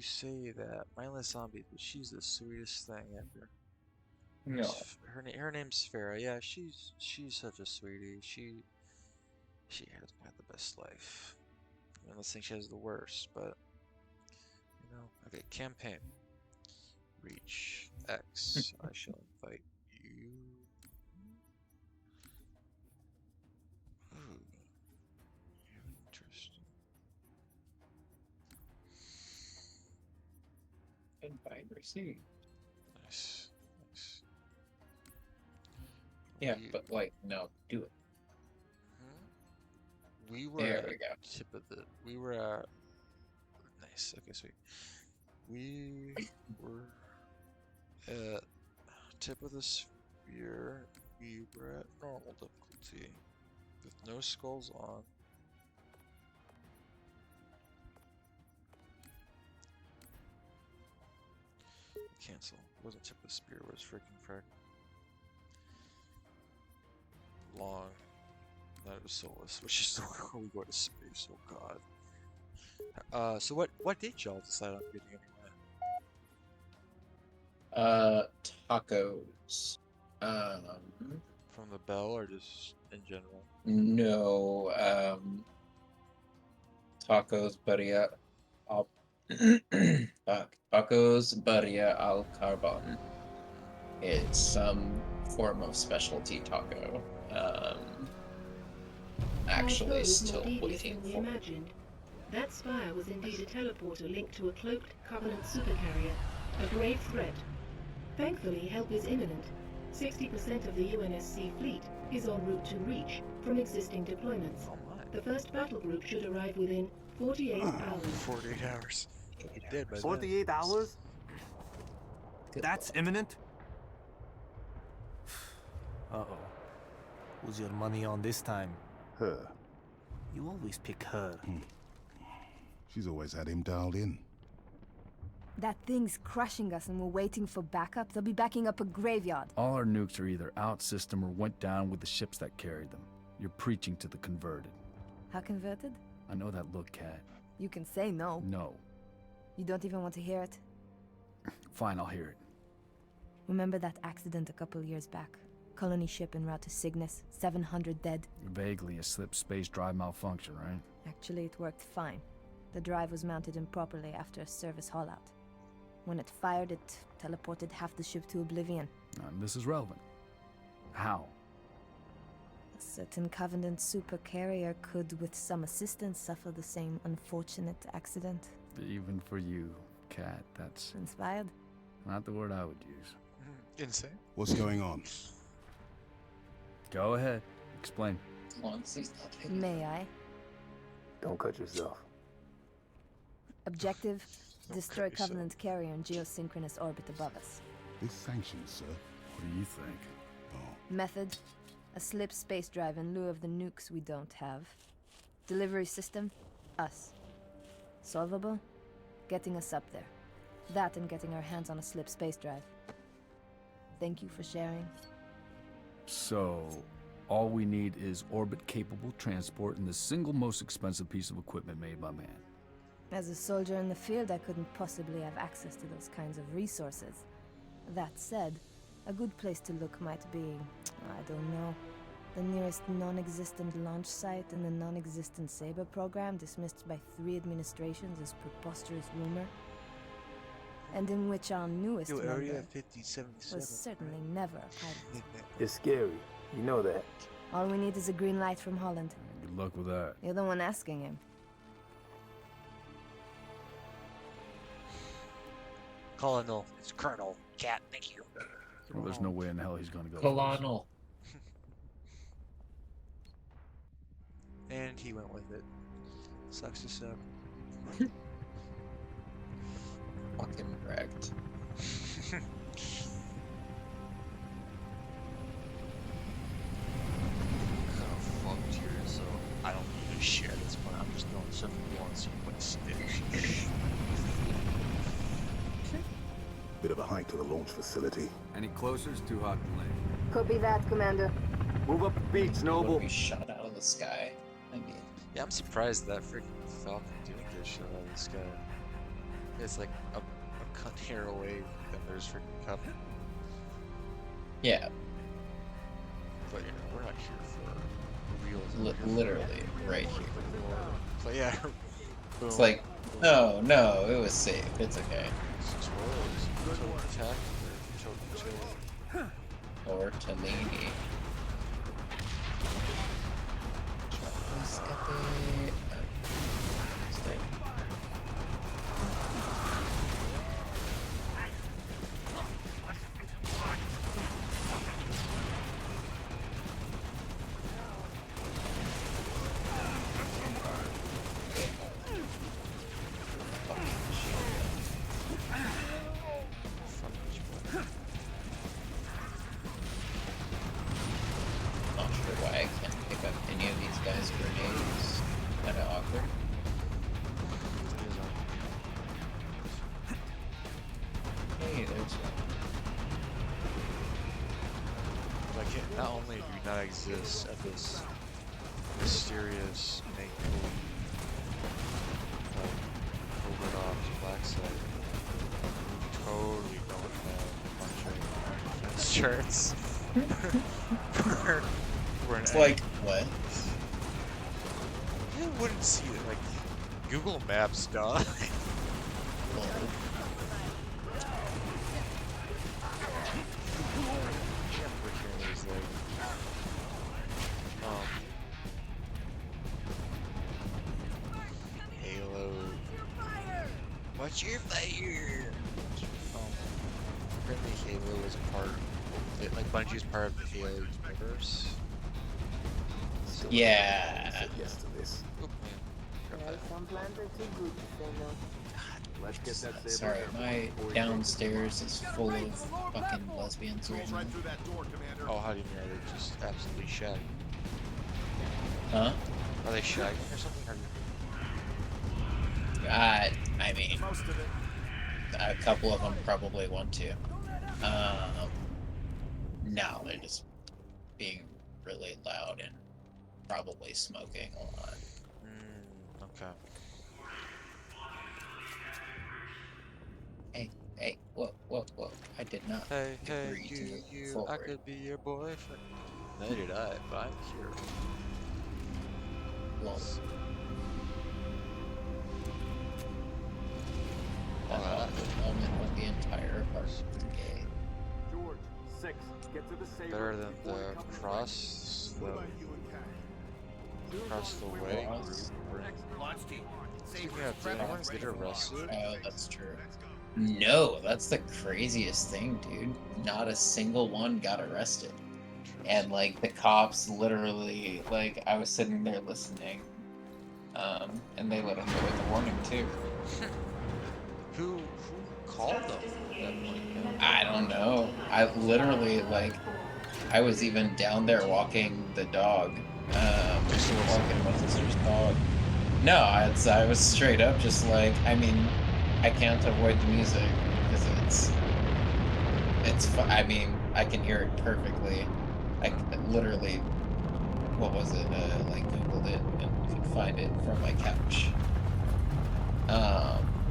you say that. Mindless zombie, but she's the sweetest thing ever. No. Her name's Farah. Yeah, she's such a sweetie. She hasn't had the best life. I mean, let's think she has the worst, but you know. Okay, campaign. Reach X. I shall invite you. Ooh, interesting. Invite receive. Nice, nice. Yeah, but like, no, do it. We were There at we go. tip of the. We were at. Nice. Okay, sweet. We were at tip of the sphere. We were at normal difficulty with no skulls on. Cancel. It wasn't tip of the spear, it was freaking frick. Long. That was Solus, which is where we go to space, oh god. So what did y'all decide on getting anyway? Tacos. From the bell or just in general? No, tacos Baria al tacos Baria al Carbon. It's some form of specialty taco. Actually still waiting for imagined. That spire was indeed a teleporter linked to a cloaked Covenant supercarrier, a grave threat. Thankfully, help is imminent. 60% of the UNSC fleet is en route to Reach from existing deployments. Oh my. The first battle group should arrive within 48 hours. 48 hours. It did by 48 then. hours? Good That's luck. imminent? Uh-oh. Who's your money on this time? Her. You always pick her. She's always had him dialed in. That thing's crushing us and we're waiting for backup. They'll be backing up a graveyard. All our nukes are either out system or went down with the ships that carried them. You're preaching to the converted. How converted? I know that look, Cat. You can say no. No. You don't even want to hear it. Fine, I'll hear it. Remember that accident a couple years back? Colony ship en route to Cygnus, 700 dead. Vaguely a slip space drive malfunction, right? Actually, it worked fine. The drive was mounted improperly after a service haul-out. When it fired, it teleported half the ship to oblivion. This is relevant. How? A certain Covenant supercarrier could, with some assistance, suffer the same unfortunate accident. Even for you, Cat, that's Inspired? not the word I would use. Insane. What's going on? Go ahead. Explain. May I? Don't cut yourself. Objective, destroy Okay, so- Covenant carrier in geosynchronous orbit above us. This sanctions, sir. What do you think? Oh, Method, a slip space drive in lieu of the nukes we don't have. Delivery system, us. Solvable, getting us up there. That and getting our hands on a slip space drive. Thank you for sharing. So, all we need is orbit-capable transport and the single most expensive piece of equipment made by man. As a soldier in the field, I couldn't possibly have access to those kinds of resources. That said, a good place to look might be, I don't know, the nearest non-existent launch site in the non-existent Saber program dismissed by 3 administrations as preposterous rumor, and in which our newest Yo, Area member 5077. was certainly never a pilot. It's scary. You know that. All we need is a green light from Holland. Good luck with that. You're the one asking him. Colonel. It's Colonel. Cat, thank you. Well, there's no way in hell he's gonna go. Colonel. And he went with it. Sucks to suck. Fucking wrecked. Oh, fuck, Tyrion, so I don't need to share this point. I'm just doing something once and put stitch. bit of a hike to the launch facility. Any closer is too hot to land. Copy that, Commander. Move up the beach, Noble. Be shot out of the sky. I mean, Yeah, I'm surprised that freaking Falcon didn't get shot out of the sky. It's like a country away, then there's freaking Covenant. Yeah, But you know, we're not here for realism. We're here literally right here. for- But yeah, boom. It's like, no, no, it was safe. It's okay. Tutorials. Total attack. Total chill. Or Talini. Escape. Stay. Not sure why I can't pick up any of these guys' grenades. Kinda awkward. Hey, there's one. Like, it not only do you not exist at this mysterious, make-believe, like, covert ops black site, you totally don't have a bunch of defense charts. for an It's like, what? You wouldn't see it, like, Google Maps, dog. Lol. There's like, Halo. What's your fire? Apparently Halo is part, like Bungie's part of the Halo universe. So, Yeah. Yes to this. Oop, man. Grab that. Some plans are too good to say no. Let's get that saber Sorry, my downstairs is full of fucking lesbians right now. Oh, how do you mean? Are they just absolutely shagging? Huh? Are they shagging or something? How do you I mean, a couple of them probably want to. No, they're just being really loud and probably smoking a lot. okay. Hey, whoa, I did not Hey, agree to you, move I forward. could be your boyfriend. Neither did I, but I'm here. Lol. Alright. The moment when the entire apartment was gay. George, 6. Get to the saber. Better than before the it comes cross the way Cross. group. Speaking of, did anyone get arrested? Oh, that's true. No, that's the craziest thing, dude. Not a single one got arrested. And like the cops literally, like I was sitting there listening, and they let him go with a warning too. Who called them at that point? I don't know. I literally like, I was even down there walking the dog, just walking my sister's dog. No, I was straight up just like, I mean, I can't avoid the music because I mean, I can hear it perfectly. I literally, what was it? Like Googled it and could find it from my couch.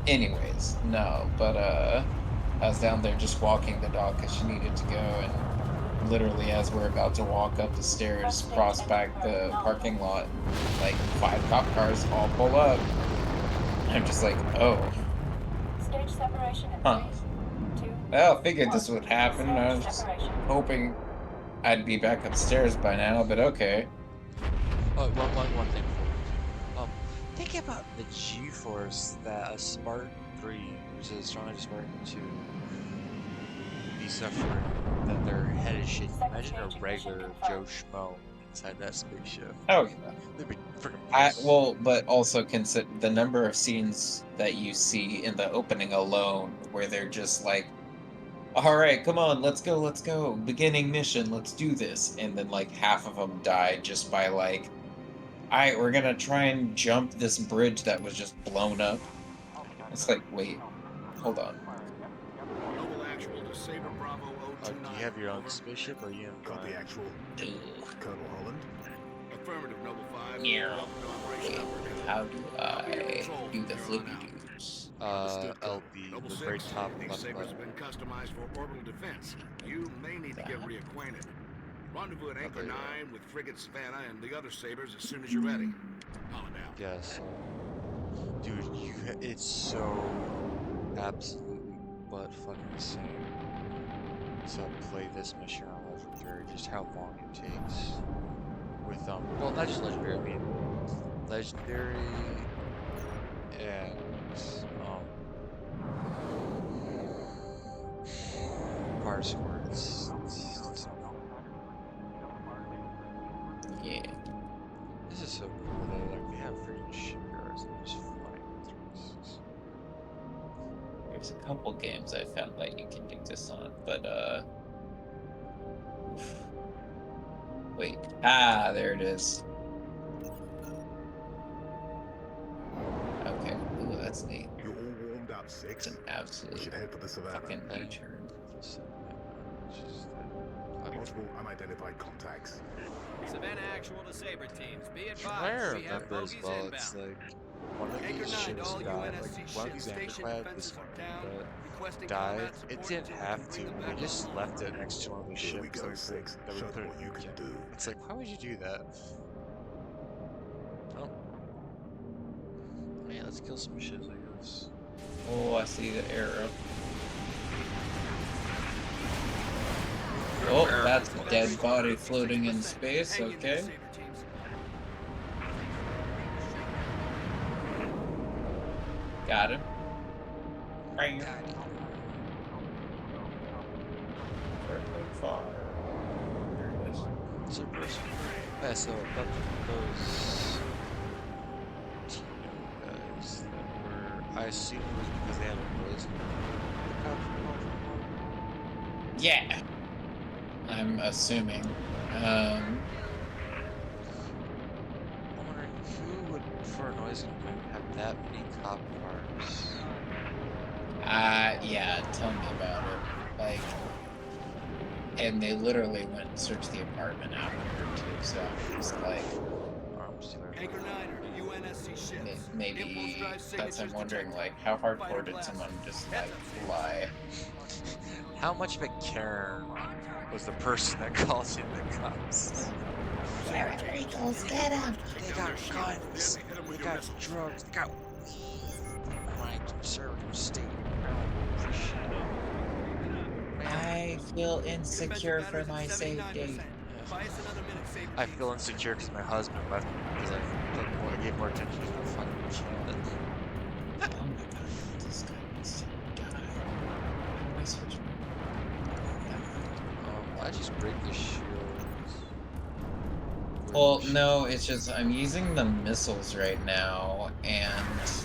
Anyways, no, but I was down there just walking the dog because she needed to go, and literally as we're about to walk up the stairs, cross back the parking lot, like 5 cop cars all pull up. I'm just like, oh. Stage separation in Huh. 3, 2, Well, I figured this would happen. I was just hoping I'd be back upstairs by now, but okay. Oh, one thing before. Think about the G-force that a Spartan 3 versus a stronger Spartan 2 be suffering, that their head is shaking. Imagine a regular Joe Schmo inside that spaceship. Oh, yeah. They'd be freaking Well, but also consider the number of scenes that you see in the opening alone where they're just like, alright, come on, let's go, beginning mission, let's do this. And then like half of them die just by like, alright, we're gonna try and jump this bridge that was just blown up. It's like, wait, hold on. do you have your own spaceship, or are you in Got the actual Colonel Holland. Affirmative, Noble 5. Yeah. How do I do the flippy doos? Understood, Colonel. LB, Noble the very 6, top these left sabers button. have been customized for orbital defense. You may need to get reacquainted. Rendezvous at Anchor 9 with Frigate Savannah and the other sabers as soon as you're ready. Holla now. Yes. Dude, it's so absolutely butt fucking insane to play this mission on Legendary, just how long it takes. With, well, not just Legendary, I mean, Legendary and, Power Score, it's Yeah. this is so cool though, like, they have freaking shipyards that are just flying through this. There's a couple games I found that you can do this on, but wait. Ah, there it is. Okay. Ooh, that's neat. You all warmed up, 6? It's an We absolute should head for the Savannah. fucking U-turn. Multiple unidentified contacts. Savannah actual to Saber teams. Be I advised, we have remember as bogeys well, inbound. it's like one of Anchor these 9 to ships all got, like, UNSC one of ships. these Station Amber had defenses this are one down. that Requesting died. combat It support didn't until have we to, bring them they back just online. left it next to one of the Here we ships go, that 6. we Show put them in what you can do. It's like, why would you do that? Oh. Yeah, let's kill some ships, I guess. Oh, I see the arrow. Oh, that's a dead body floating in space, Hang in there, okay. Saber teams. Got him. Far. There it is. So, yeah, so about those guys that were, I assume it was because they had a noise. Yeah. I'm assuming. I'm wondering who would, for a noise complaint, have that many cop cars? Yeah, tell me about it. Like, and they literally went and searched the apartment after too, so I'm just like, Arms dealer. Anchor 9 are UNSC ships. maybe Impulse drive that's signatures I'm wondering, detected. like, how hardcore Fighter did blast. someone just, like, lie? How much of a Karen was the person that calls in the cops? Get him! They got guns, they got drugs, they got weed. My conservative state. I don't appreciate it. I feel insecure for my 79%. safety. Buy us another minute, Saber I teams. feel insecure because my husband left me because I gave more attention to the fucking kid. Oh my god, this guy needs to die. How do I switch I just break the shields. Well, no, it's just I'm using the missiles right now, and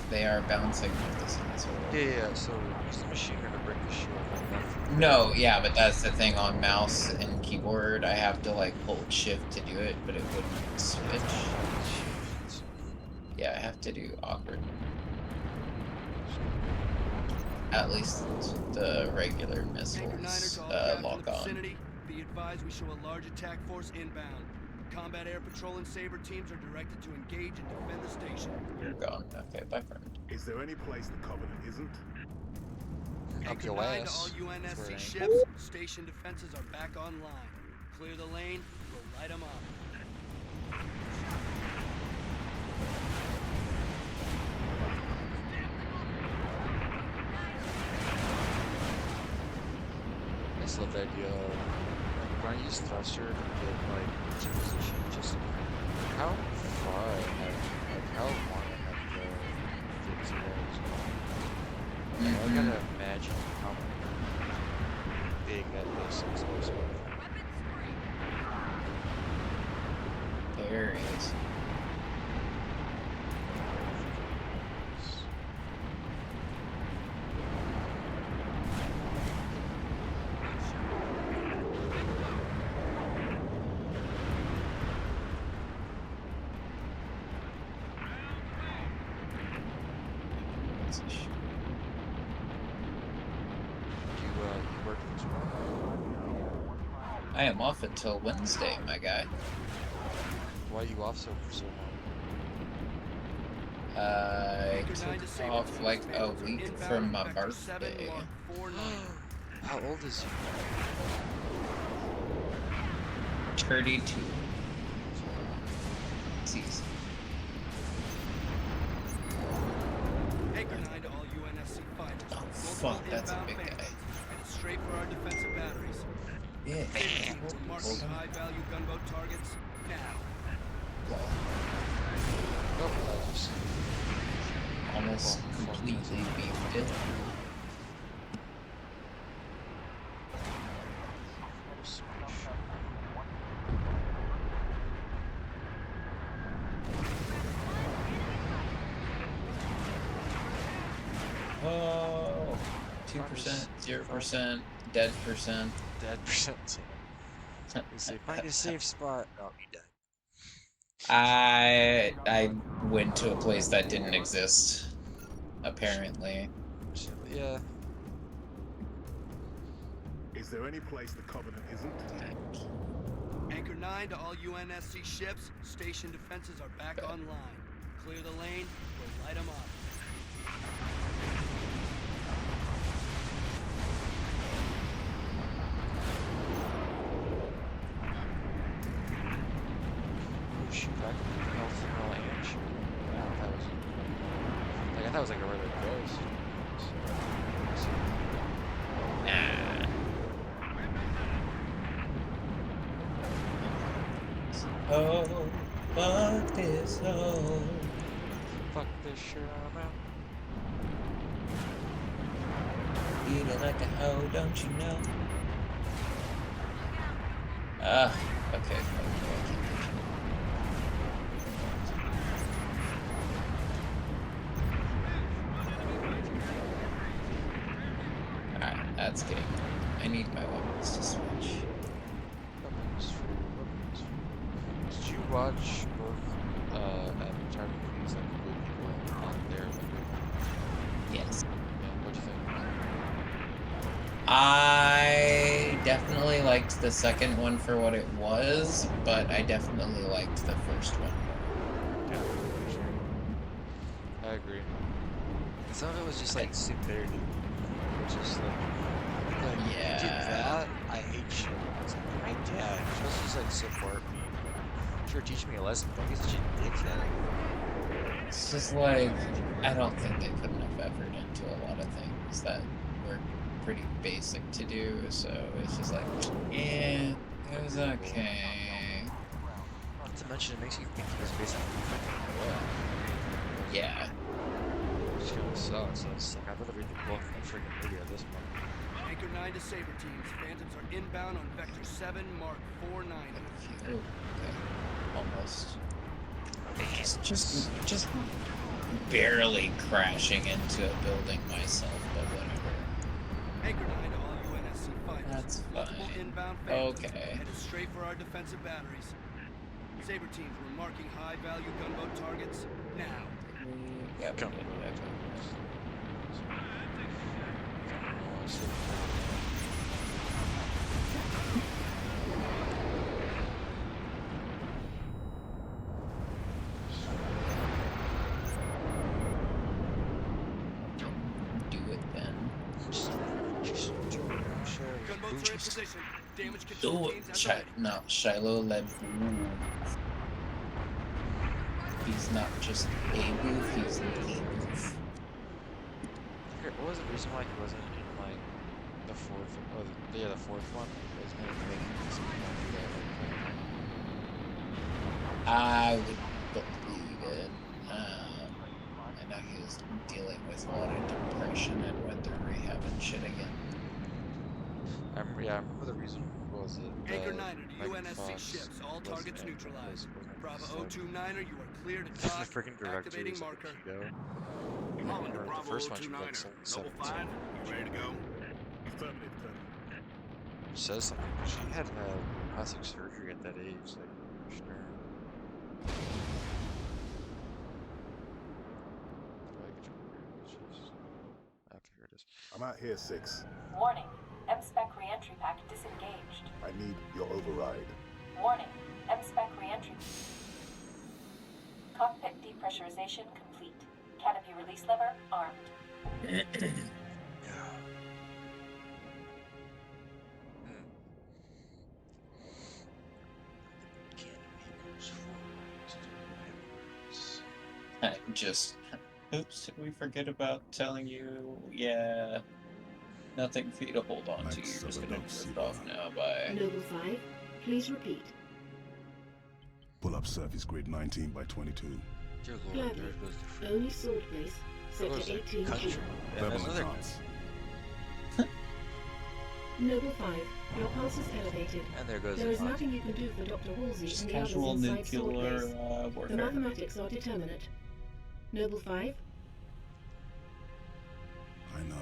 they are bouncing off this missile. Yeah, so use the machine gun to break the shield. No, yeah, but that's the thing on mouse and keyboard. I have to like hold shift to do it, but it wouldn't switch. Yeah, I have to do awkward. At least the regular Anchor 9 missiles to all craft in lock the on. vicinity. Be advised, we show a large attack force inbound. Combat air patrol and Saber teams are directed to engage and defend the station. You're gone. Okay, bye, friend. Is there any place the Covenant isn't? Up Anchor your 9 to ass. all That's where UNSC I ships. Station defenses are back online. Clear the lane. We'll light them up. I just love the idea of when I use thruster to get like into position, just how far I have, like how long I have to get to those. I gotta imagine how big that distance was. There he is. You work tomorrow? I am off until Wednesday, my guy. Why are you off so for so long? I Anchor 9 to took Saber off teams, like a Phantoms are week inbound from on my Vector 7 birthday. Mark 49. How old is he? 32. Season. Anchor 9 to all UNSC fighters. Oh, Multiple fuck, that's a inbound big guy. Phantoms, headed straight for our defensive batteries. Yeah. We're marking high-value gunboat targets now. Oh, I just Almost completely beefed it. Oh, 2%, 0%, dead percent. dead percent. You say, find a safe spot. Oh, he died. I went to a place that didn't exist, apparently. Yeah. Is there any place the Covenant isn't? Anchor 9 to all UNSC ships. Station defenses are back online. Clear the lane. We'll light them up. Oh, shoot, I can health and shoot. Wow, that was like I thought it was like a regular ghost. Oh, fuck this hoe. Fuck this shit, I'm out. Feeling like a hoe, don't you know? Ah, okay. Alright, that's good. I need my weapons to switch. Weapons free, weapons free. Did you watch both Avatar movies, like Blue People and there? Yes. Yeah, what'd you think? I definitely liked the second one for what it was, but I definitely liked the first one more. Yeah, for sure. I agree. Some of it was just like stupidity. Just like Yeah. you did that, I hate you. It's like, my dad, you're supposed to just like support me. Sure, teach me a lesson, don't be such a dickhead. It's just like, I don't think they put enough effort into a lot of things that were pretty basic to do, so it's just like, yeah, it was okay. Not to mention, it makes you think it was based on what? Yeah. Which kind of sucks. So it's like, I'd rather read the book than the freaking movie at this point. Anchor 9 to Saber teams. Phantoms are inbound on Vector 7 Mark 49. Oh, okay. Almost. Just barely crashing into a building myself, but whatever. Anchor 9 to all UNSC fighters. That's Multiple fine. inbound Phantoms, Okay. headed straight for our defensive batteries. Saber teams, we're marking high-value gunboat targets now. Yep. Come. Do it then. Gunboats are in position. Damage control Do teams it. at the ready. No, Shiloh led boof. He's not just a boof, he's the boof. What was the reason why he wasn't in like the fourth? Oh, the fourth one. It was making this I would believe it. I know he was dealing with a lot of depression and went through rehab and shit again. I remember the reason was it. Anchor 9er to UNSC ships. All targets neutralized. Bravo 029er, you are clear to The talk. freaking director Activating was marker. like, go. Calling to The Bravo first one should be 029er. like Level 5, 17. you ready to go? Affirmative, Colonel. Says something. She had plastic surgery at that age, like for sure. Okay, here it is. I'm out here, 6. Warning. M-Spec reentry pack disengaged. I need your override. Warning. M-Spec reentry. Cockpit depressurization complete. canopy release lever armed. Yeah. I just... Oops, did we forget about telling you? Yeah. Nothing for you to hold on to. You're just gonna drift off now. Bye. Noble 5, please repeat. Pull up surface grid 19 by 22. Dear Lord, Gladly. there goes the Only sword base, goes sector the 18G. country. Yeah, there's another Cons. Noble 5, your pulse is elevated. and there goes There the is nothing you can do for Dr. Halsey Just and the others casual inside sword nuclear base. The warfare. mathematics are determinate. Noble 5, I know.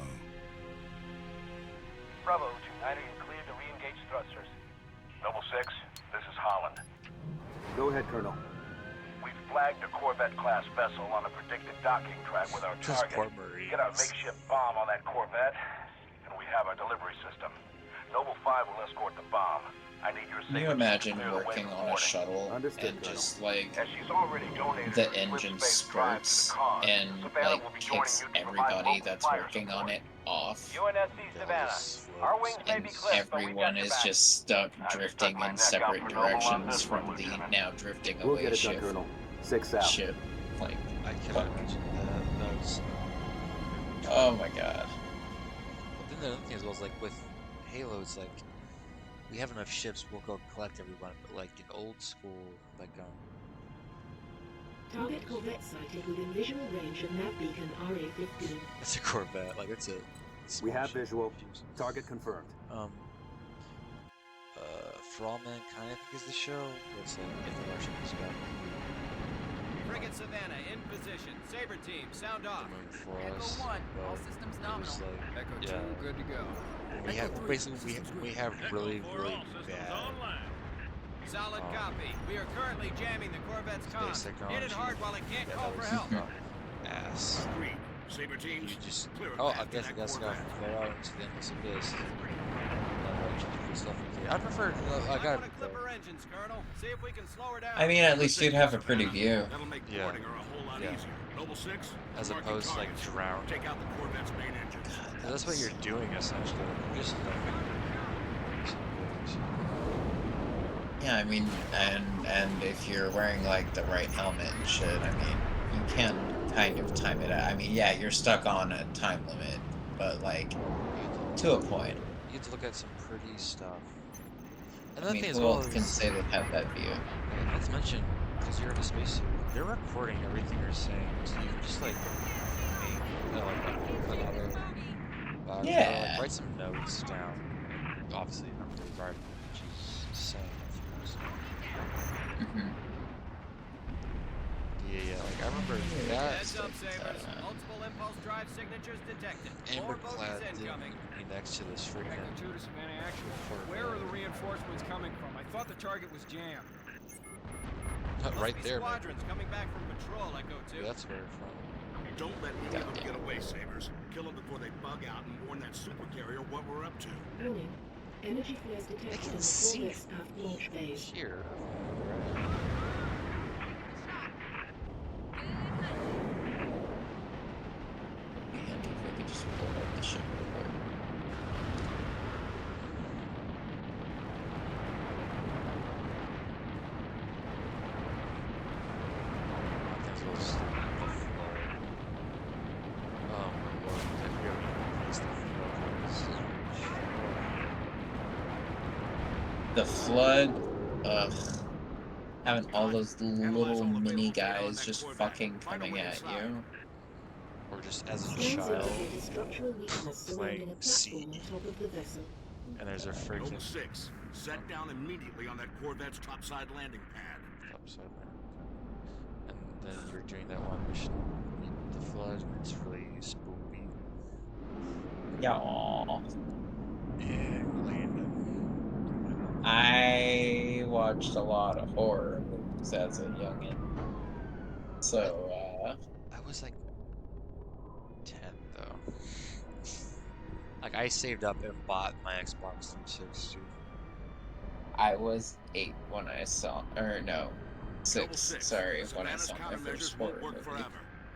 Bravo 2-9, you cleared to re-engage thrusters. Noble 6, this is Holland. Go ahead, Colonel. We've flagged a Corvette-class vessel on a predicted docking track with our Just target. Port Marines. Get our makeshift bomb on that Corvette, and we have our delivery system. Noble 5 will escort the bomb. I need your Can you saber imagine clear the way working for on a boarding. shuttle Understood, and just like As she's already donated the a engine split-space drive to the starts cause, and Savannah like will be joining kicks you to provide everybody local that's fire working on support. it off, UNSC Savannah. Our wings may and be clipped, but we everyone got your is back. just stuck I've drifting stuck my in neck out separate for Noble on directions this from one, the Lieutenant. now drifting We'll away get it done, ship. Colonel. 6 out. Ship, like, I cannot imagine that. That was. oh my god. But then the other thing as well is like with Halo, it's like we have enough ships, we'll go collect everyone. But like in old school, like target Corvette sighted within visual range of nav beacon RA-15. it's a Corvette, like it's a. We small have ship. visual. Target confirmed. For All Mankind, I think is the show. Where it's like if the Martian comes back, Frigate Savannah in position. Saber team, sound off. the moon for Echo us. 1, but all systems it was nominal. like, Echo 2, yeah. good to go. We have basically we have really bad Solid copy. We are currently jamming the Corvette's comms. space Hit it technology. hard while it can't Yeah, call that for was help. ass. Agreed. Saber teams, You just clear a oh, path I to guess that that's got Corvette. to go out into the endless abyss. I prefer. I got. want to clip her engines, Colonel. See if we can slow her down. I mean, at least you'd have a pretty view. That'll make Yeah. boarding her a whole lot Yeah. easier. Noble 6, As marking opposed to like targets. drown. Take out the Corvette's main engines. That's what you're doing essentially. You're just Yeah, I mean, and if you're wearing like the right helmet and shit, I mean, you can kind of time it out. I mean, yeah, you're stuck on a time limit, but like to a point. You have to look at some pretty stuff. And I the mean, thing as who well else is, can say they have that view? not to mention, because you're in a spacesuit, they're recording everything you're saying, so you can just like make a lot of Yeah. write some notes down. Obviously, not really writing what she's saying, of course. Mhm. Yeah, like I remember that. Heads up, Sabers. Multiple impulse drive signatures detected. More Amberclad bogeys incoming. didn't be next to this freaking. Echo 2 to Savannah Actual. Where are the reinforcements coming from? I thought the target was jammed. Right Must be there, man. squadrons coming back from patrol, Echo 2. Yeah, that's where from. Don't let any of them get away, Sabers. Kill them before they bug out and warn that supercarrier what we're up to. Warning. Energy flares detected in the Corvette's aft launch phase. Here. And if we could just pull up the ship real quick. The flood, ugh. Having all those little mini guys just fucking coming at you. Or just as a Scans child indicate a structural weakness surrounding a playing C. platform on top of the vessel. And there's a Noble freaking 6, set down immediately on that Corvette's topside landing pad. upside down. And then you're doing that one mission, the flood, and it's really spooky. Yeah. And landing. I watched a lot of horror movies as a youngin. So, I was like 10 though. Like I saved up and bought my Xbox 360. I was 8 when I saw, or no, 6, sorry, when I Savannah's saw my countermeasures first won't horror work movie. forever.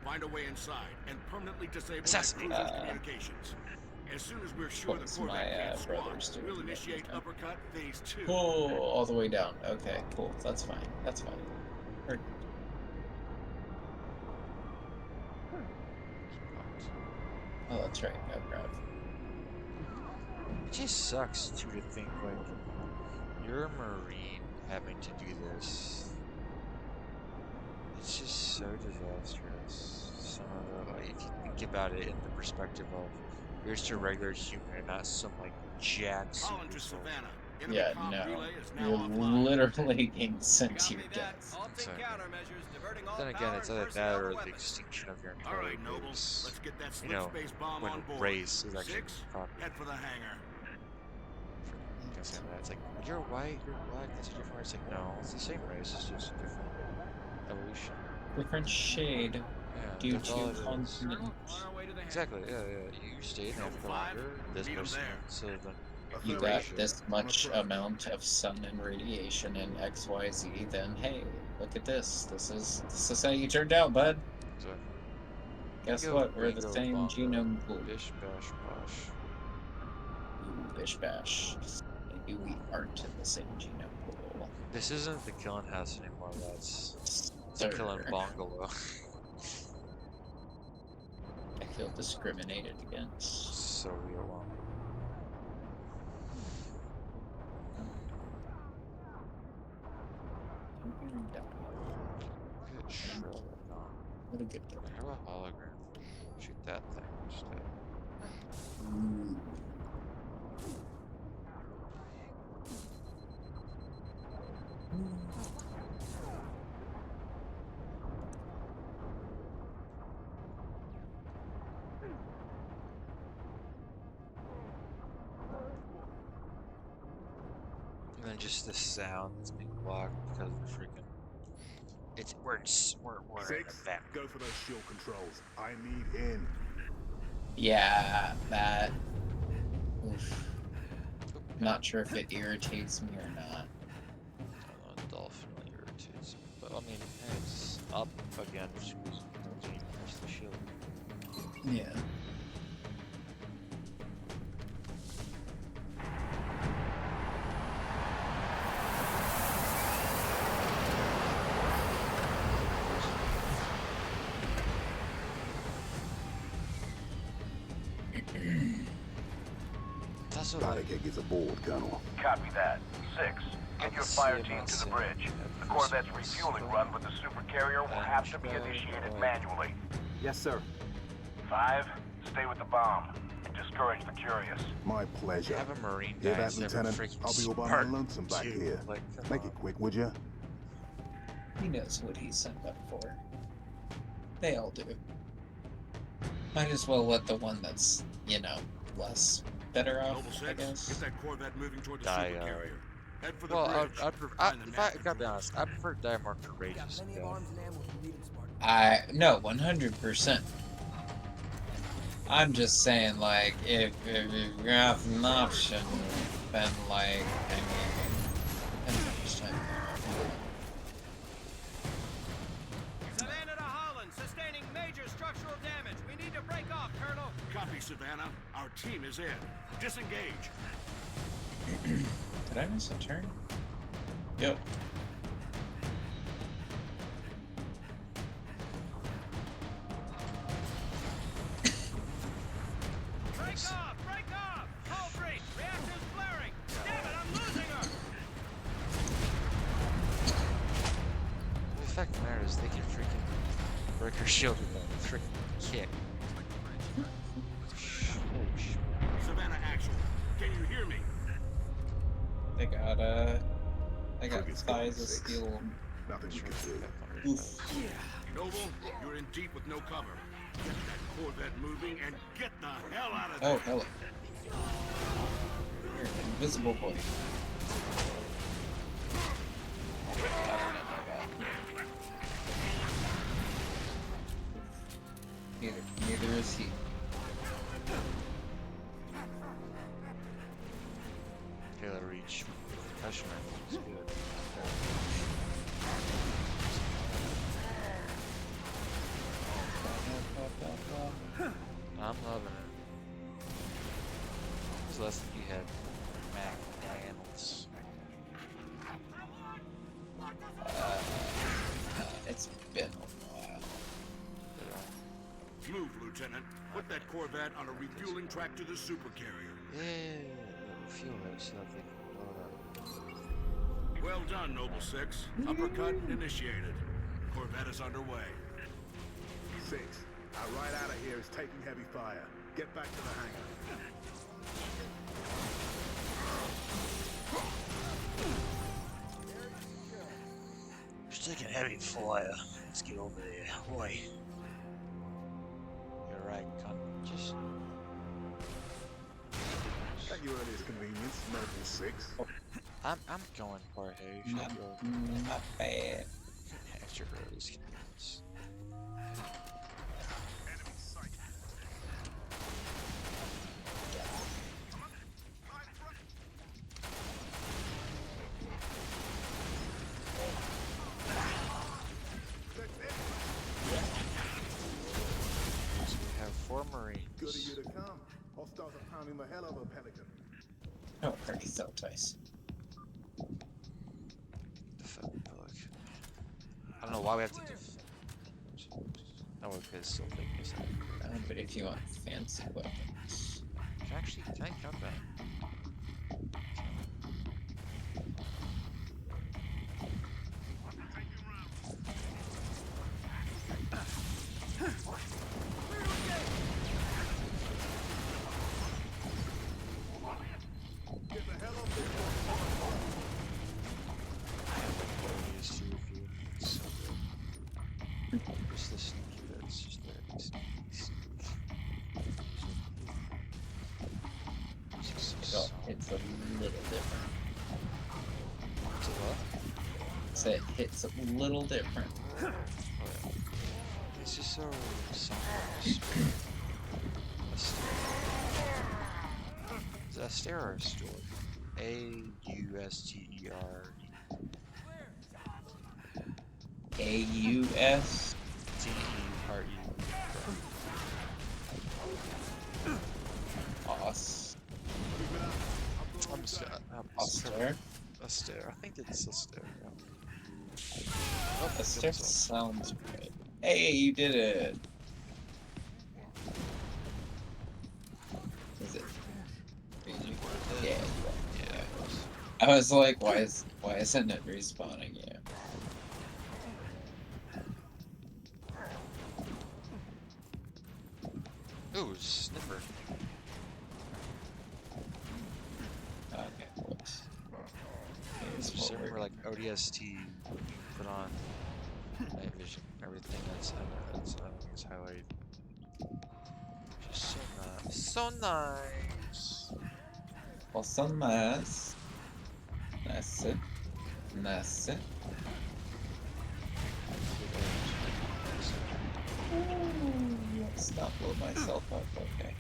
Find a way inside and permanently disable that Assassinate. cruiser's communications. As soon as we're sure the What's Corvette my, can't squat, brother's doing? we'll initiate uppercut phase 2. Oh, all the way down. Okay, cool. That's fine. That's fine. Or- Oh, that's right. No crap. It just sucks too to think like you're a Marine having to do this. It's just so disastrous. Some of the, like, if you think about it in the perspective of you're just a regular human, not some like jack Holland to super soul. Savannah. Yeah, Intercom no. relay is now You're offline. literally being sent to your Copy that. death. I'll take Exactly. countermeasures, diverting all Then again, power it's and either that personnel or to the weapons. extinction of your All entire right, Noble. race. Let's get that You slip know, space bomb when on board. race is actually 6, proper. head for the hangar. It's like you're white, you're black. That's a different race. Like no, it's the same race. It's just a different evolution. Different shade Yeah, due that's all to it is. continent. On our way to the Exactly. Yeah, yeah. You stayed in for longer. This Meet 'em person. there. So then You the got ratio. this much amount of sun and radiation in XYZ, then hey, look at this. This is how you turned out, bud. So, Guess bingo, what? We're the bingo, same bongo. genome pool. Bish bash bosh. Ooh, bish bash. Maybe we aren't in the same genome pool. This isn't the Killing House anymore. That's the Sir. Killing Bungalow. I feel discriminated against. So we alone. Good shit. What a good thing. How about hologram? Shoot that thing instead. Ooh. And then just the sound that's being blocked because of the freaking. We're in a 6, vent. go for those shield controls. I need in. Yeah, that. Oof. Not sure if it irritates me or not. I don't know, it definitely irritates me. But I mean, hey, it's up again, which was the shield. Yeah. That's what Gotta get aboard, Colonel. Copy that. 6, get your fire team to the bridge. The Corvette's refueling run with the super carrier will have to be initiated manually. Yes, sir. 5, stay with the bomb. Discourage the curious. My pleasure. have a Marine Hear guy that, instead of a Lieutenant? freaking I'll be all by my Spartan lonesome back too. here. Like, come Make on. it quick, would ya? He knows what he signed up for. They all do. Might as well let the one that's, less better off, Noble I 6, guess. get that Corvette moving toward the Die, super carrier. Head for the Well, bridge. if I gotta be honest, I prefer to die more courageous than dead. No, 100%. I'm just saying, like, if you have an option, then, like, I mean, 100%. Savannah to Holland, sustaining major structural damage. We need to break off, Colonel. Copy, Savannah. Our team is in. Disengage. Did I miss a turn? Yep. Break off! Break off! Hull breach! Reactor's flaring! Damn it, I'm losing her! The fact of the matter is, they can freaking break her shield with a freaking kick. Holy shit. Savannah actual. Can you hear me? They got Frigate's going thighs of 6. steel. Nothing you can do. Oof. Noble, you're in deep with no cover. Get that Corvette moving and get the hell out of Oh, there. hello. You're an invisible boy. Neither is he. Taylor Reach. Concussion rifle is good. I'm loving it. It's less than you had McDaniels. It's been a while. Move, Lieutenant. Put that Corvette on a refueling track to the supercarrier. Yeah, fuel it so that they can load up. Well done, Noble Six. Uppercut initiated. Corvette is underway. 6. Our ride out of here is taking heavy fire. Get back to the hangar. It's taking heavy fire. Let's get over there. Boy. You're right, cunt. Just. At your earliest convenience, Noble 6. I'm going Jorge. Not bad. At your earliest convenience. So we have 4 Marines. Good of you to come. Hostiles are pounding the hell out of a Pelican. Oh, pretty so twice. Defend Pelican. I don't know why we have to defend. Oh, okay, it's still taking us out. But if you want fancy weapons. Can I count that? Just the sneaky bits, just there. It's a little different. It's a what? So it hits a little different. It's just so Is it Aster or Astor? A-U-S-T-E-R. A-U-S-T-E-R-E. Aster? Aster. I think it's Aster. Oh, Aster sounds right. Hey, you did it! Is it? Yeah, yeah. I was like, why isn't it respawning you? Ooh, snipper. Okay, whoops. Remember, like ODST, put on night vision, everything that's highlighted. Just so nice. So nice. Well, so nice. Nice it. Nice it. Let's not blow myself up, okay.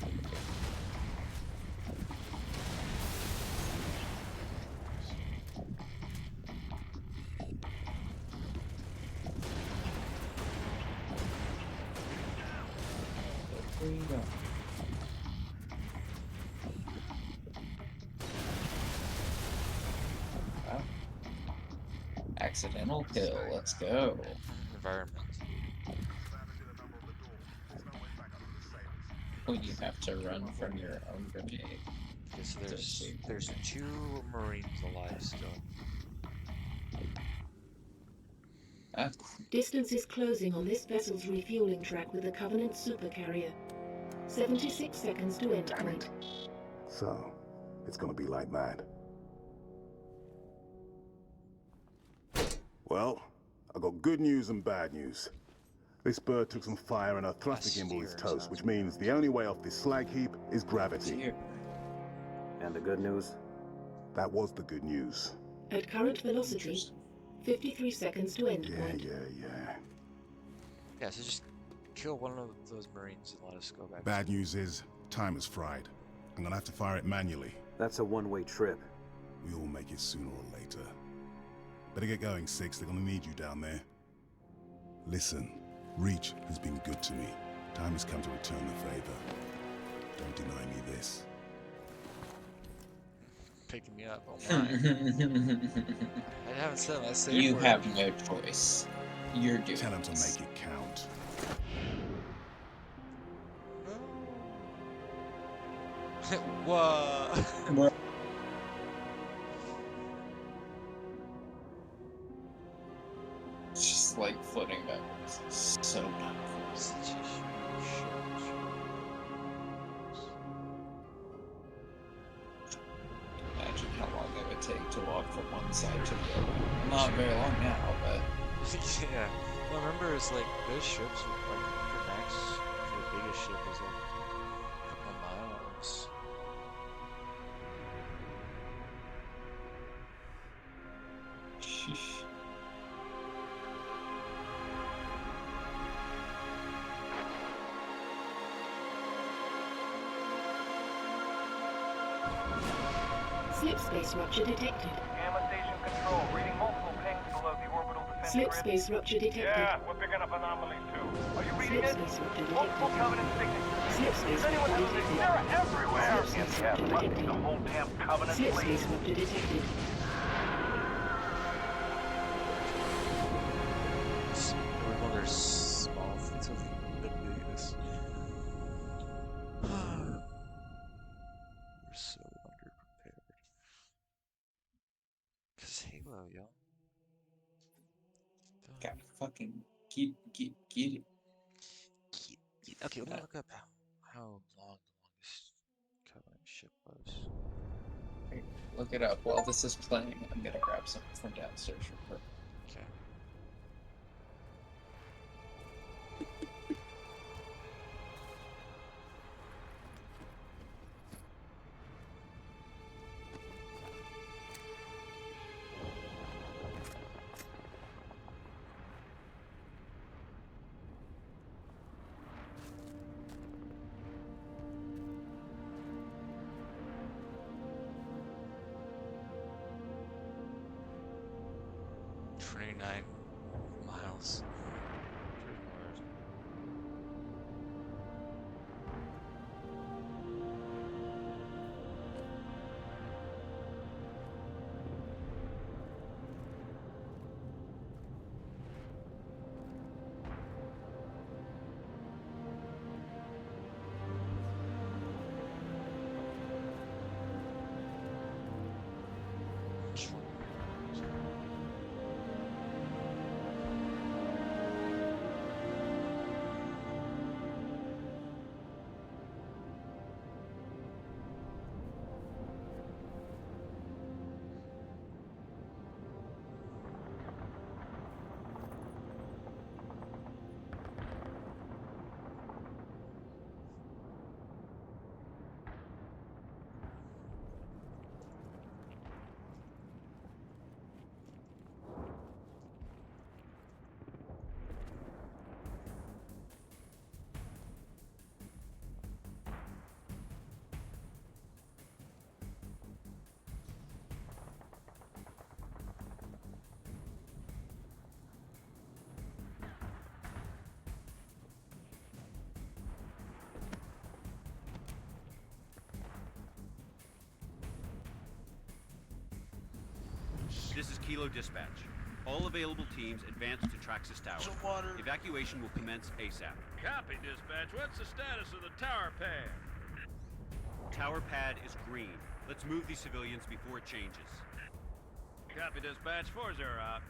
There we go. Wow. Accidental kill, let's go. Environment. Well, you have to run from your own grenade. Okay, so there's 2 Marines alive still. Ah. Distance is closing on this vessel's refueling track with the Covenant supercarrier. 76 seconds to endpoint. So, it's gonna be like that. Well, I got good news and bad news. This bird took some fire and our thruster gimbal is toast, which means the only way off this slag heap is gravity. And the good news? That was the good news. At current velocity, 53 seconds to endpoint. Yeah, so just kill one of those Marines and let us go back. Bad news is, time is fried. I'm gonna have to fire it manually. That's a one-way trip. We all make it sooner or later. Better get going, 6. They're gonna need you down there. Listen, Reach has been good to me. Time has come to return the favor. Don't deny me this. Picking me up. Oh my. I haven't said my safe You word. have no choice. You're doing Tell him to this. make it count. Whoa. Just like floating backwards. So not cool. Such a huge ship. Imagine how long it would take to walk from one side to the other. Not very long now, but Yeah. Well, remember, it's like those ships, like the max, the biggest ship is like a couple of miles. sheesh. Slip space rupture detected. Gamma station control, reading multiple pings below the orbital defense Slip grid. space rupture detected. Yeah, we're picking up anomalies too. Are you reading Slip it? space rupture Multiple detected. Covenant signatures. Slip space Does anyone rupture know this? detected. They're everywhere. Slip space Yeah, rupture must be detected. the whole damn Covenant Slip fleet. space rupture detected. We're one of their small fleets of the biggest. We're so underprepared. Cause Halo, y'all. Gotta fucking get it. Okay, let me look up how long the longest Covenant ship was. Look it up. While this is playing, I'm gonna grab something from downstairs real quick. Okay. $29 miles. This is Kilo Dispatch. All available teams advance to Traxxas Tower. Some water. Evacuation will commence ASAP. Copy, dispatch. What's the status of the tower pad? Tower pad is green. Let's move these civilians before it changes. Copy, dispatch. 4-0 out.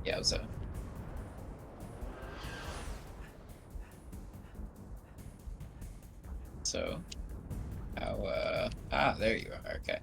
Yowza. So, how, there you are, okay.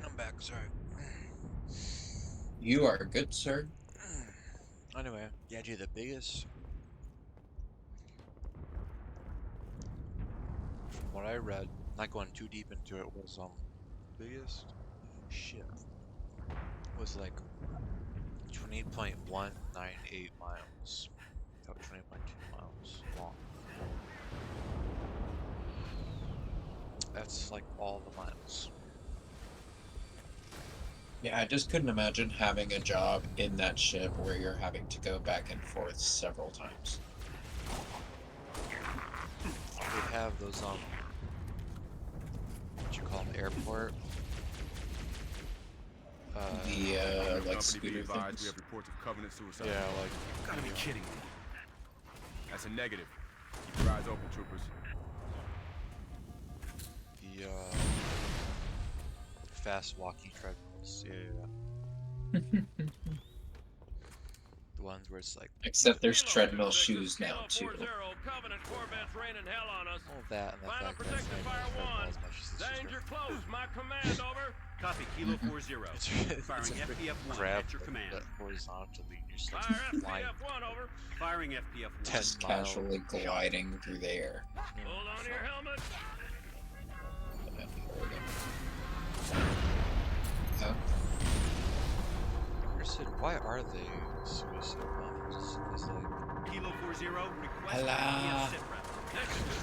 I'm back, sorry. You are good, sir. Anyway, yeah, dude, the biggest... From what I read, not going too deep into it, was, biggest ship was like 20.198 miles. About 20.2 miles long. That's like all the miles. Yeah, I just couldn't imagine having a job in that ship where you're having to go back and forth several times. They have those, what you call them, airport? Like scooter things? We have reports of Covenant suicide. Yeah, like... You gotta be kidding me. That's a negative. Keep your eyes open, troopers. The, fast walking treadmills, yeah. The ones where it's like... Except there's treadmill shoes now, too. Covenant Corvettes raining hell on us. Oh, that and the Final fact that protective it's fire one. as much as this Danger close. My command, over. Copy, Kilo 40. Firing FPF 1 at your command. Horizontally, you're just like Fire flying FPF 1, over. Firing FPF 1. Just casually gliding through the air. Hold on to your helmet. Oh. Sid, why are they suicide bombers? It's like... Kilo 40, request Hello. FPF sit rep.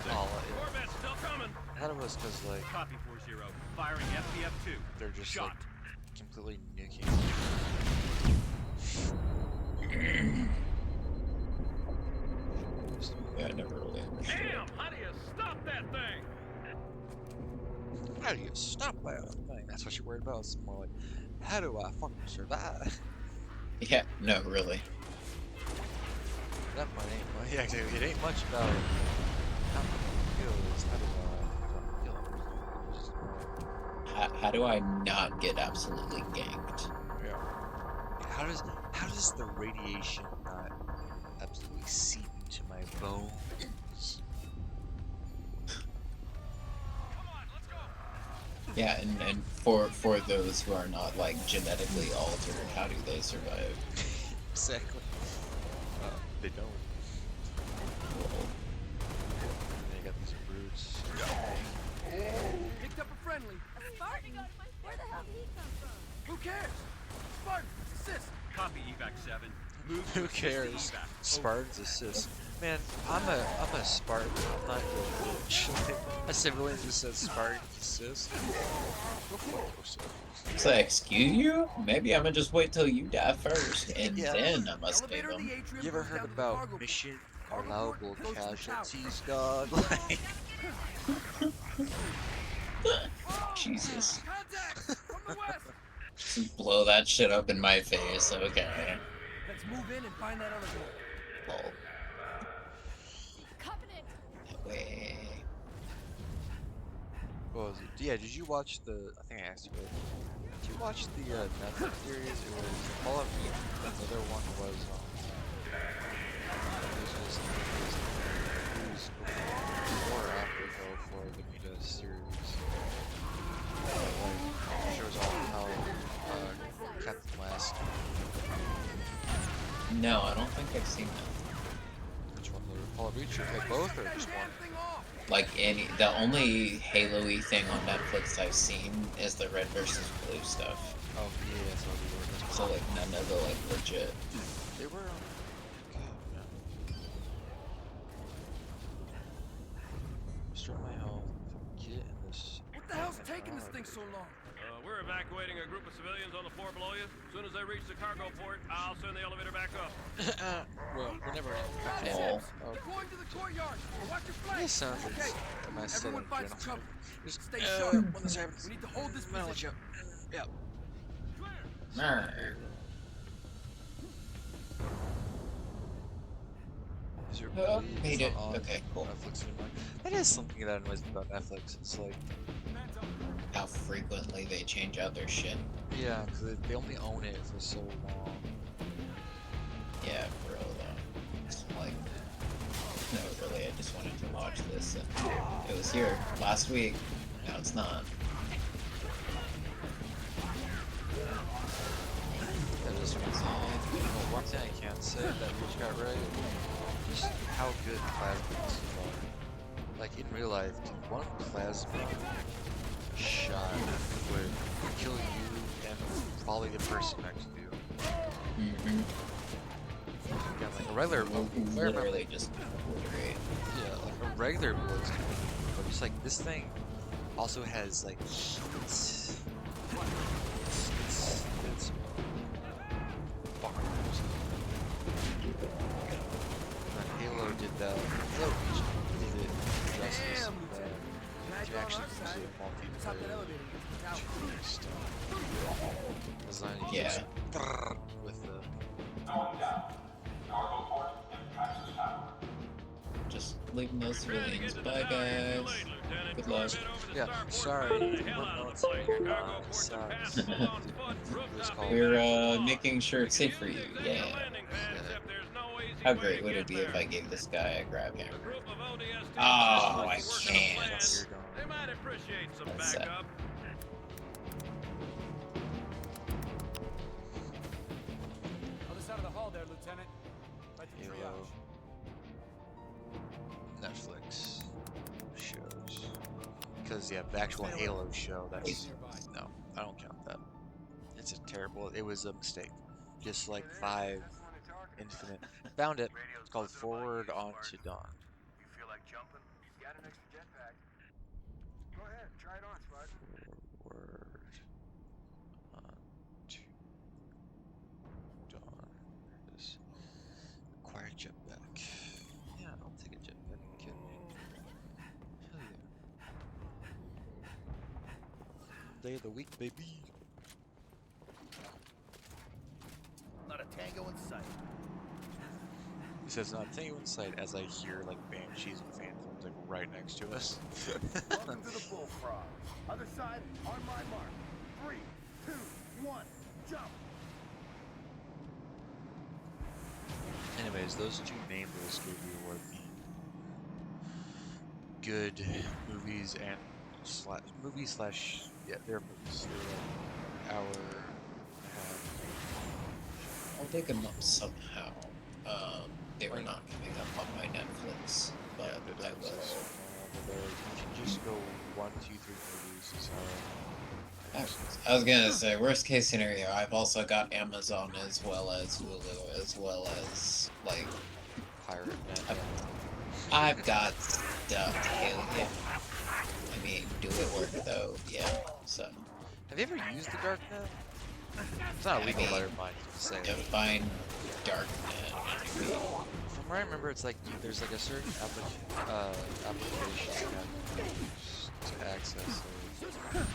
Corvette's still coming. I thought it was because, like... Copy 40. Firing FPF 2. They're just, shot. like, completely nuking. Yeah, I never really understood. Damn, how do you stop that thing? How do you stop that thing? That's what you're worried about. It's more like, how do I fucking survive? Yeah, no, really. That might ain't much. Yeah, exactly. It ain't much about how many kills. How do I kill him? How do I not get absolutely ganked? Yeah. How does the radiation not absolutely seep into my bones? Yeah, and for those who are not like genetically altered, how do they survive? Exactly. They don't. Well, They got these brutes. Picked up a friendly. Spartan? Where the hell did he come from? Who cares? Spartan, assist. Copy evac 7. Move Who to assist cares? evac. Spartan's assist. Man, I'm a Spartan. I'm not your bitch. I civilian just said Spartan assist. Go fuck yourself. So, excuse you? Maybe I'm gonna just wait till you die first, and Yeah. then I must save them. You ever heard about mission allowable casualties, dog? Like, Jesus. Just blow that shit up in my face, okay. Let's move in and find that other door. Lol. That way. what was it? Yeah, did you watch the? I think I asked you. Did you watch the Netflix series? It was Fallout. Another one was. It was just before or after though for the Meta series. Like it shows all how Captain Last. No, I don't think I've seen that. Which one? The Call of Reach? Like both or just one? Like the only Halo-y thing on Netflix I've seen is the red versus blue stuff. Oh yeah, that's what we were. So like none of the like legit. They were. God, man. Restore my health. Get in this. What the hell's taking this thing so long? We're evacuating a group of civilians on the floor below you. As soon as they reach the cargo port, I'll send the elevator back up. Well, we're never in. Oh. Going to the courtyard. Watch your flank. This sounds Okay. like my Everyone setting finds general. trouble. Just Stay sharp. when this happens. We need to hold this position. Yeah. Is your Oh, movie made it. on Okay, cool. Netflix anymore? That is something that annoys me about Netflix. It's like, How frequently they change out their shit. yeah, because they only own it for so long. Yeah, for real though. It's like, no, really, I just wanted to watch this, and it was here last week. Now it's not. That just one thing I can't say that Rich got right, just how good plasmas are. Like in real life, one plasma shot would kill you and probably the person next to you. Mm-hmm. Again, like a regular bullet, Literally just obliterate. yeah, like a regular bullet's kind of, but just like this thing also has like it's bonkers. And Halo did that. Halo Reach did it justice. You actually use it multiplayer stuff. Design Yeah. with the. Just leaving those civilians. Bye, guys. Good luck. Yeah, sorry. Sucks. We're making sure it's safe for you. Yeah. How great would it be if I gave this guy a grab hammer? Oh, I can't. They might appreciate some That's sad. backup. Other side of the hall there, Lieutenant. Right to Halo. Netflix shows. Because yeah, the actual Halo show, that's no, I don't count that. It's a terrible, it was a mistake. Just like 5 Infinite. Found it. It's called Forward Onto Dawn. You feel like jumping? Got an extra jetpack. Go ahead, try it on, Spud. Forward Onto Dawn. This acquire jetpack. Yeah, I'll take a jetpack. Are you kidding me? Hell yeah. Day of the week, baby. Not a tango in sight. He says not tango in sight as I hear like banshees and phantoms like right next to us. Welcome to the bullfrog. Other side, on my mark. 3, 2, 1, jump. Anyways, those 2 named lists gave you what the good movies and movies slash yeah, they're movies. They're like hour and a half. I'll dig them up somehow. They were not coming up on my Netflix, but I will. You can just go 1, 2, 3 movies is how I was gonna say, worst case scenario, I've also got Amazon as well as Hulu, as well as, like, pirate net. I've got stuff, hell yeah. I mean, do it work though? Yeah, so. Have you ever used the darknet? It's not illegal, but I mind to say. Define darknet. From what I remember, it's like there's like a certain application you have to use to access it.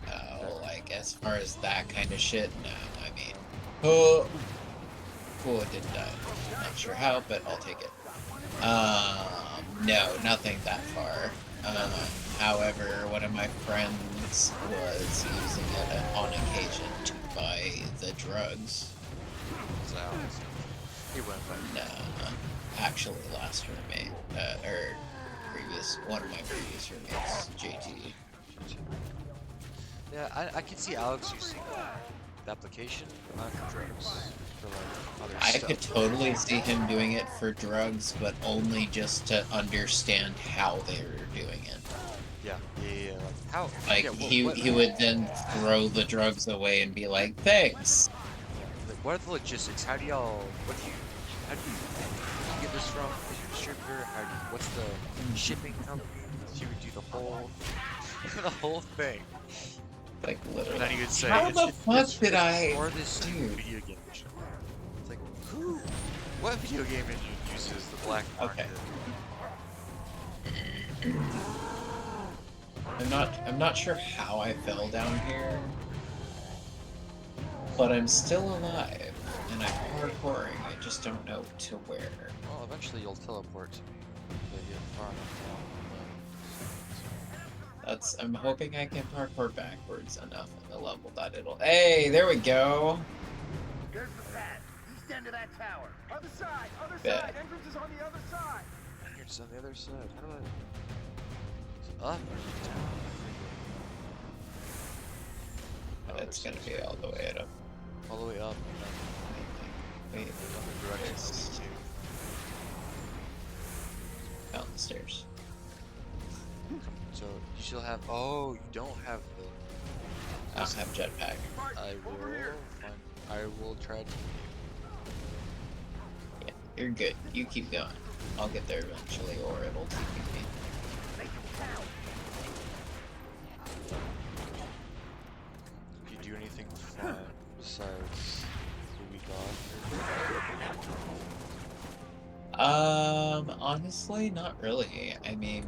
Oh, like as far as that kind of shit, no. I mean, oh, it didn't die. Not sure how, but I'll take it. No, nothing that far. However, one of my friends was using it on occasion to buy the drugs. So, he went by. No, actually, last roommate, or one of my previous roommates, JT. Yeah, I can see Alex using the application, but not for drugs. For like other I stuff. could totally see him doing it for drugs, but only just to understand how they were doing it. Yeah. Like how? Like yeah, he would then throw the drugs away and be like, "Thanks." Like, what are the logistics? How do you get this from? Is your distributor? What's the shipping company? You would do the whole thing. Like literally. And then you would say, how the fuck did I for this do? video game? It's like, what video game engine uses the black market? Okay. I'm not sure how I fell down here, but I'm still alive, and I'm parkouring. I just don't know to where. Well, eventually you'll teleport to me. If you get far enough down. I'm hoping I can parkour backwards enough on the level that it'll. Hey, there we go. There's the pad. East end of that tower. Other side. Other Bet. side. Entrance is on the other side. Entrance on the other side. How do I? Is it up or down? It's gonna be all the way up. All the way up. Wait, Other directions too. down the stairs. So you still have. Oh, you don't have the. I don't have jetpack. I will try to. Yeah, you're good. You keep going. I'll get there eventually, or it'll TP me. If you do anything fun besides the week off. Honestly, not really. I mean,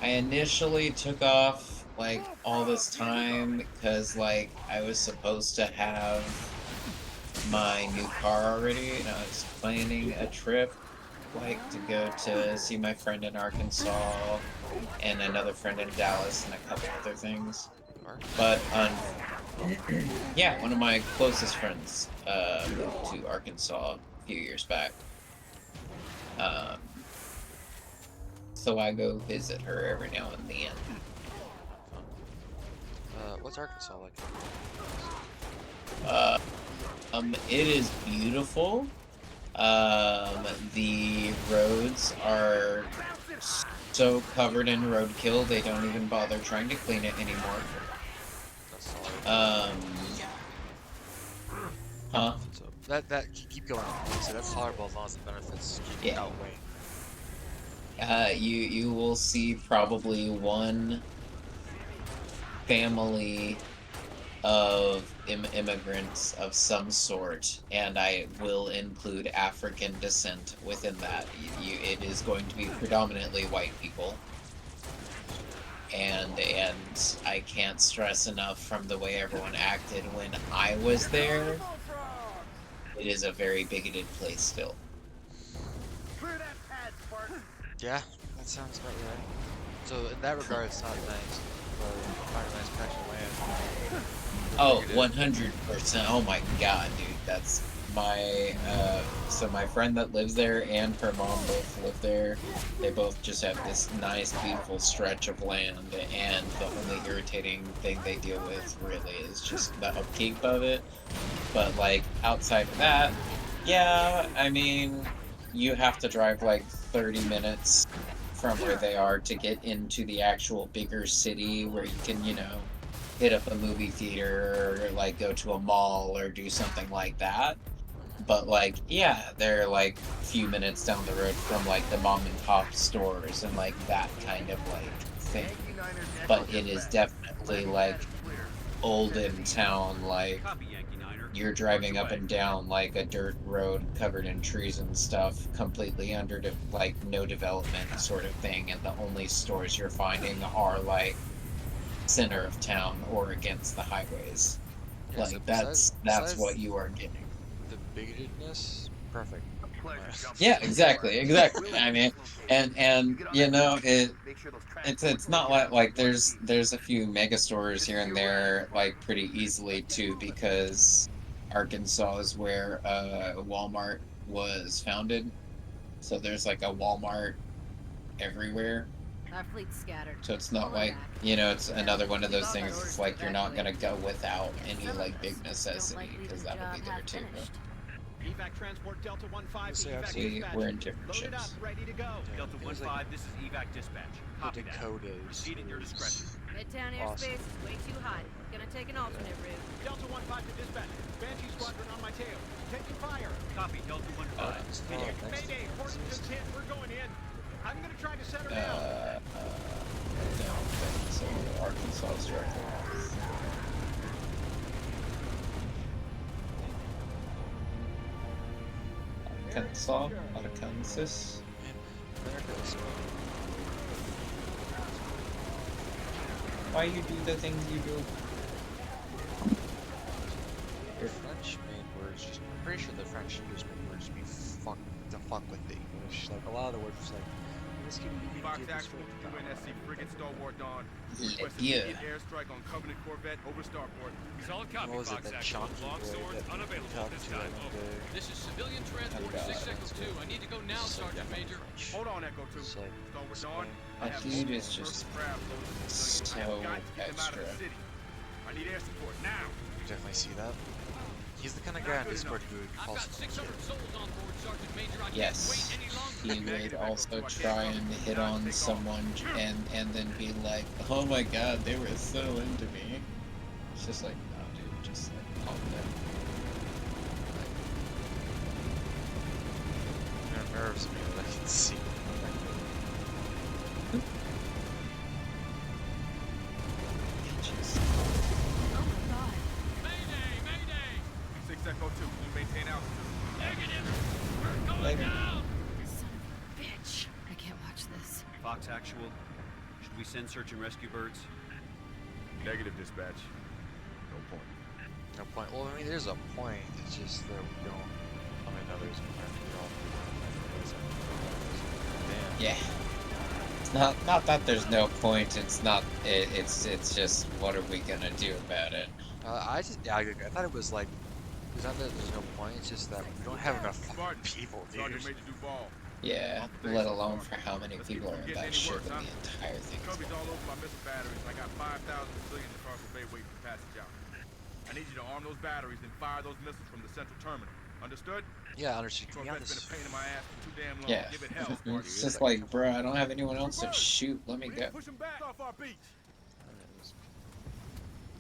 I initially took off like all this time because like I was supposed to have my new car already, and I was planning a trip like to go to see my friend in Arkansas and another friend in Dallas and a couple other things. But yeah, one of my closest friends moved to Arkansas a few years back. So I go visit her every now and then. What's Arkansas like? It is beautiful. The roads are so covered in roadkill, they don't even bother trying to clean it anymore. Huh? So that keep going. So that's tolerable as long as the benefits keep outweighing. You will see probably one family of immigrants of some sort, and I will include African descent within that. It is going to be predominantly white people. And I can't stress enough from the way everyone acted when I was there. It is a very bigoted place still. Yeah, that sounds about right. So in that regard, it's not nice. But find a nice patch of land. Oh, 100%. Oh my god, dude. That's my, so my friend that lives there and her mom both live there. They both just have this nice, beautiful stretch of land, and the only irritating thing they deal with really is just the upkeep of it. But, like, outside of that, yeah, I mean, you have to drive like 30 minutes from where they are to get into the actual bigger city where you can, you know, hit up a movie theater or like go to a mall or do something like that. but like, yeah, they're like a few minutes down the road from like the mom and pop stores and like that kind of like thing. But it is definitely like olden town, like you're driving up and down like a dirt road covered in trees and stuff, completely under like no development sort of thing, and the only stores you're finding are like center of town or against the highways. Yeah, so Like besides that's what you are getting. the bigotedness, perfect. Yeah, exactly. I mean, and you know it's not like there's a few mega stores here and there like pretty easily too, because Arkansas is where Walmart was founded, so there's like a Walmart everywhere. Our fleet's scattered. So it's not like, you know, it's another one of those things. It's like you're not gonna go without any like big necessity, because that would be there too. Evac transport Delta 15 to See, evac dispatch. we're in different Loaded up, ships. ready to go. Yeah, Delta it was 15, like this is evac dispatch. Copy that. Dakotas Proceed at your is discretion. Midtown awesome. airspace is way too high. Gonna take an alternate route. Delta 15 to dispatch. Banshee squadron on my tail. Taking fire. Copy, Delta 15. Oh, Mayday, Portage 10, we're going in. I'm gonna try to set her down. No, so Arkansas is directly. Arkansas? Arkansas? Why you do the things you do? The French made words just, I'm pretty sure the French just made words to be fuck with the English. Like a lot of the words was like, this can be Fox Actual, UNSC frigate Stalwart Dawn. Requested Yeah. immediate airstrike on Covenant Corvette over starboard. Solid copy, what was it, Fox that Actual. chunky Long boy swords that unavailable at talked this to time. like the This is civilian transport God, 6 Echo 2. I need to go now, Sergeant Major. Hold on, Echo 2. It's like, Stalwart Dawn. I That have dude multiple is just Merc craft loaded with civilians. I so have got to get them out of extra. the city. I need air support now. you definitely see that. He's the kind of guy on Discord who I've calls got 600 souls on board, Sergeant Major. I can't Yes, wait any longer. he would also try and hit on someone and then be like, oh my god, they were so into me. It's just like, no dude, just like calm down. It unnerves me that I can see. Oh my god. Mayday! Mayday! 6 Echo 2, you maintain altitude. Negative! We're going Negative. down! Son of a bitch. I can't watch this. Fox Actual, should we send search and rescue birds? Negative dispatch. No point. No point. Well, I mean, there's a point. It's just that we don't. I mean, no, there's a point. We're all. Damn. Yeah. It's not that there's no point. It's not. It's just what are we gonna do about it? I thought it was like. It's not that there's no point. It's just that we don't have enough fucking people, dude. Sergeant Major Duval. Yeah, let alone for how many people are in that ship and the entire thing. Kirby's all over my missile batteries. I got 5,000 civilians across the bay waiting for passage out. I need you to arm those batteries and fire those missiles from the central terminal. Understood? Yeah, understood. Can we have Corvette's this? been a pain in my ass for too damn long. Yeah, Give it hell, it's just like, bro, I don't have anyone else to shoot. Let me We go. push them back off our beach.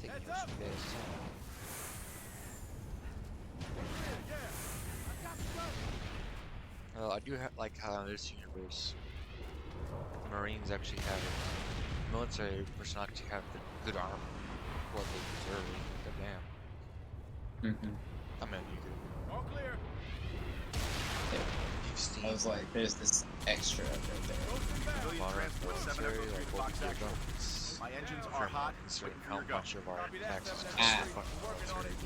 Taking Heads those up. days. I do like how in this universe, the Marines actually have military personnel actually have the good armor, what they deserve. Goddamn. I mean, you do. All clear. I was like, there's this extra right there. Civilian Modern transport 7 military, Echo 3 like to what Fox we do Actual. guns. My engines For are hot. considering Waiting for how your go. much of our Copy that, taxes 7 go Ah. to fucking Working on it.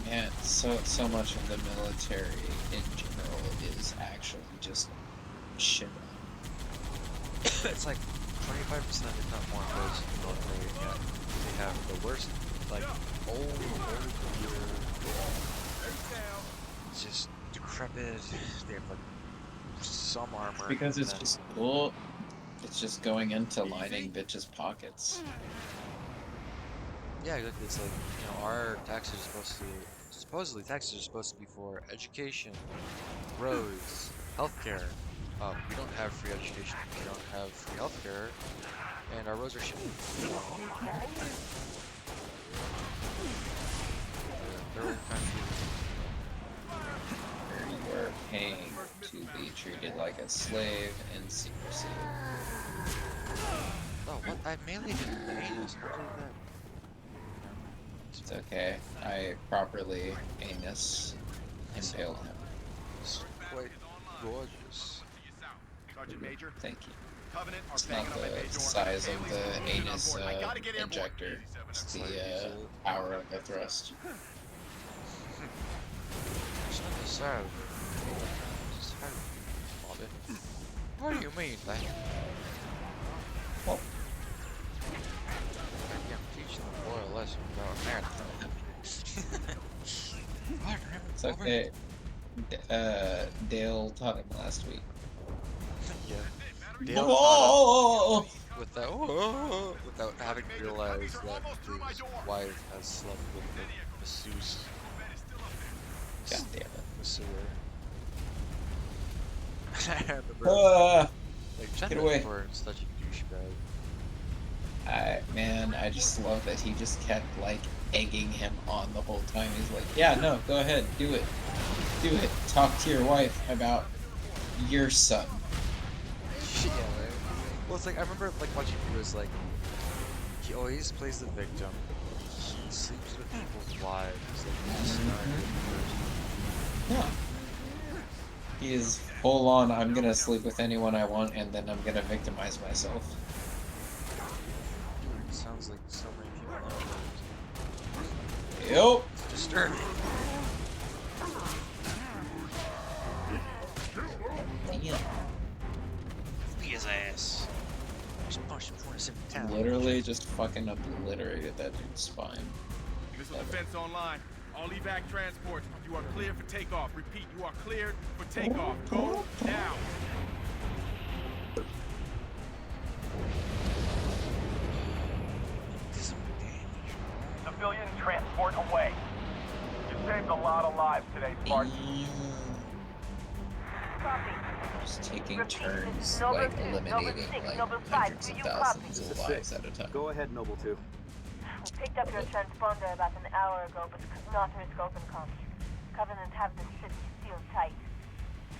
Man, so much of the military in general is actually just shit. It's like 25%, if not more, goes to the military, and yet they have the worst, like, old gear. It's just decrepit. They have, like, some armor. Because and it's then- just cool. It's just going into lining bitches' pockets. Yeah, exactly. It's like, you know, our taxes are supposed to, supposedly taxes are supposed to be for education, roads, healthcare. We don't have free education, we don't have free healthcare, and our roads are shitty. Third world country. paying to be treated like a slave in secrecy. Oh, what? I mainly didn't the anus. What did that? It's okay. I properly anus impaled him. It's quite gorgeous. Sergeant Major. Thank you. Covenant are It's banging not on my the bay door. size of the Family's on anus board. I gotta get airborne. injector. It's the power of the thrust. It's not the sound. It's how you it. What do you mean, man? Well, I can teach them a boy a lesson about marathon. it's okay. Dale taught him last week. Yeah. Dale Oh! Without having realized that his wife has slept with the masseuse. God damn it. Masseur. I remember. Like, get away. For such a douchebag. I just love that he just kept like egging him on the whole time. He's like, yeah, no, go ahead, do it. Do it. Talk to your wife about your son. Yeah, right? Well, it's like, I remember like watching videos like, he always plays the victim. He sleeps with people's wives. Like, he's Yeah. He is full on, I'm gonna sleep with anyone I want and then I'm gonna victimize myself. It sounds like so many people Yep. It's disturbing. Damn. Beat his ass. Just punched him 27 times. Literally just fucking obliterated that dude's spine. Missile defense online. All evac transports, you are cleared for takeoff. Repeat, you are cleared for takeoff. Go now. Civilian transport away. You saved a lot of lives today, Spartan. Just taking turns, like, eliminating, like, hundreds of thousands of lives at a time. Go ahead, Noble 2. We picked up your transponder about an hour ago, but could not risk open comms. Covenant have the city sealed tight.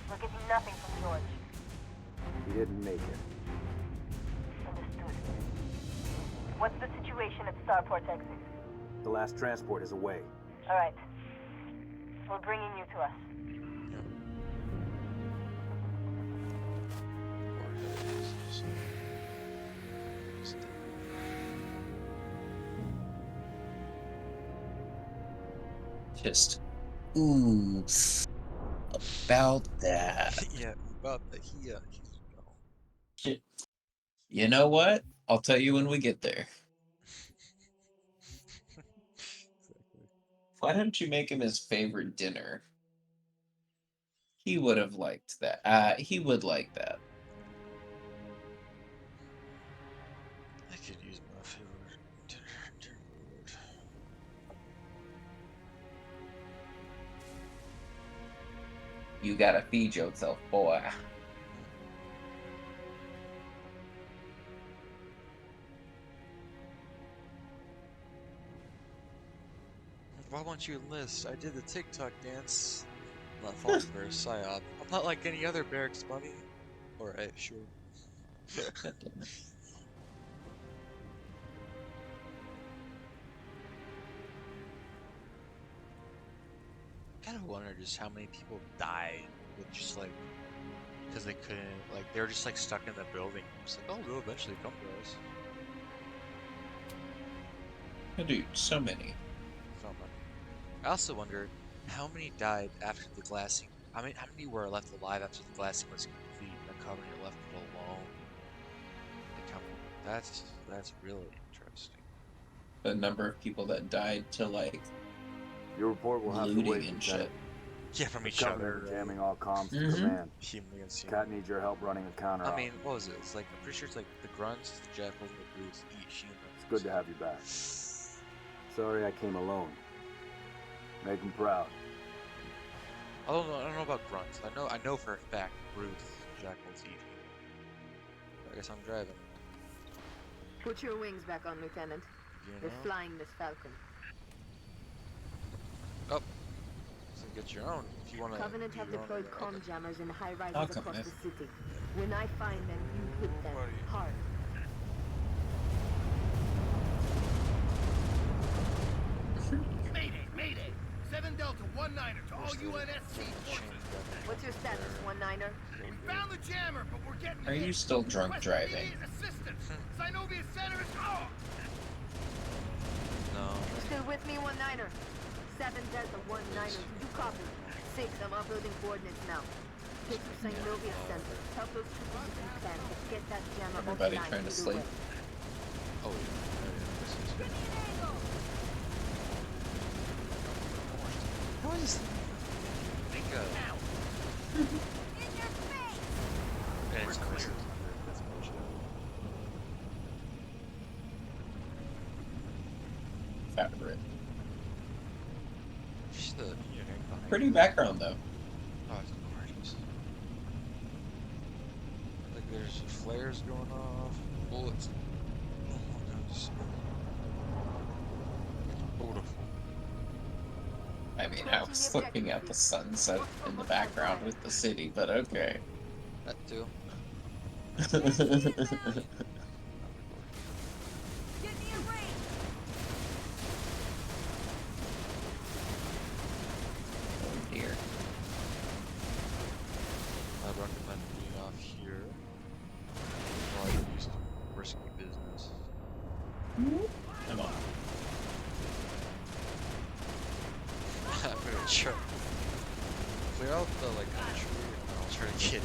We're getting nothing from George. He didn't make it. Understood. What's the situation at Starport exit? The last transport is away. All right. We're bringing you to us. Just, ooh, about that. Yeah, about that. You know what? I'll tell you when we get there. Why don't you make him his favorite dinner? He would have liked that. He would like that. I could use my favorite dinner food. You gotta feed yourself, boy. Why won't you enlist? I did the TikTok dance. I'm not falling for a psyop. I'm not like any other barracks bunny. Alright, sure. I kind of wonder just how many people died with just like, because they couldn't, like, they were just like stuck in the building. It's like, oh, they'll eventually come to us. Oh, dude, so many. So many. I also wondered how many died after the glassing. How many were left alive after the glassing was complete? The Covenant left it alone. That's really interesting. The number of people that died to like your report will have to looting wait and shit. shit. Yeah, from each Covenant other. are jamming all comms to Mhm. command. Human Cat needs your help running a counter. I mean, what was it? It's like, I'm pretty sure it's like the grunts, the jackals, and the brutes each human. It's good to have you back. Sorry I came alone. Make him proud. I don't know about grunts. I know for a fact brutes, jackals eat human. I guess I'm driving. Put your wings back on, Lieutenant. You We're know? flying this Falcon. Oh. So get your own if you want to. Covenant have deployed comm jammers in high rises I'll come across with. the city. When I find them, you hit them hard. Mayday, mayday! 7 Delta 19er to all UNSC forces. What's your status, 19er? We found the jammer, but we're getting Are you still drunk driving? assistance. Synovia Center is off. No. Still with me, 19er? 7 Delta 19er, did you copy? 6, I'm uploading coordinates now. Get to Synovia Center. Help those troopers if you can. Let's get that jammer Everybody offline trying to either sleep? way. Oh, yeah. How is think yeah, it's nice. That's bullshit. Favorite. She's the Pretty background though. Oh, it's gorgeous. Like there's flares going off, bullets. Oh my god, it's beautiful. I mean, I was looking at the sunset in the background with the city, but okay. That too. Oh dear. I recommend being off here. While you're used to risky business. Come on. I'm gonna try. Clear out the like tree and then I'll try to get it.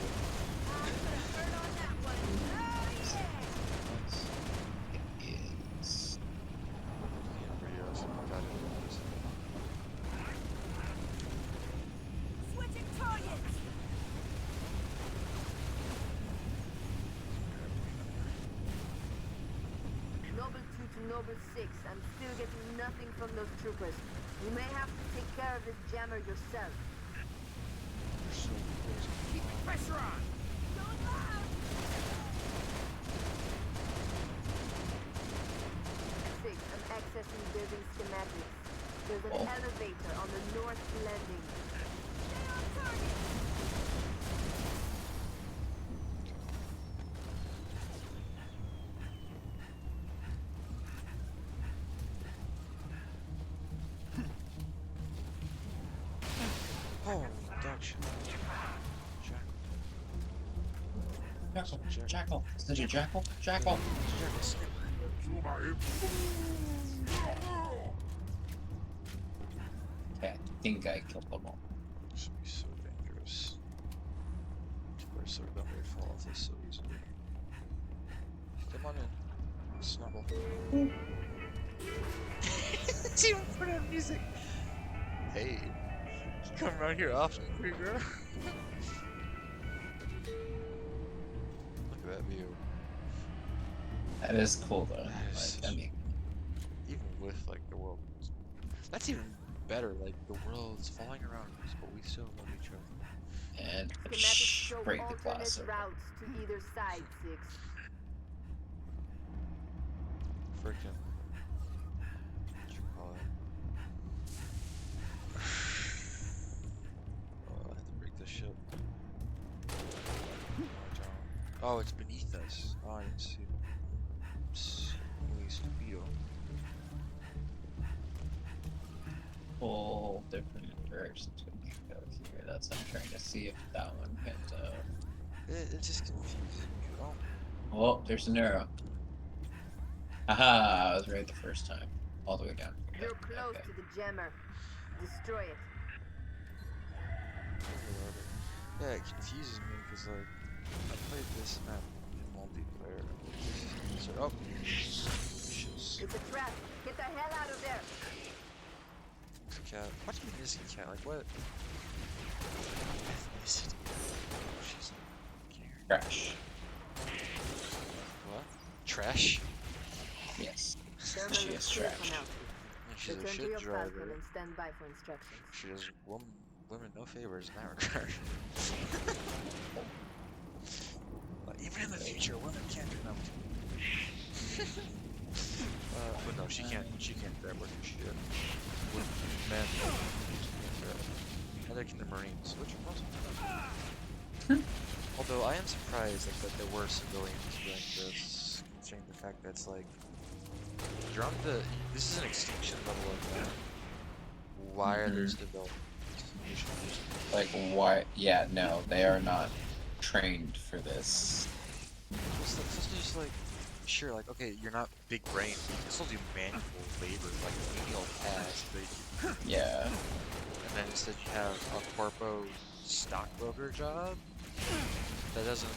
Noble 2 to Noble 6, I'm still getting nothing from those troopers. You may have to take care of this jammer yourself. Keep the pressure on. 6, I'm accessing building schematics. There's an elevator on the north landing. Oh, dog shit. Jackal. Jackal. Is it a jackal? Jackal. Okay, I think I killed them all. This would be so dangerous. People are so dumb they fall off this so easily. Come on in. Snuggle. It's even put on music. Hey. You come around here often, pretty girl. Look at that view. That is cool though. Like, I mean, even with like the world, that's even better. Like the world's falling around us, but we still love each other. And Schematics show break the alternate glass open. routes to either side, 6. Freaking. What you call it? Oh, I have to break this shit. Oh, it's beneath us. Oh, I didn't see it. Oops. Muy stupido. Whole different directions we can go here. That's I'm trying to see if that one can. It just confuses me. Oh. Oh, there's an arrow. Haha, I was right the first time. All the way down. You're close to the jammer. Destroy it. Yeah, it confuses me because like I played this map in multiplayer. So, oh, It's a trap. Get the hell out of there. cat. What do you mean missing cat? Like what? Ethnicity. Oh, she's trash. What? Trash? Yes. She is trash. She's a Return to shit your driver. Falcon and stand by for instructions. She does women no favors in that regard. Even in the future, women can't do nothing. But no, she can't grab what she did. Men can't grab. and they're in the Marines, which are most. Although I am surprised that there were civilians doing this, considering the fact that it's like you're on the. This is an extinction level event. Why are there civilians? Like why? Yeah, no, they are not trained for this. It's just like, sure, like okay, you're not big brain, but you can still do manual labor, like menial tasks. But yeah. And then instead you have a corpo stockbroker job. That doesn't.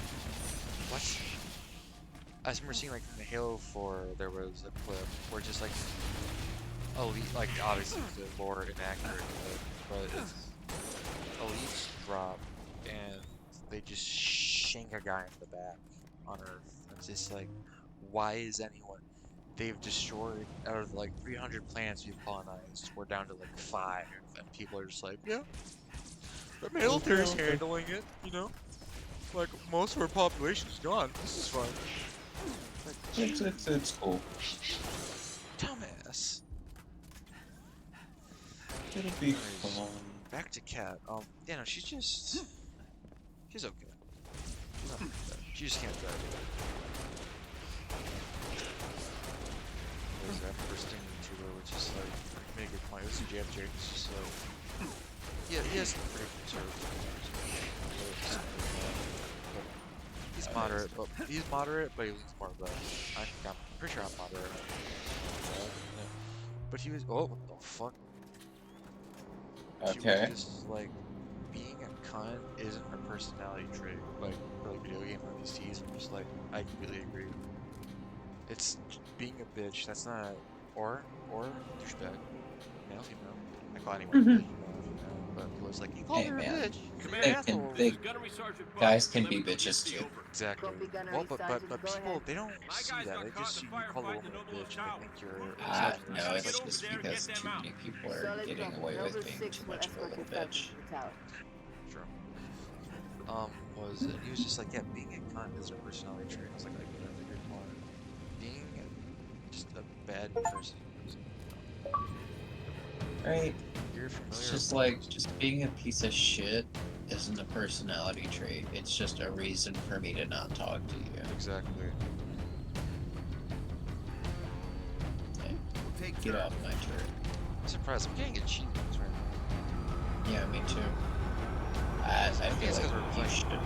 What? I remember seeing like in Halo 4 there was a clip where just like elite, like obviously the lore inaccurate, but it's elites drop and they just shank a guy in the back on Earth. It's just like, why is anyone? They've destroyed out of like 300 planets we've colonized. We're down to like 5, and people are just like, yeah, the military's handling it, you know. Like most of our population's gone. This is fine. Like, It's cool. Dumbass. It'll be fun. Back to Kat. Yeah, no, she's okay. She's not bad. She just can't drive. There's that first thing to her, which is like, make a good point. This is JFJ. It's just like, yeah, he has some pretty conservative views. He's moderate, but he leans more left. I'm pretty sure I'm moderate. But he was. Oh, what the fuck? Okay. She was just like, being a cunt isn't a personality trait, like for like video game NPCs. I'm just like, I completely agree. It's being a bitch. That's not or douchebag. Male, female. I call anyone. But it was like, you called her a bitch. Guys can be bitches too. Exactly. Well, but people, they don't see that. They just see you call a woman a bitch and they think you're. No, it's just because too many people are getting away with being too much of a little bitch. True. He was just like, yeah, being a cunt is a personality trait. I was like, that's a good point. Being just a bad person. Right. You're familiar. It's just like, just being a piece of shit isn't a personality trait. It's just a reason for me to not talk to you. Exactly. Hey, get off my turret. I'm surprised. I'm getting achievements right now. Yeah, me too. I feel like you should.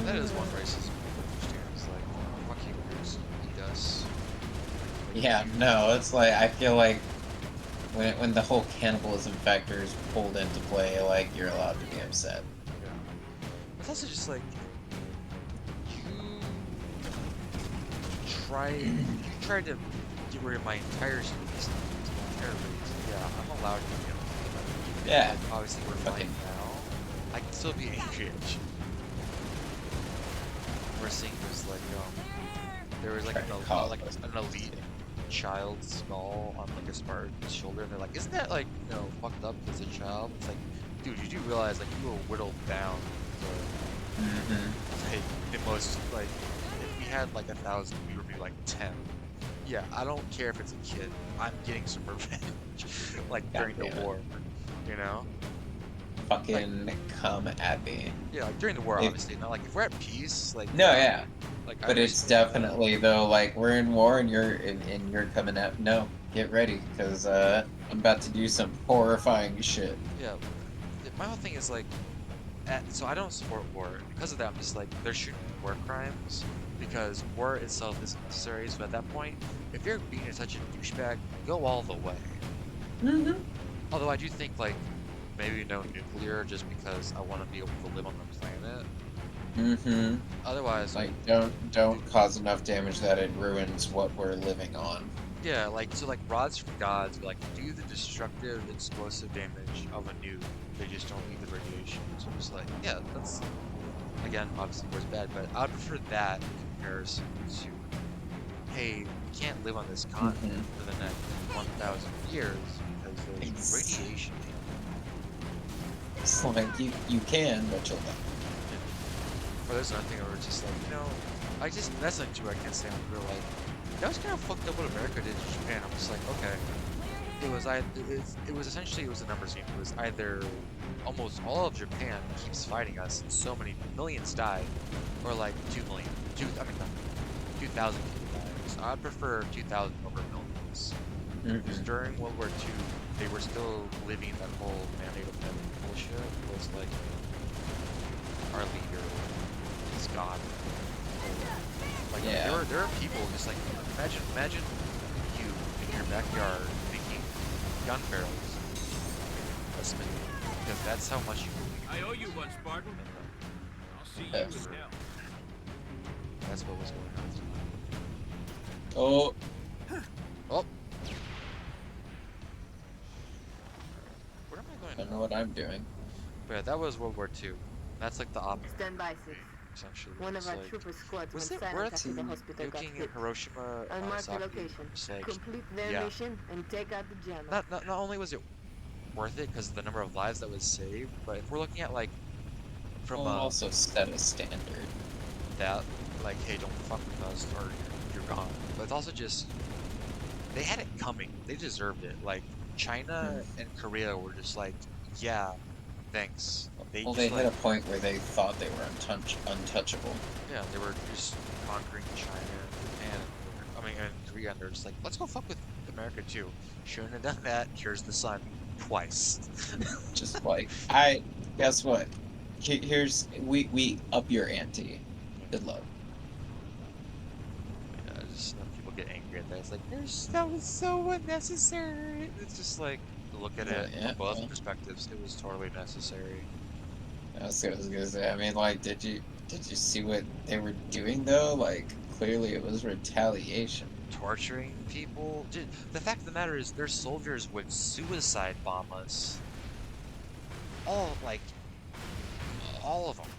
That is one racism I don't understand. It's like, fuck you, Bruce. Eat us. Yeah, no, it's like, I feel like when the whole cannibalism factor is pulled into play, like, you're allowed to be upset. Yeah. It's also just like, you tried to get rid of my entire species, my entire race. Yeah, I'm allowed to kill them. Yeah. Like, obviously we're fine now. I can still be angry at you. We're seeing this like there was like an elite child's skull on like a Spartan's shoulder, and they're like, isn't that like fucked up as a child? It's like, dude, you do realize like you were whittled down to like the most like if we had like 1,000, we would be like 10. Yeah, I don't care if it's a kid. I'm getting some revenge, like during the war, you know. Fucking like, come at me. Yeah, like during the war, obviously. Not like if we're at peace, like. No, yeah. Like, but it's definitely though, like we're in war and you're coming at. No, get ready, because I'm about to do some horrifying shit. Yeah, my whole thing is like, so I don't support war because of that. I'm just like, there shouldn't be war crimes because war itself isn't necessary. So at that point, if you're being such a douchebag, go all the way. Although I do think like. Maybe no nuclear, just because I want to be able to live on the planet. Otherwise, like don't cause enough damage that it ruins what we're living on. Yeah, like so, like rods from gods, like do the destructive, explosive damage of a nuke. They just don't need the radiation. So I'm just like, yeah, that's again obviously war's bad, but I'd prefer that in comparison to, hey, we can't live on this continent for the next 1,000 years. because there's radiation. It's like you can, but you'll die. But there's another thing where it's just like, you know, that's something too I can't say on real life. That was kind of fucked up what America did to Japan. I'm just like, okay. It was essentially it was a numbers game. It was either almost all of Japan keeps fighting us and so many millions died, or like 2,000 people died. So I'd prefer 2,000 over millions. Because during World War II, they were still living that whole mandate of heaven bullshit. It was like our leader is God. Like there are people just like imagine you in your backyard making gun barrels. That's me. Because that's how much you believe. I owe you one, Spartan. I'll see you in hell. That's what was going on. Oh. Oh. Where am I going? I don't know what I'm doing. But yeah, that was World War II. That's like the opposite. Stand by, 6. Essentially. One of our like, trooper squads was went it silent worth after the hospital got nuking hit. Hiroshima, I'll mark the Nagasaki? location. Just like, Complete their mission and take out the jammer. Not only was it worth it because of the number of lives that was saved, but if we're looking at like from also set a standard that like, hey, don't fuck with us or you're gone. But it's also just they had it coming. They deserved it. Like China and Korea were just like, yeah, thanks. They hit a point where they thought they were untouchable. Yeah, they were just conquering China and Korea, and they're just like, let's go fuck with America too. Shouldn't have done that. Here's the sun twice. Just like guess what? Here's we up your ante. Good luck. Yeah, just people get angry at that. It's like that was so unnecessary. It's just like look at it from both perspectives. It was totally necessary. I was gonna say. I mean, like, did you see what they were doing though? Like, clearly it was retaliation. Torturing people. Dude, the fact of the matter is, their soldiers would suicide bomb us. All of them.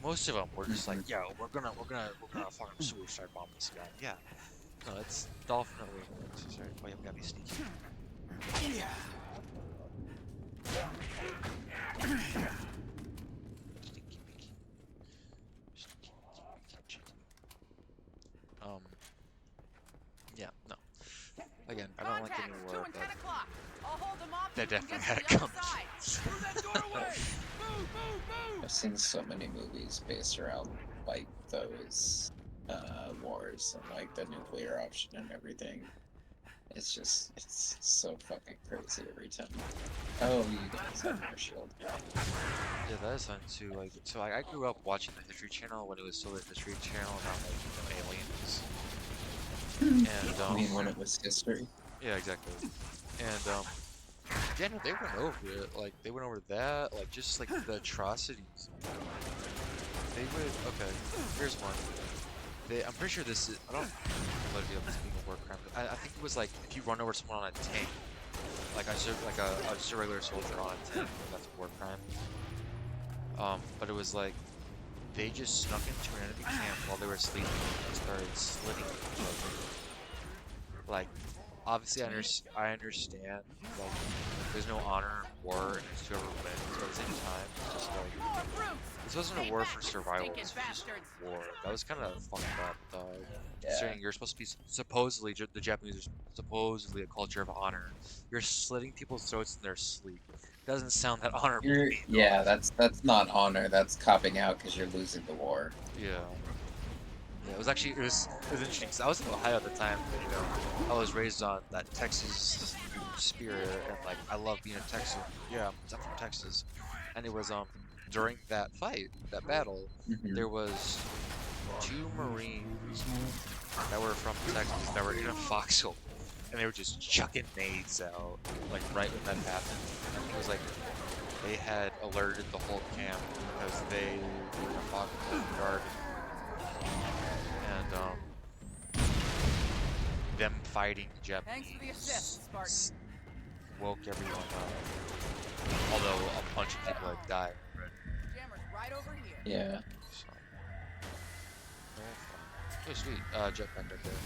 Most of them were just like, yo, we're gonna fucking suicide bomb this guy. Yeah. No, it's definitely necessary. Oh, yeah, we gotta be sneaky. Yeah, no. Again, I don't like any war, but they definitely had it coming. I've seen so many movies based around like those wars and like the nuclear option and everything. It's so fucking crazy every time. Oh, you guys have your shield. Yeah, that is fun too. Like, so I grew up watching the History Channel when it was still the History Channel, not like aliens. And I mean, when it was history. Yeah, exactly. And yeah, no, they went over it. Like, they went over that. Like, just like the atrocities. They would. Okay, here's one. I'm pretty sure this is. I don't know if this being a war crime. I think it was like if you run over someone on a tank, like just a regular soldier on a tank. That's a war crime. But it was like they just snuck into an enemy camp while they were sleeping and started slitting each other. Like, obviously, I understand. Like, there's no honor in war, and it's whoever wins. But at the same time, it's just like this wasn't a war for survival. It was just a war. That was kind of fucked up, dog. Considering you're supposed to be supposedly the Japanese are supposedly a culture of honor. You're slitting people's throats in their sleep. Doesn't sound that honorable. Yeah, that's not honor. That's copping out because you're losing the war. Yeah. Yeah, it was interesting because I was in Ohio at the time. And, you know, I was raised on that Texas spirit, and like I love being a Texan. Yeah, I'm from Texas, and it was during that fight, that battle, there was 2 Marines that were from Texas that were in a foxhole, and they were just chucking nades out like right when that happened. And it was like they had alerted the whole camp because they were in a foxhole yard. And them fighting the Japanese woke everyone up. Although a bunch of people had died. Right over here. Yeah. So, oh, sweet. Jetpack right there.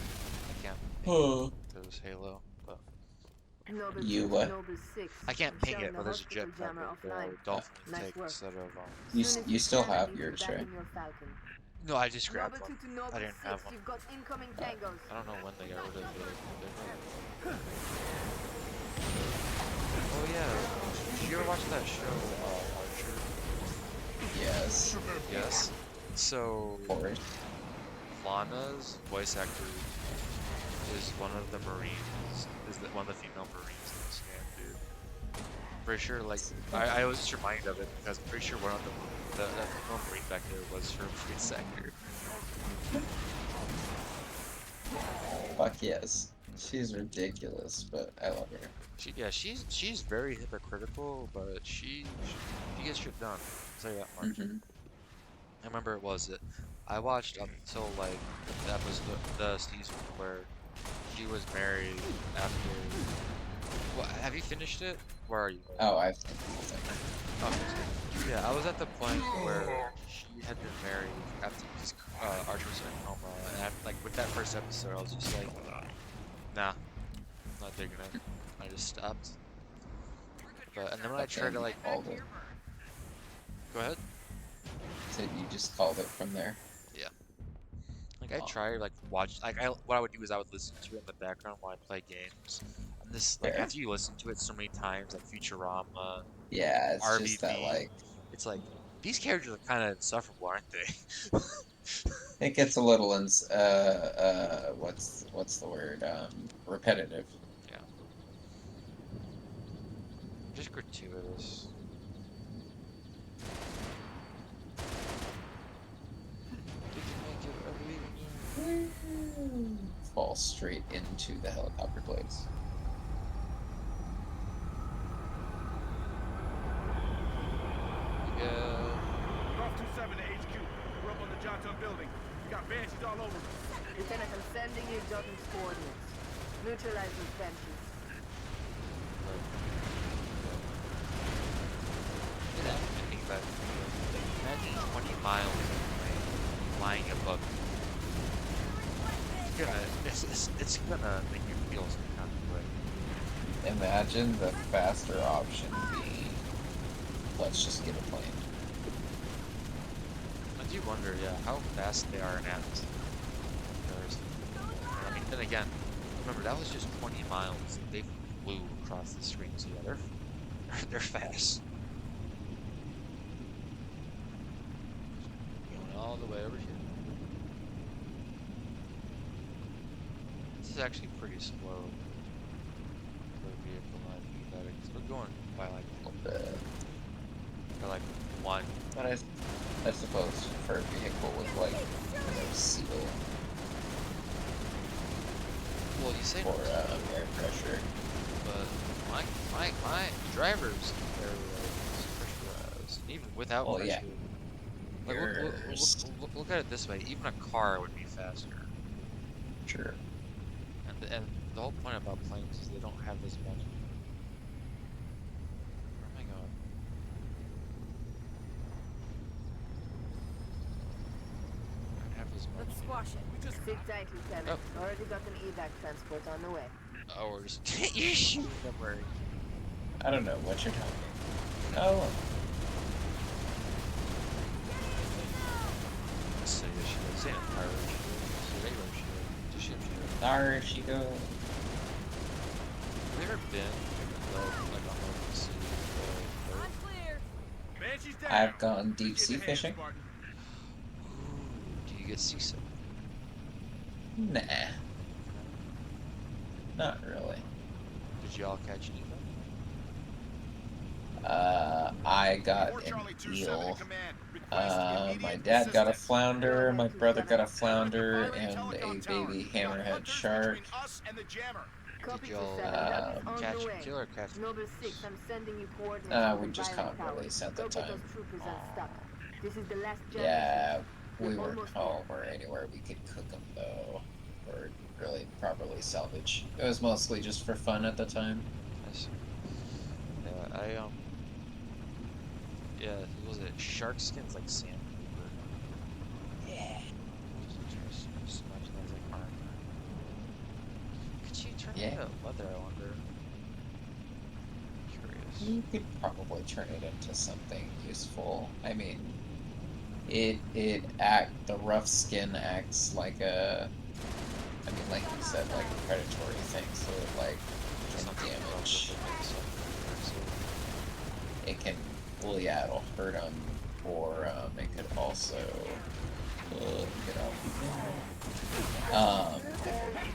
I can't. It was Halo, but Noble You, 2 to what? Noble 6. I can't I'm ping showing it, the but there's a hospital jetpack jammer that offline. Dolphin would Nice take work. instead of You, Soon as you still can, I have need you yours, back right? in your Falcon. No, I just grabbed Noble 2 one. to Noble I didn't 6, have one. you've got incoming tangos. I don't know when they got rid of it. Oh yeah, did you ever watch that show, Archer? Yes. Yes. So, Of course. Lana's voice actor is one of the Marines, one of the female Marines in this game, dude. Pretty sure, like, I was just reminded of it because I'm pretty sure one of the female Marine back there was her voice actor. Fuck yes. She's ridiculous, but I love her. She's very hypocritical, but she gets shit done. I'll tell you that much. I remember I watched up until like that was the season where she was married after. Well, have you finished it? Where are you? Oh, I've. Oh, yeah, I was at the point where she had been married after this Archer was in a coma, and after, like with that first episode, I was just like, nah, I'm not digging it. I just stopped. But and then when I tried to like, Called it. Go ahead. So you just called it from there. Yeah. Like I try like watch what I would do is I would listen to it in the background while I play games. And this like after you listen to it so many times, like Futurama, Yeah, it's RVB, just that like it's like these characters are kind of insufferable, aren't they? it gets a little what's the word? Repetitive. Yeah. Just gratuitous. Fall straight into the helicopter blades. Golf 27 to HQ. We're up on the Johnson building. We got Banshees all over. Lieutenant, I'm sending you Jotton's coordinates. Neutralize these Banshees. Imagine 20 miles flying above you. It's gonna make you feel some kind of way. Imagine the faster option being, let's just get a plane. I do wonder, yeah, how fast they are in atmosphere. I mean, then again, remember that was just 20 miles. They flew across the screen, so yeah, they're fast. Going all the way over here. This is actually pretty slow for a vehicle, I think about it, because we're going by like one. But I suppose for a vehicle with like seal well, you say for air pressure, but my drivers are pressurized, even without well, pressure. Yeah. Like, look at it this way: even a car would be faster. Sure. And the whole point about planes is they don't have this much. Where am I going? Don't have as much. Let's squash it. Sit tight, Lieutenant. Already got an evac transport on the way. Oh, we're just you're shooting them where? I don't know what you're talking about. Oh. Say she say There she goes. Have you ever been like on the sea? I've gone deep sea fishing. Do you get seasick? Nah. Not really. Did y'all catch anything? I got an eel. My dad got a flounder, my brother got a flounder, and a baby hammerhead shark. Did y'all catch a killer catch? Noble 6, I'm sending you coordinates. We just can't really set the time. This is the last Yeah, we weren't home or anywhere we could cook them though, or really properly salvage. It was mostly just for fun at the time. I see. Yeah, yeah, was it shark skins like sand? Yeah. Just imagine that as like armor. Could you turn into leather, I wonder? You could probably turn it into something useful. I mean, the rough skin acts like a, I mean, like you said, like a predatory thing, so it like can damage. It can, well, yeah, it'll hurt them, or it could also,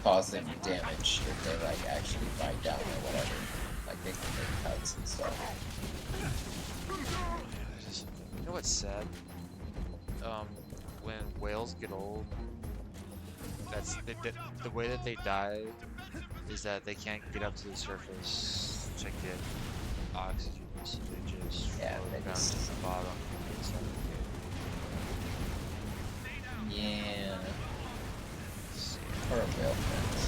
cause them damage if they like actually bite down or whatever. Like they can make cuts and stuff. You know what's sad? When whales get old, the way that they die is that they can't get up to the surface to get oxygen, so they just float down to the bottom. Yeah. Or a whale friends.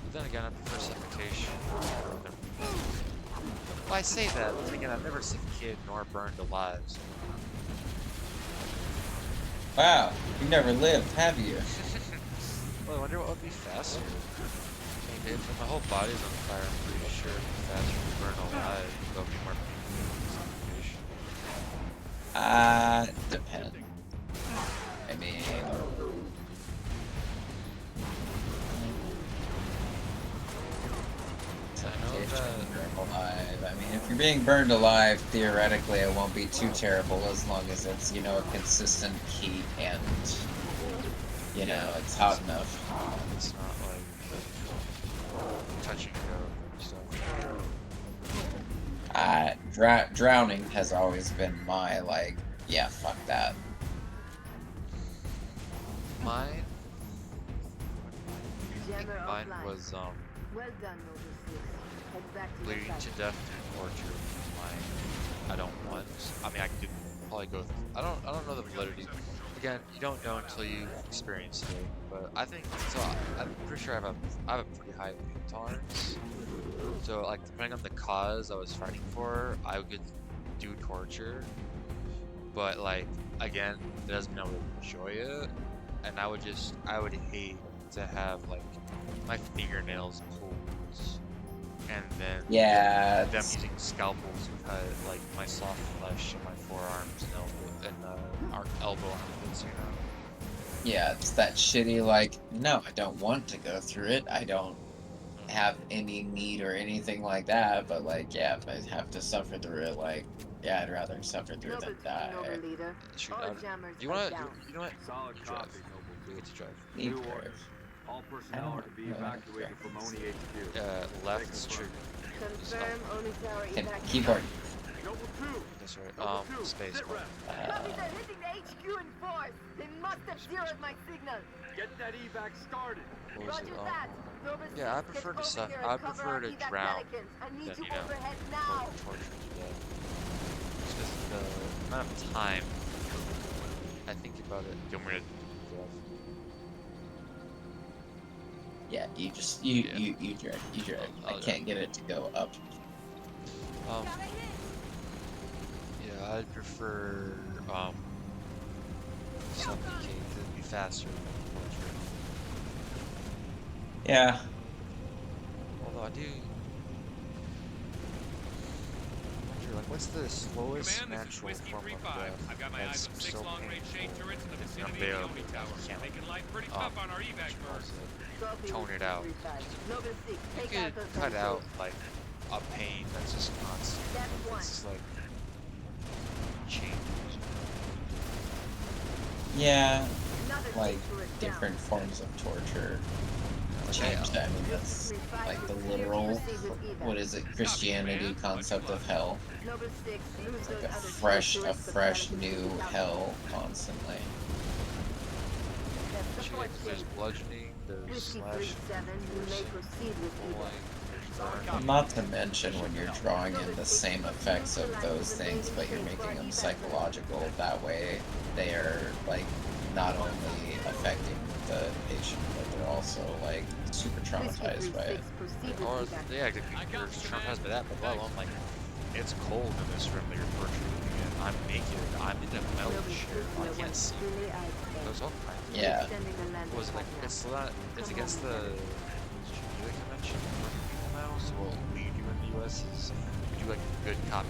But then again, I prefer suffocation. Well, I say that, but then again, I've never suffocated nor burned alive. So. Wow, you never lived, have you? Well, I wonder what would be faster. I mean, if my whole body's on fire, I'm pretty sure it'd be faster to burn alive. There'll be more suffocation. Depends. I mean, alive. I mean, if you're being burned alive, theoretically it won't be too terrible as long as it's, you know, a consistent heat and, you know, it's hot enough. It's not like touch and go and stuff. Drowning has always been my, like, yeah, fuck that. Mine was, well done, bleeding to death through torture was mine. I don't want. I mean, I could probably go. I don't know the validity. Again, you don't know until you experience it. But I think so. I'm pretty sure I have a pretty high pain tolerance. So like depending on the cause I was fighting for, I would do torture. But like again, that doesn't mean I would enjoy it. And I would hate to have like my fingernails pulled. And then them using scalpels to cut like my soft flesh and my forearms and elbow armpits, you know. Yeah, it's that shitty like, no, I don't want to go through it. I don't have any need or anything like that. But like, yeah, if I have to suffer through it, like, yeah, I'd rather suffer through it than die. Shoot, you know what? Solid copy, You get to drive. Need orders. All personnel are to be evacuated from Oni HQ. Left is trigger. Confirm Oni Tower evacuation. Keyboard. Noble 2. That's right. Space. Copies are hitting the HQ in force. They must have zeroed my signal. Get that evac started. Roger that. Yeah, I prefer to suffer. I prefer to drown than, you know, or torture to death. It's just the amount of time I think about it. You want me to Yeah, you drive. I can't get it to go up. Yeah, I'd prefer suffocate. It'd be faster than torture. Yeah. Although I do wonder, like, what's the slowest natural form of death? I've got my eyes on 6 long-range shade turrets in the vicinity of the Oni Tower. Making life pretty tough on our evac birds. Tone it out. You could cut out like a pain that's just constant. It's just like changes. Yeah, like different forms of torture change that. I mean, that's like the literal, what is it, Christianity concept of hell. It's like a fresh new hell constantly. There's bludgeoning, there's slashing, not to mention when you're drawing in the same effects of those things, but you're making them psychological. That way, they are like not only affecting the patient, but they're also like super traumatized by it. Or yeah, you're traumatized by that, but let alone like it's cold in this room that you're torturing me in. I'm naked. I'm in a metal chair. I can't see. There's all kinds. Yeah. Was it like it's against the Geneva Convention for people now, so it'll lead you in the U.S. is we do like good cop,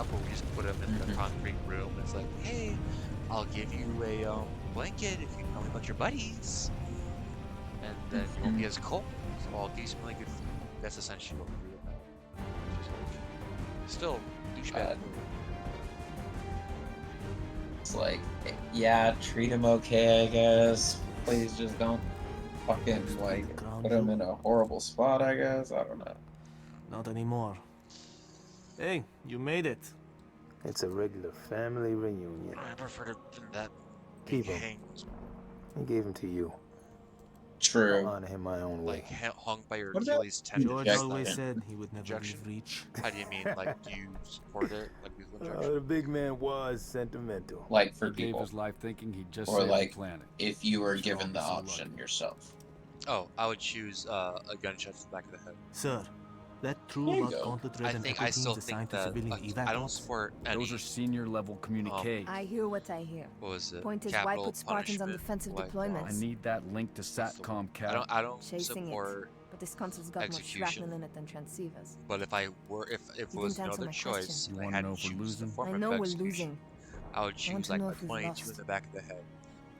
where we just put them in the concrete room. And it's like, hey, I'll give you a blanket if you tell me about your buddies, and then you won't be as cold. So I'll give you some really good food. That's essentially what we do about it. Which is like, still douchebag. It's like, yeah, treat him okay, I guess. Please just don't fucking like put him in a horrible spot, I guess. I don't know. Not anymore. Hey, you made it. It's a regular family reunion. I prefer to than that. Keep him. Hanged, I gave him to you. True. I'll honor him my own way. like hung by your What about Achilles tendon. George Jack- always said he would never Injection. leave Reach. How do you mean? Like, do you support it? Like lethal injection? The big man was sentimental. Like for He gave people, his life thinking he'd just or save like the planet. if you were Strong given the so option lucky. yourself. Oh, I would choose a gunshot to the back of the head. Sir, that true There you love go. gauntlet I red and think echo I still teams think assigned to that civilian evac I don't ops? support any. Those are senior level communique. I hear what I hear. What was it? Point is, why Capital put Spartans on punishment, defensive like, deployments? I need that link to SATCOM, Cap. I don't Chasing support. But this console's got more execution. shrapnel in it than transceivers. But if I were, if it You was didn't no answer other my choice, question. You and I wanna had know to if we're choose the losing? form I of know we're execution, losing. I would I want choose to like know a if we've 22 in lost. the back of the head.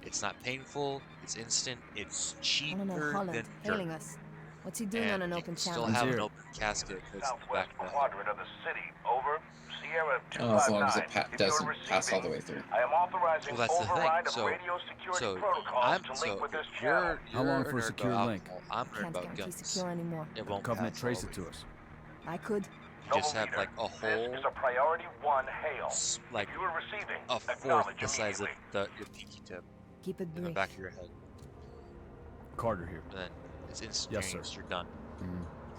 It's not painful. It's instant. It's I don't know cheaper Holland than failing jerk. us. What's he doing And on an you open can still channel? have an Zero. open casket because the Southwest back of the head. quadrant of the city. Over. Sierra Oh, as long as it 259. If doesn't you're pass all the receiving, way through. I am authorizing Well, that's the thing. override of So- radio security So protocols I'm to so link with this if channel. How long you're for a nerd secure about link? alcohol, I'm nerd Can't about guarantee guns. secure anymore. It won't Covenant pass trace all it the to way. us. I could. You just have like a This whole, is a priority 1 hail. like If you are receiving, a fourth acknowledge the size of immediately. your pinky tip Keep it in the brief. back of your head, Carter here. and then it's Yes, instantaneous. sir. You're done.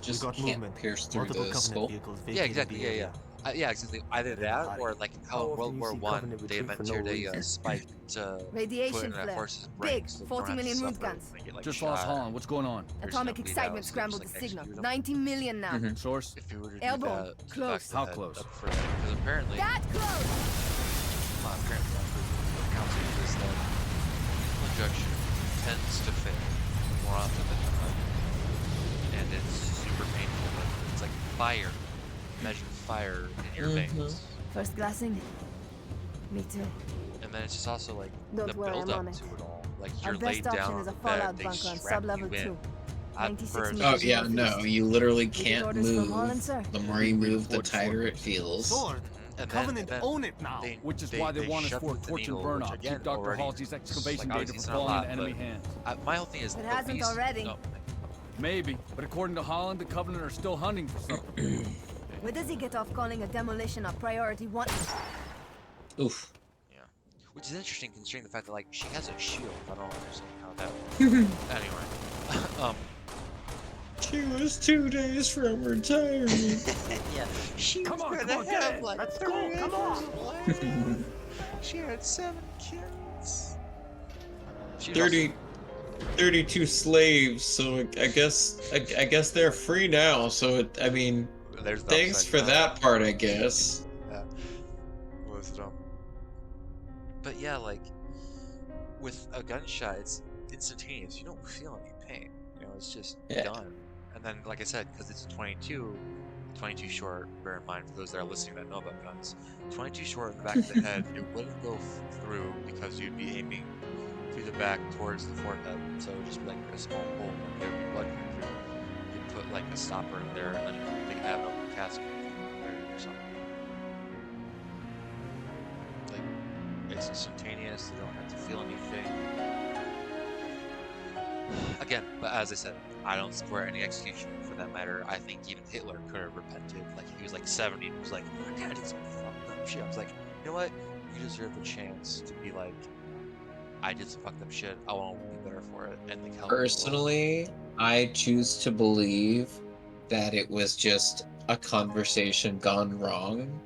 Just got can't movement. pierce through Multiple the Covenant skull. vehicles Yeah, vacated exactly. the Yeah, area. yeah, exactly. Either that or like how How in often World you War see One Covenant they retreat for no invented a reason? spike to put Radiation in a flare. horse's Big, brain so they 40 don't have to million root suffer guns. when they get, like, Just shot. lost Holland. What's going on? There's Atomic nobody excitement else, they scrambled just, the like, signal. execute 'em. 90 million now. Source? If you were to do Elbow. that to the Close. back of the How head, close? up for that, because apparently, That close! apparently what counts is that injection tends to fail more often than not, and it's super painful. But it's like fire, measured fire in your veins, First glassing. Me too. and then it's just also like Don't the worry, I'm build up on it. to it all. Like Our you're best laid option down is on a the fallout bed, they bunker on strap sub-level you in. 2. I 96 prefer meters Oh yeah, northeast. no, you literally You get can't orders from move. Holland, sir? The more you move, the Report tighter it orders. feels. Sword. And Covenant then own it now. Which is why they want us shove for with the torch and needle, burn which off. again, Keep Dr. already- Halsey's excavation like, data obviously from it's not a falling lot, into enemy but hands. my whole thing is It the hasn't beast- already. No, Maybe, but according to Holland, the Covenant are still hunting for something. Where does he get off calling a demolition a priority 1? Oof. yeah, which is interesting considering the fact that like she has a shield. I don't understand how that. Anyway, She was 2 days from retirement. yeah, she Come was on, gonna come on, get have it. like Let's 3 go, come on. life. She had 7 kids. She's 32 slaves, so I guess they're free now. So I mean, Also, there's the thanks upside for to that part, I guess. Yeah. Was dumb. But yeah, like with a gunshot, it's instantaneous. You don't feel any pain. You know, it's just Yeah. done. And then, like I said, because it's a 22 short. Bear in mind for those that are listening that know about guns, 22 short in the back of the head, it wouldn't go through because you'd be aiming through the back towards the forehead. So it would just be like a small hole, and there would be blood coming through. You put like a stopper in there, and then they can have an open casket or something. Like, it's instantaneous, you don't have to feel anything. Again, but as I said, I don't support any execution for that matter. I think even Hitler could have repented. Like, he was like 70 and was like, my dad did some fucked up shit. I was like, you know what? You deserve a chance to be like, I did some fucked up shit. I want to be better for it. And like, help people. Personally, I choose to believe that it was just a conversation gone wrong,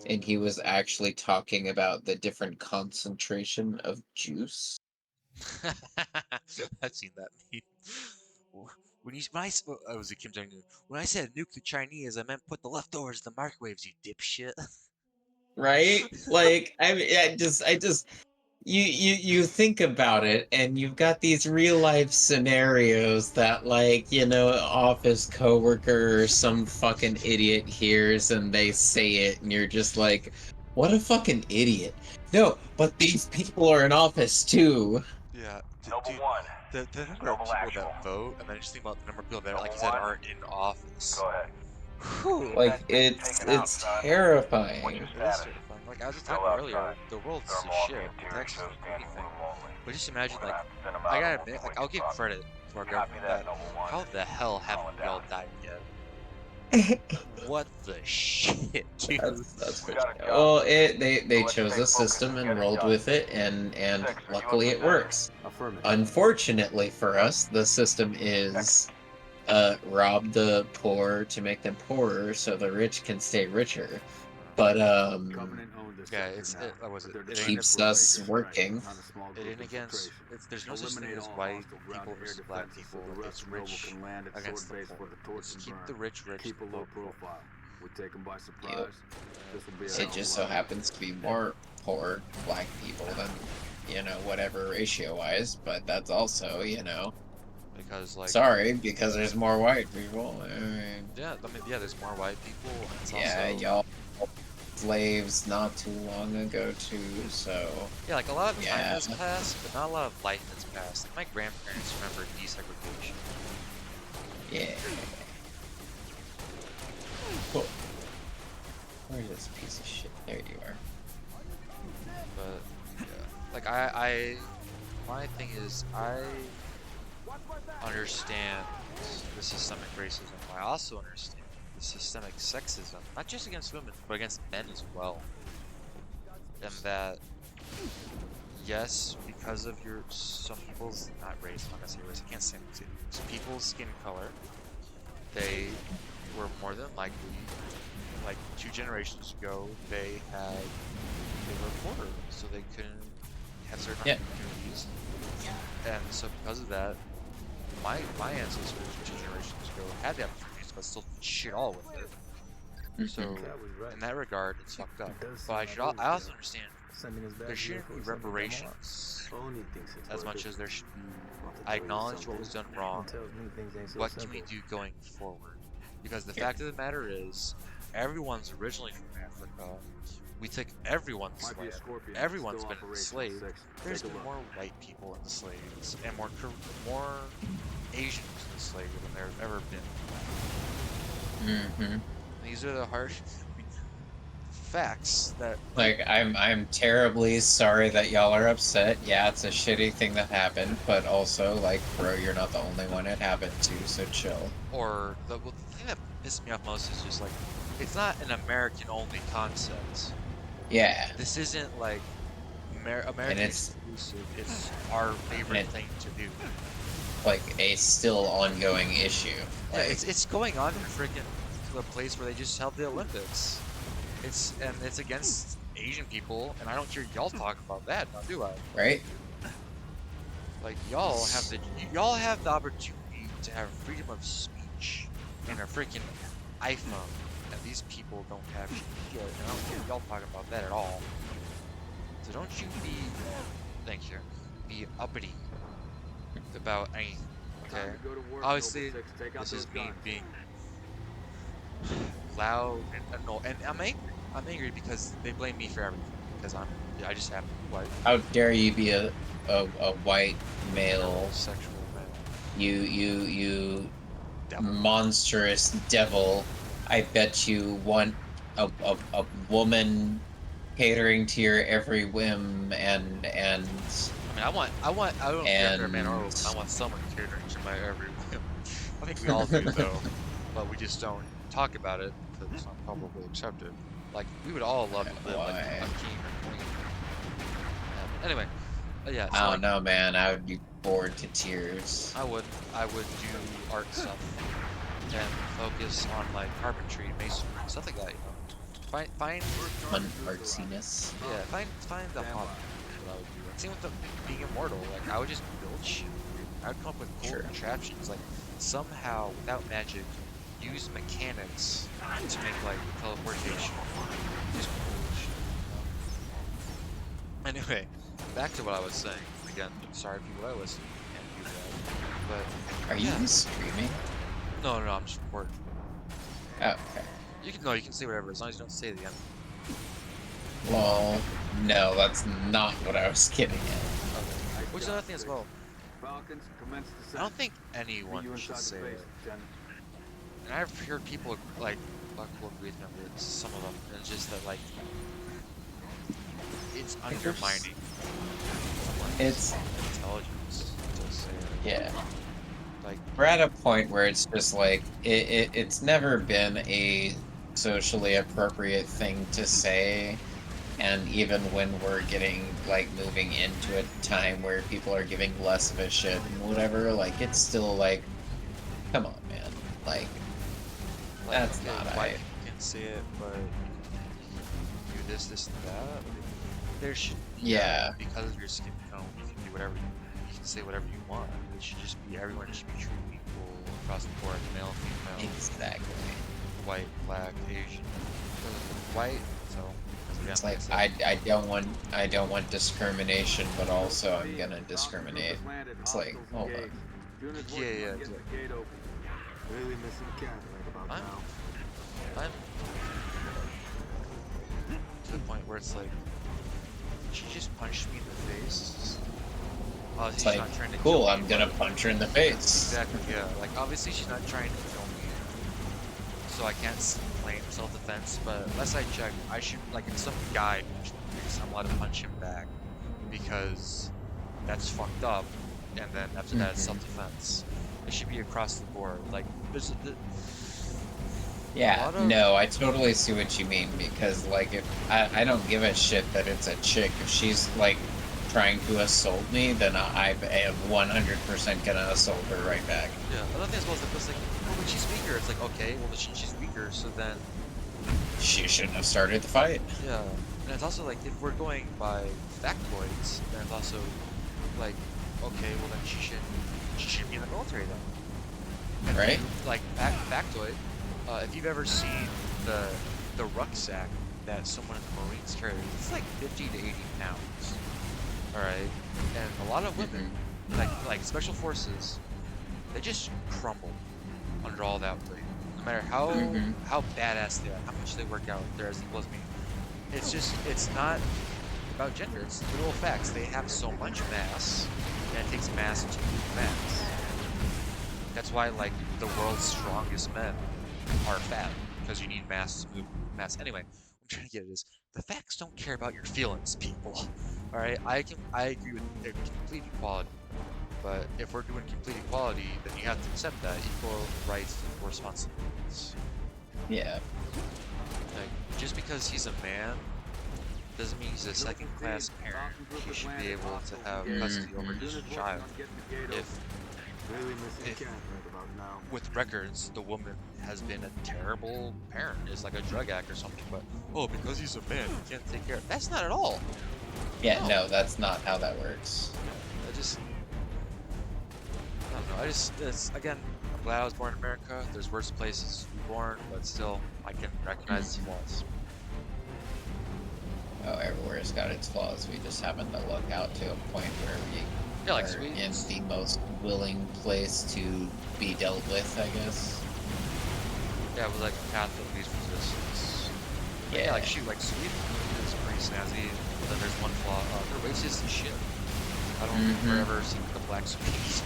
and he was actually talking about the different concentration of juice. I've seen that meme. I was a Kim Jong Un. When I said nuke the Chinese, I meant put the leftovers in the microwaves, you dipshit. Right? Like, I mean, I just, you think about it, and you've got these real life scenarios that, like, you know, office coworker or some fucking idiot hears and they say it, and you're just like, what a fucking idiot. No, but these people are in office too. Yeah, Noble dude, 1. the number of people that vote, and then just think about the number of people that, like you said, aren't in office. Go ahead. Whew. Like, it's terrifying. It is terrifying. Like I was just talking about earlier, the world's a shit. Texas is anything. But just imagine, like, I gotta admit, like, I'll give credit to our government that how the hell haven't we all died yet? What the shit, dude? That's well, they chose a system and rolled with it, and luckily it works. Unfortunately for us, the system is rob the poor to make them poorer, so the rich can stay richer. But yeah, it keeps us working. It ain't against. There's no such thing as white people versus black people. It's rich against the poor. It's keep the rich rich. Keep a low profile. We take them by surprise. Yep. This will be It just so happens to be more poor black people than, you know, whatever ratio-wise, but that's also, you know, because, like, sorry, because there's more white people. I mean, yeah, there's more white people. It's yeah, also, y'all slaves not too long ago too, so yeah, like a lot of time has passed, but not a lot of life has passed. Like, my grandparents remember desegregation. Yeah. Cool. Where's this piece of shit? There you are. But yeah, like my thing is, I understand the systemic racism. I also understand the systemic sexism, not just against women, but against men as well. And that, yes, because of some people's, not race, I'm not gonna say race, I can't say it, it's people's skin color, they were more than likely, like 2 generations ago, they were poorer, so they couldn't have certain opportunities. And so because of that, my ancestors 2 generations ago had the opportunities, but still did shit all with it. So in that regard, it's fucked up. But I also understand there shouldn't be reparations as much as there should be. I acknowledge what was done wrong. What can we do going forward? Because the fact of the matter is, everyone's originally from Africa. We took everyone's land. Everyone's been enslaved. There's been more white people enslaved, and more Asians enslaved than there's ever been. These are the harsh facts that. Like, I'm terribly sorry that y'all are upset. Yeah, it's a shitty thing that happened, but also, like, bro, you're not the only one it happened to, so chill. Or the thing that pisses me off most is just like, it's not an American-only concept. Yeah. This isn't like American exclusive. It's our favorite thing to do. Like a still ongoing issue. Yeah, it's going on in freaking the place where they just held the Olympics. It's against Asian people, and I don't hear y'all talk about that, now do I? Right. Like y'all have the opportunity to have freedom of speech and a freaking iPhone. And these people don't have shit, and I don't hear y'all talking about that at all. So don't you be uppity about anything, okay? Obviously, this is me being loud and annoyed, and I'm angry. I'm angry because they blame me for everything, because I just happen to be white. How dare you be a white male, sexual male. You monstrous devil. I bet you want a woman catering to your every whim and I mean, I don't care if they're a man or a woman. I want someone catering to my every whim. I think we all do though, but we just don't talk about it because it's not publicly accepted. Like, we would all love to live like a king or queen. Anyway, yeah. So I don't know, man. I would be bored to tears. I would do art stuff and focus on like carpentry, masonry, stuff like that. You know, find fun artsiness. Yeah, find the hobby. What I would do. Same with being immortal. Like, I would just build shit. I would come up with cool contraptions. Like, somehow without magic, use mechanics to make like teleportation. Just cool shit. Anyway, back to what I was saying. Again, sorry people I listen can't do that. But Are you streaming? No, I'm just recording. Oh, okay. You can say whatever as long as you don't say the end. Well, no, that's not what I was getting at. Okay. Which is another thing as well. Falcons commence I don't think anyone should say it. And I've heard people like will agree with me with some of them. And it's just that like it's undermining It's intelligence to say it. Yeah. Like we're at a point where it's just like it's never been a socially appropriate thing to say, and even when we're getting like moving into a time where people are giving less of a shit and whatever, like it's still like, come on, man, like that's okay, not why right. you can say it, but do this, and that. Like, there should because of your skin tone, you can do whatever you can say whatever you want. It should just be everyone should be treated equal across the board, male, female, Exactly. white, black, Asian, white. So It's like I don't want discrimination, but also I'm gonna discriminate. It's like, hold on. Yeah. Really missing cat right about now. I'm to the point where it's like she just punched me in the face. It's like, cool, I'm gonna punch her in the face. Exactly, yeah. Like, obviously she's not trying to kill me, so I can't claim self-defense, but last I checked, I should, like, if some guy punched me in the face, I'm allowed to punch him back, because that's fucked up, and then after that, it's self-defense. It should be across the board. Like, there's Yeah, no, I totally see what you mean, because, like, if I don't give a shit that it's a chick. If she's, like, trying to assault me, then I am 100% gonna assault her right back. Yeah, another thing as well is that it's like, oh, but she's weaker. It's like, okay, well, she's weaker, so then she shouldn't have started the fight. Yeah, and it's also like, if we're going by factoids, then it's also like, okay, well then she should be in the military then. And right? Like factoid, if you've ever seen the rucksack that someone in the Marines carries, it's like 50 to 80 pounds. All right, and a lot of women, like special forces, they just crumble under all that weight. No matter how badass they are, how much they work out, they're as equal as me. It's not about gender. It's literal facts. They have so much mass, and it takes mass to move mass. That's why, like, the world's strongest men are fat, because you need mass to move mass. Anyway, what I'm trying to get at is, the facts don't care about your feelings, people. All right, I agree with complete equality, but if we're doing complete equality, then you have to accept that equal rights and equal responsibilities. Yeah. Like, just because he's a man doesn't mean he's a second-class parent. He should be able to have custody over his child. If with records, the woman has been a terrible parent, is like a drug addict or something, but because he's a man, he can't take care of. That's not at all. Yeah, no, that's not how that works. I don't know. It's again, I'm glad I was born in America. There's worse places to be born, but still, I can recognize its flaws. Oh, everywhere's got its flaws. We just happen to look out to a point where we are in the most willing place to be dealt with, I guess. Yeah, with like path of least resistance. Yeah, like shoot, like Sweden is pretty snazzy. But then there's one flaw. They're racist as shit. I don't remember seeing the black Swedes.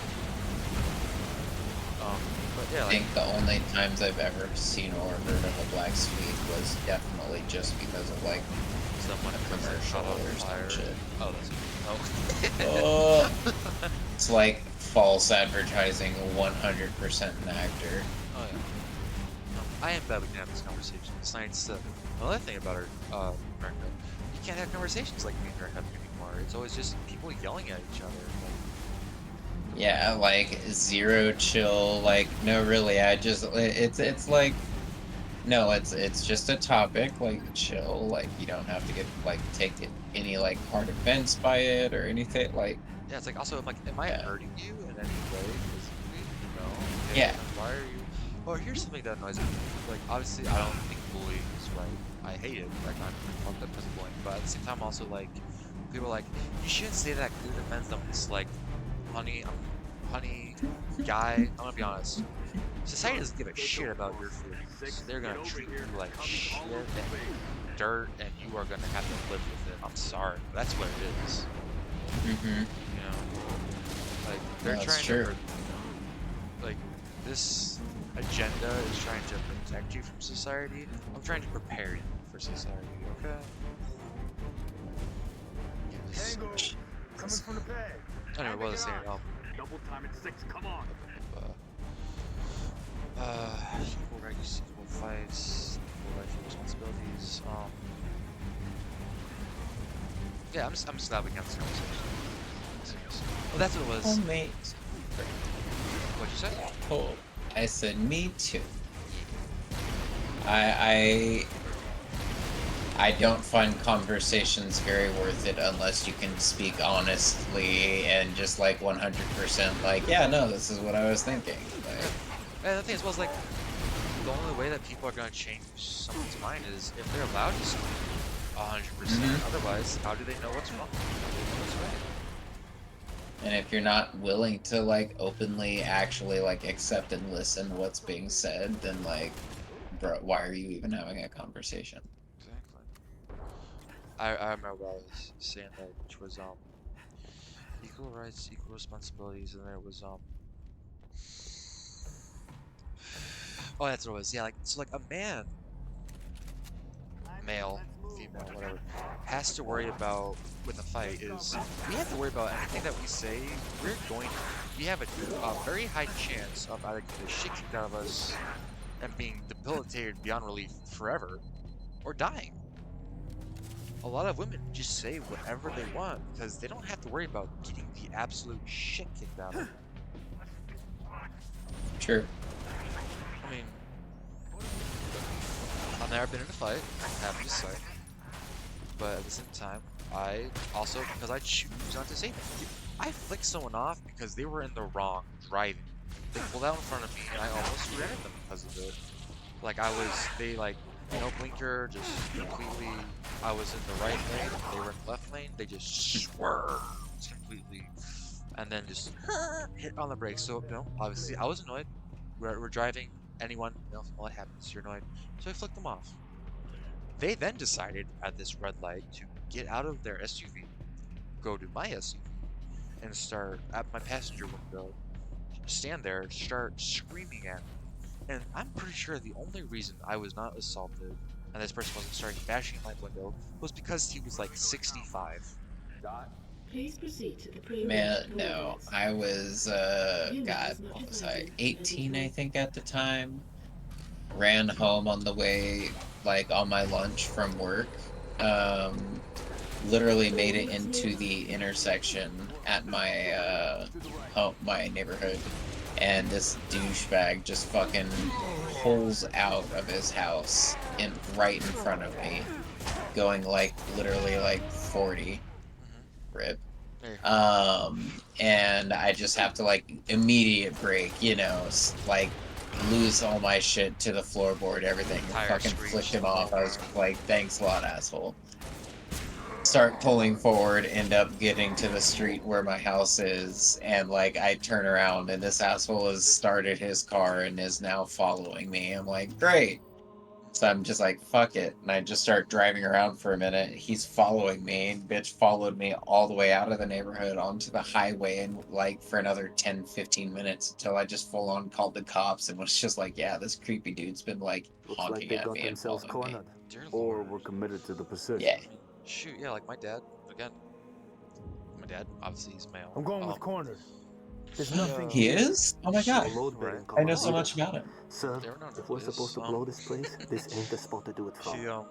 But yeah, I think the only times I've ever seen or heard of a black Swede was definitely just because of like someone a commercial or some shit. Oh, that's oh. It's like false advertising, 100% an actor. Oh yeah. I am bad with this conversation. Science. Another thing about our America, you can't have conversations like me and her have anymore. It's always just people yelling at each other. Yeah, like zero chill. Like no, really. It's like no. It's just a topic. Like chill. Like you don't have to get take it any hard offense by it or anything. Like yeah, it's like also I'm like, am I hurting you in any way physically? No. Okay, yeah. Why are you? Oh, here's something that annoys me. Like obviously, I don't think bullying is right. I hate it. Like I'm fucked up because of bullying, but at the same time, also like people are like, you shouldn't say that because it offends them. It's like, honey, guy, I'm gonna be honest. Society doesn't give a shit about your feelings. They're gonna treat you like shit and dirt, and you are gonna have to live with it. I'm sorry, but that's what it is. Mm-hmm. You know, like they're That's trying true. to, like, this agenda is trying to protect you from society. I'm trying to prepare you for society. Okay. Coming from the pad. Anyway, what was I saying? Double time at 6. Come on. Equal rights, equal fights, equal life responsibilities. Yeah, I'm just glad we got this conversation. Well, that's what it was. Oh, mate. What'd you say? Oh, I said me too. I don't find conversations very worth it unless you can speak honestly and just like 100% like, yeah, no, this is what I was thinking. Like, and the thing is, like, the only way that people are gonna change someone's mind is if they're allowed to speak 100%. Otherwise, how do they know what's wrong? How do they know what's right? and if you're not willing to like openly actually like accept and listen to what's being said, then like, bro, why are you even having a conversation? I remember what I was saying that, which was equal rights, equal responsibilities, and then it was oh, that's what it was. Yeah, like, so like a man, male, female, whatever, has to worry about with a fight is we have to worry about anything that we say. We have a very high chance of either getting the shit kicked out of us and being debilitated beyond relief forever, or dying. A lot of women just say whatever they want because they don't have to worry about getting the absolute shit kicked out of them. True. I mean, I've never been in a fight, I haven't decided. But at the same time, I also, because I choose not to say that. I flicked someone off because they were in the wrong driving. They pulled out in front of me and I almost rear-ended them because of it. Like they like, no blinker, just completely, I was in the right lane, they were in the left lane, they just swerved completely, and then just hit on the brakes. So, you know, obviously I was annoyed. We're driving, anyone, you know, what happens, you're annoyed. So I flicked them off. They then decided at this red light to get out of their SUV, go to my SUV, and start at my passenger window, stand there, start screaming at me. And I'm pretty sure the only reason I was not assaulted and this person wasn't starting bashing my window was because he was like 65. Please proceed to the Man, no. I was, God, what was I? 18, I think, at the time. Ran home on the way, like, on my lunch from work. Literally made it into the intersection at my, my neighborhood. And this douchebag just fucking pulls out of his house right in front of me, going like literally like 40. Rip. And I just have to like immediate break, you know, like lose all my shit to the floorboard, everything, fucking flicked him off. I was like, thanks a lot, asshole. Start pulling forward, end up getting to the street where my house is, and like I turn around and this asshole has started his car and is now following me. I'm like, great. So I'm just like, fuck it. And I just start driving around for a minute. He's following me. Bitch followed me all the way out of the neighborhood onto the highway and like for another 10-15 minutes until I just full on called the cops and was just like, yeah, this creepy dude's been like honking at me and following me. Or were committed to the position. Yeah. Shoot, yeah, like my dad, again. My dad, obviously he's male. I'm going with corner. There's nothing. He is? Oh my god. I know so much about him. Sir, if we're supposed to blow this place, this ain't the spot to do it from.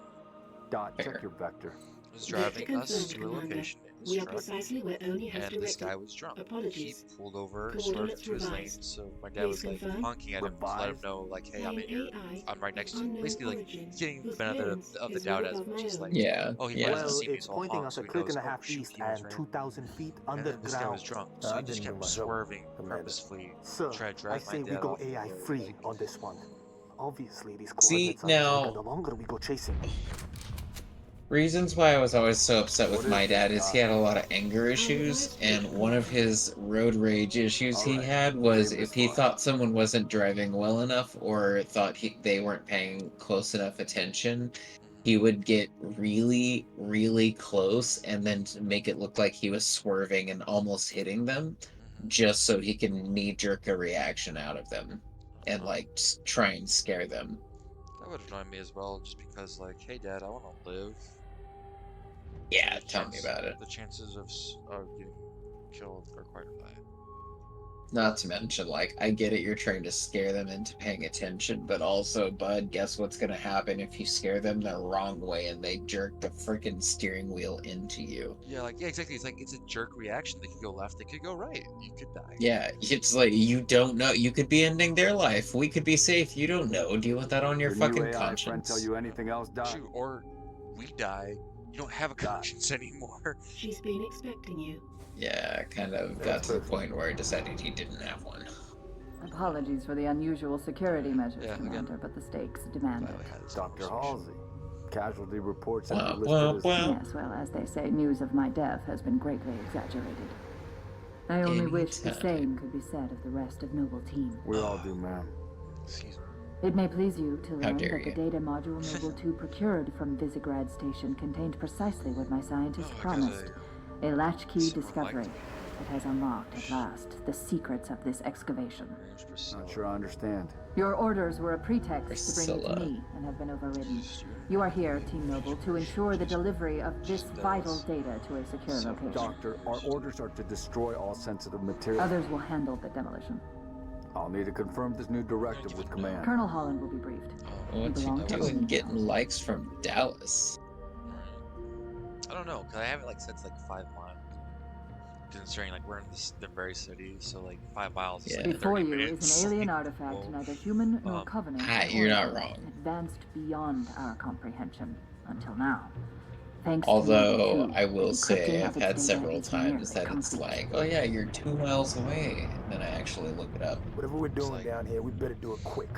Dot, check your vector. Was driving us to a location in We his are truck, precisely where Oni has and this directed. guy was drunk. Apologies. He pulled over, Coordinates swerved to his lane, revised. so my dad was like confirm. honking at him to let him know, like, hey, I'm in here, I'm right next to you. Basically, like, getting the benefit of the doubt as much as, like, oh, he might have Well, seen me, it's so I'll pointing honk, us so a he click knows, and a oh, half shoot, east he was and right. 2,000 feet And then underground. this guy was drunk, so he just kept swerving purposefully, Sir, tried to I drag my say we dad go off. AI free on this one. Obviously, these See, coordinates are now- bigger the longer we go chasing. Reasons why I was always so upset with my dad is he had a lot of anger issues, and one of his road rage issues he had was if he thought someone wasn't driving well enough or thought they weren't paying close enough attention, he would get really, really close and then make it look like he was swerving and almost hitting them, just so he can knee-jerk a reaction out of them and, like, try and scare them. That would annoy me as well, just because, like, hey, Dad, I want to live. Yeah, tell me about it. The chances of getting killed are quite high. Not to mention, like, I get it, you're trying to scare them into paying attention, but also, bud, guess what's gonna happen if you scare them the wrong way and they jerk the freaking steering wheel into you? Yeah, like, yeah, exactly. It's like, it's a jerk reaction. They could go left, they could go right. You could die. Yeah, it's like, you don't know. You could be ending their life. We could be safe. You don't know. Do you want that on your fucking AI conscience? friend tell you anything else, Doc? Shoot, or we die. You don't have a conscience anymore. She's been expecting you. Yeah, kind of got to the point where I decided he didn't have one. Apologies for the unusual security measures, Commander, but the stakes demand it. Dr. Halsey. Casualty reports Well, listed as... Yes, well, as they say, news of my death has been greatly exaggerated. I only wish the same could be said of the rest of Noble Team. We all do, ma'am. It may please you to learn dare that the data module Noble 2 procured from Visegrad Station contained precisely what my scientists promised. A latchkey discovery that has unlocked, at last, the secrets of this excavation. Not sure I understand. Your orders were a pretext to bring you to me and have been overridden. You are here, Team Noble, to ensure the delivery of this vital data to a secure location. Doctor, our orders are to destroy all sensitive material. Others will handle the demolition. I'll need to confirm this new directive with command. Colonel Holland will be briefed. What's he doing getting likes from Dallas? I don't know, because I haven't, like, since, like, 5 miles. Considering, like, we're in the very city, so, like, 5 miles is, like, Before 30 you minutes. is an alien artifact, neither human nor Covenant. You're not wrong. Advanced beyond our comprehension until now. Thanks Although, to I will say, encrypting I've of its had data several is times nearly that it's complete. like, oh yeah, you're 2 miles away. And then I actually look it up. Whatever we're doing down here, we better do it quick.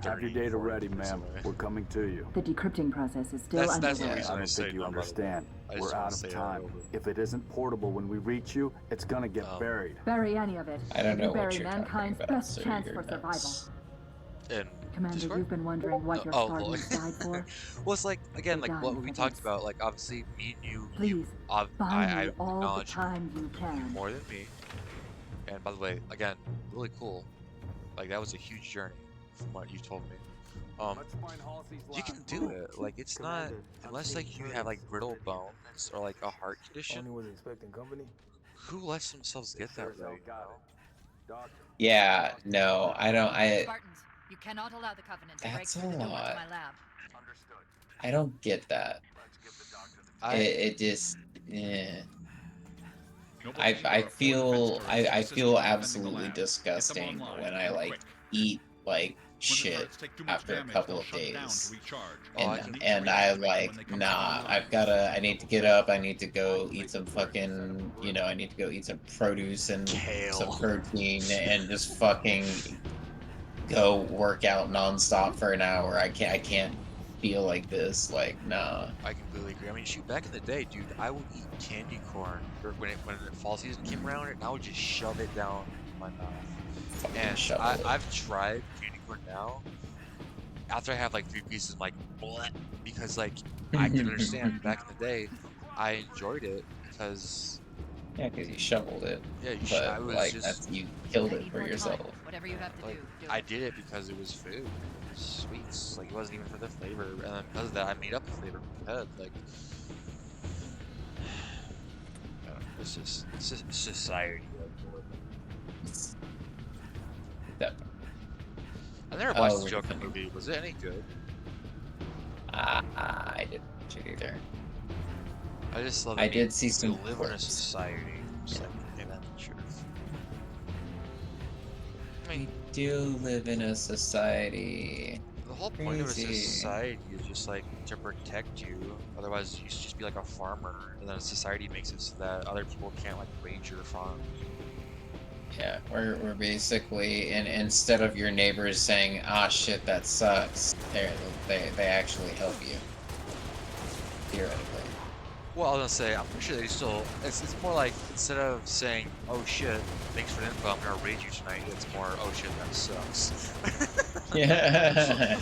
Have your data ready, ma'am. We're coming to you. The decrypting process is still That's the underway. reason I don't think you understand. We're out of time. If it isn't portable when we reach you, it's gonna get buried. Bury any of it. I don't know You what bury you're mankind's talking about, best so chance you're for survival. nuts. And Commander, Discord? you've been wondering what your Spartans died for? Well, it's like, again, They like, died what we for talked this. about, like, obviously, me and you, Please, I buy me all the acknowledge time you can. more than me. And by the way, again, really cool. Like, that was a huge journey from what you told me. You can do it. Like, it's not, unless, like, you have, like, brittle bones or, like, a heart condition. was expecting company. Who lets themselves get that way? Yeah, no, I don't. Spartans, you cannot allow the Covenant to break That's through a the door to lot. my lab. I don't get that. It just, I feel absolutely disgusting when I like eat like shit after a couple of days, and I like I need to get up, I need to go eat some fucking, I need to go eat some produce and some protein and just fucking go work out nonstop for an hour. I can't feel like this, like, nah. I completely agree. I mean, shoot, back in the day, dude, I would eat candy corn when the fall season came around, and I would just shove it down my mouth. And I've tried candy corn now. After I have like 3 pieces, I'm like, what? Because like I can understand back in the day, I enjoyed it because. Yeah, because you shoveled it. Yeah, but like you killed it for yourself. Whatever you have to do. I did it because it was food. Sweets, like it wasn't even for the flavor, and then because of that, I made up the flavor in my head. Like, I don't know, it's just society. I never watched the Joker movie. Was it any good? I didn't watch it either. I just love. I did see some. We live in a society. Just like, hey, that's the truth. We do live in a society. The whole point of a society is just like to protect you. Otherwise, you should just be like a farmer, and then society makes it so that other people can't like raid your farm. Yeah, we're basically, instead of your neighbors saying, "Ah, shit, that sucks," they actually help you. theoretically. Well, I was gonna say, I'm pretty sure they still. It's more like instead of saying, "Oh shit, thanks for the info, I'm gonna raid you tonight," it's more, "Oh shit, that sucks." Yeah.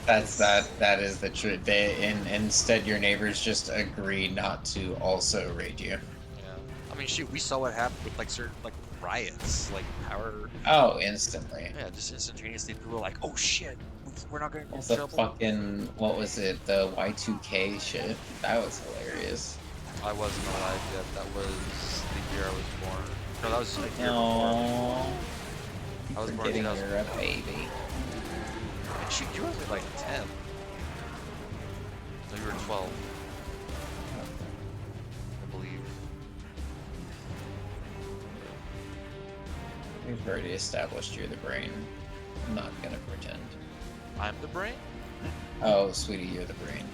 That is the truth. Instead your neighbors just agree not to also raid you. Yeah. I mean, shoot, we saw what happened with like certain like riots, like power. Oh, instantly. Yeah, just instantaneously. People were like, "Oh shit, we're not gonna get in The trouble." fucking, what was it? The Y2K shit. That was hilarious. I wasn't alive yet. That was the year I was born. No, that was a year before. I was born in 2001. You're a baby. And shoot, you were only like 10. No, you were 12. I believe. We've already established you're the brain. I'm not gonna pretend. I'm the brain? Oh, sweetie, you're the brain.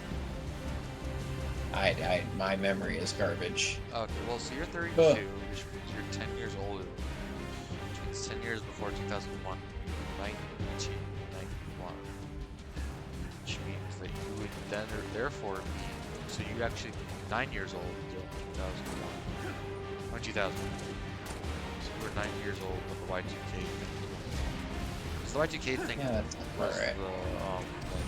My memory is garbage. Okay, well, so you're 32, which means you're 10 years older. Which means 10 years before 2001. 1991. Which means that you would then, or therefore, be. So you actually be 9 years old until 2001. Or 2000. So you were 9 years old when the Y2K thing. So the Y2K thing was right. like,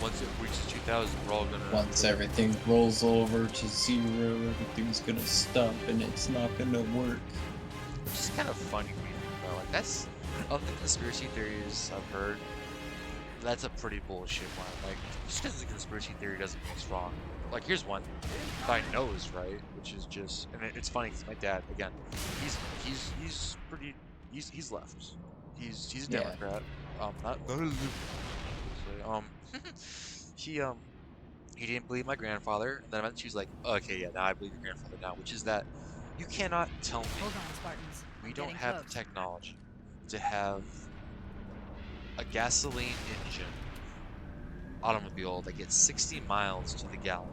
once it reaches 2000, we're all gonna. Once everything rolls over to zero, everything's gonna stop and it's not gonna work. Which is kind of funny, though. Like, that's. Of the conspiracy theories I've heard, that's a pretty bullshit one. Like, just because the conspiracy theory doesn't mean it's wrong. Like, here's one that I know is right, which is just, and it's funny because my dad, again, he's left. He's a Democrat. Not a liberal. He didn't believe my grandfather, and then eventually he was like, okay, yeah, now I believe your grandfather now, which is that you cannot tell me we don't have the technology to have a gasoline engine automobile that gets 60 miles to the gallon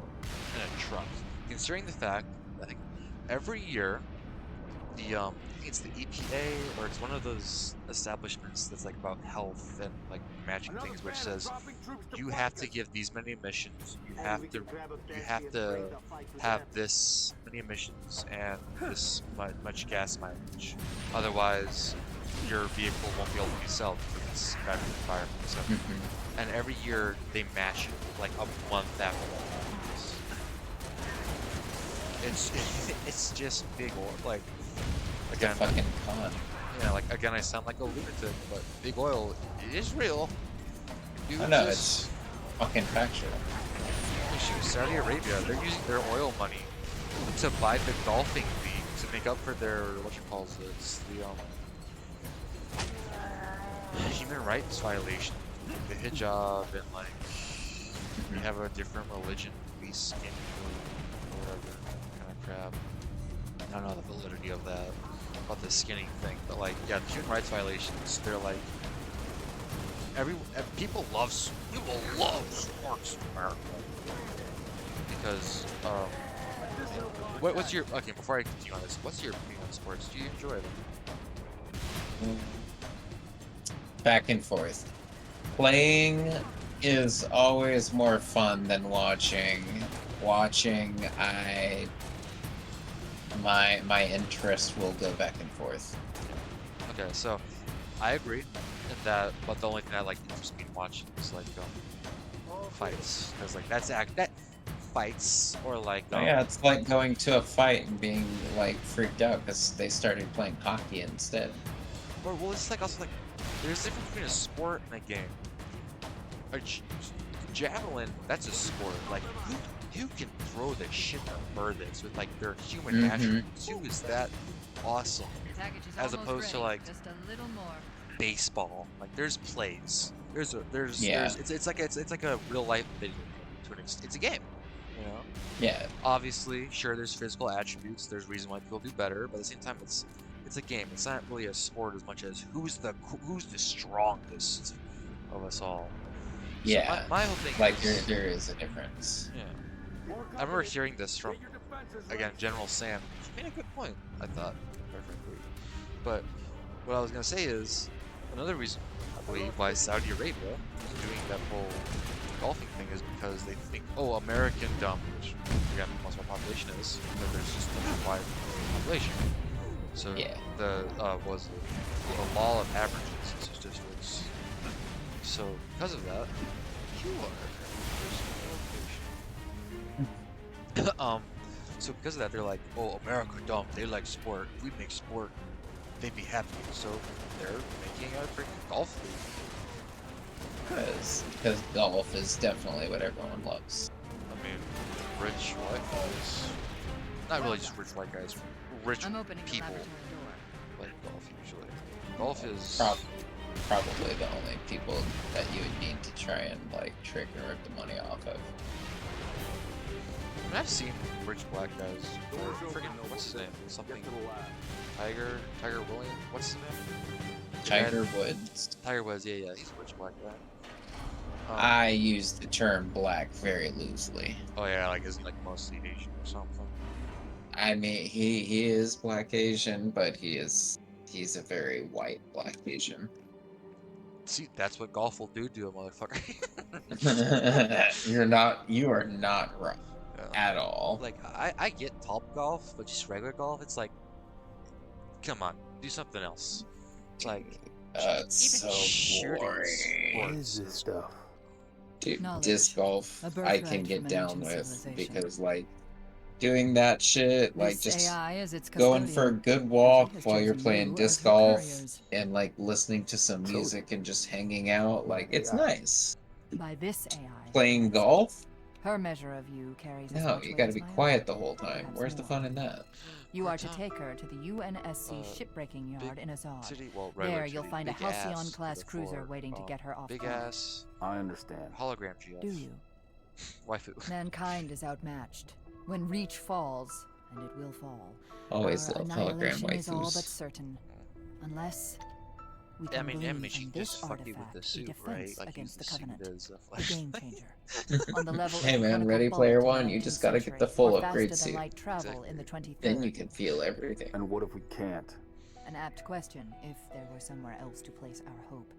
in a truck. Considering the fact that every year the it's the EPA or it's one of those establishments that's like about health and like magic things, which says you have to give these many emissions, you have to have this many emissions and this much gas mileage, otherwise your vehicle won't be able to be sold because it's bad for the environment. So, and every year they match it like a month after that. It's just big oil. Like, again, fucking con. Yeah, like again, I sound like a lunatic, but big oil is real. I know, it's fucking factual. Shoot, Saudi Arabia, they're using their oil money to buy the golfing league to make up for their human rights violation, the hijab, and like we have a different religion, we skin or whatever kind of crap. I don't know the validity of that, about the skinning thing, but like, yeah, the human rights violations, they're like, people love sports in America because what's your, okay, before I continue on this, what's your opinion on sports? Do you enjoy them? Back and forth. Playing is always more fun than watching. Watching, my interest will go back and forth. Okay, so I agree in that, but the only thing I like interests me in watching is like fights, because like that fights or like yeah, it's like going to a fight and being like freaked out because they started playing hockey instead. Or well, it's like also like there's a difference between a sport and a game. A javelin, that's a sport. Like who can throw the shit furthest with like their human attributes? Who is that awesome? As opposed to like just a little more. Baseball. Like there's plays. It's like a real life video game to an extent. It's a game. You know? Yeah. Obviously, sure, there's physical attributes. There's reason why people do better, but at the same time, it's a game. It's not really a sport as much as who's the strongest of us all. Yeah. So my whole thing like is, there is a difference. Yeah. I remember hearing this from, again, General Sam. He made a good point, I thought, perfectly. But what I was gonna say is another reason I believe why Saudi Arabia is doing that whole golfing thing is because they think, oh, American dumb, which again most of our population is, but there's just a wide population. So yeah. The law of averages is just what's. So because of that, you are. So because of that, they're like, oh, America dumb. They like sport. We make sport. They'd be happy. So they're making a freaking golf league. Because golf is definitely what everyone loves. I mean, rich white guys. Not really just rich white guys. Rich people like golf usually. Golf is probably the only people that you would need to try and like trick and rip the money off of. I mean, I've seen rich black guys. Freaking what's his name? Something. Tiger Williams. What's his name? Tiger Woods. Tiger Woods. Yeah, he's a rich black guy. I use the term black very loosely. Oh yeah, like isn't like mostly Asian or something. I mean, he is black Asian, but he's a very white black Asian. See, that's what golf will do to a motherfucker. You are not wrong at all. Like I get Top Golf, but just regular golf, it's like, come on, do something else. It's like it's so boring. What is this stuff? Dude, disc golf I can get down with because like doing that shit, like just going for a good walk while you're playing disc golf and like listening to some music and just hanging out, like it's nice. By this AI. Playing golf? Her measure of you carries. No, you gotta be quiet the whole time. Where's the fun in that? You are to take her to the UNSC shipbreaking yard in Azad. There, you'll find a Halcyon-class cruiser waiting to get her off. Big ass. I understand. Hologram GF. Do you? Waifu. Mankind is outmatched. When Reach falls, and it will fall, always love hologram waifus. Is all but waifus. certain, unless we I can mean, believe she in this just fuck you with artifact the a suit, defense right? Like against the suit Covenant, as a game changer. On the level Hey of man, Ready Player One, you just gotta get the full upgrade suit. In the 23rd. Then you can feel everything. And what if we can't? An apt question. If there were somewhere else to place our hope,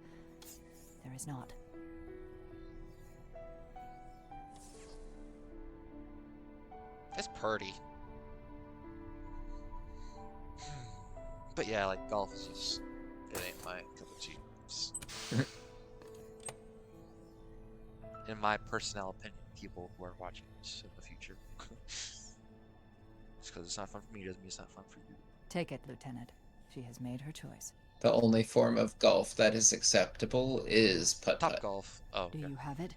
there is not. It's pretty. But yeah, like golf is just, it ain't my cup of tea. In my personal opinion, people who are watching this in the future. Just because it's not fun for me doesn't mean it's not fun for you. Take it, Lieutenant. She has made her choice. The only form of golf that is acceptable is putt-putt. Top golf. Oh, okay. Do you have it?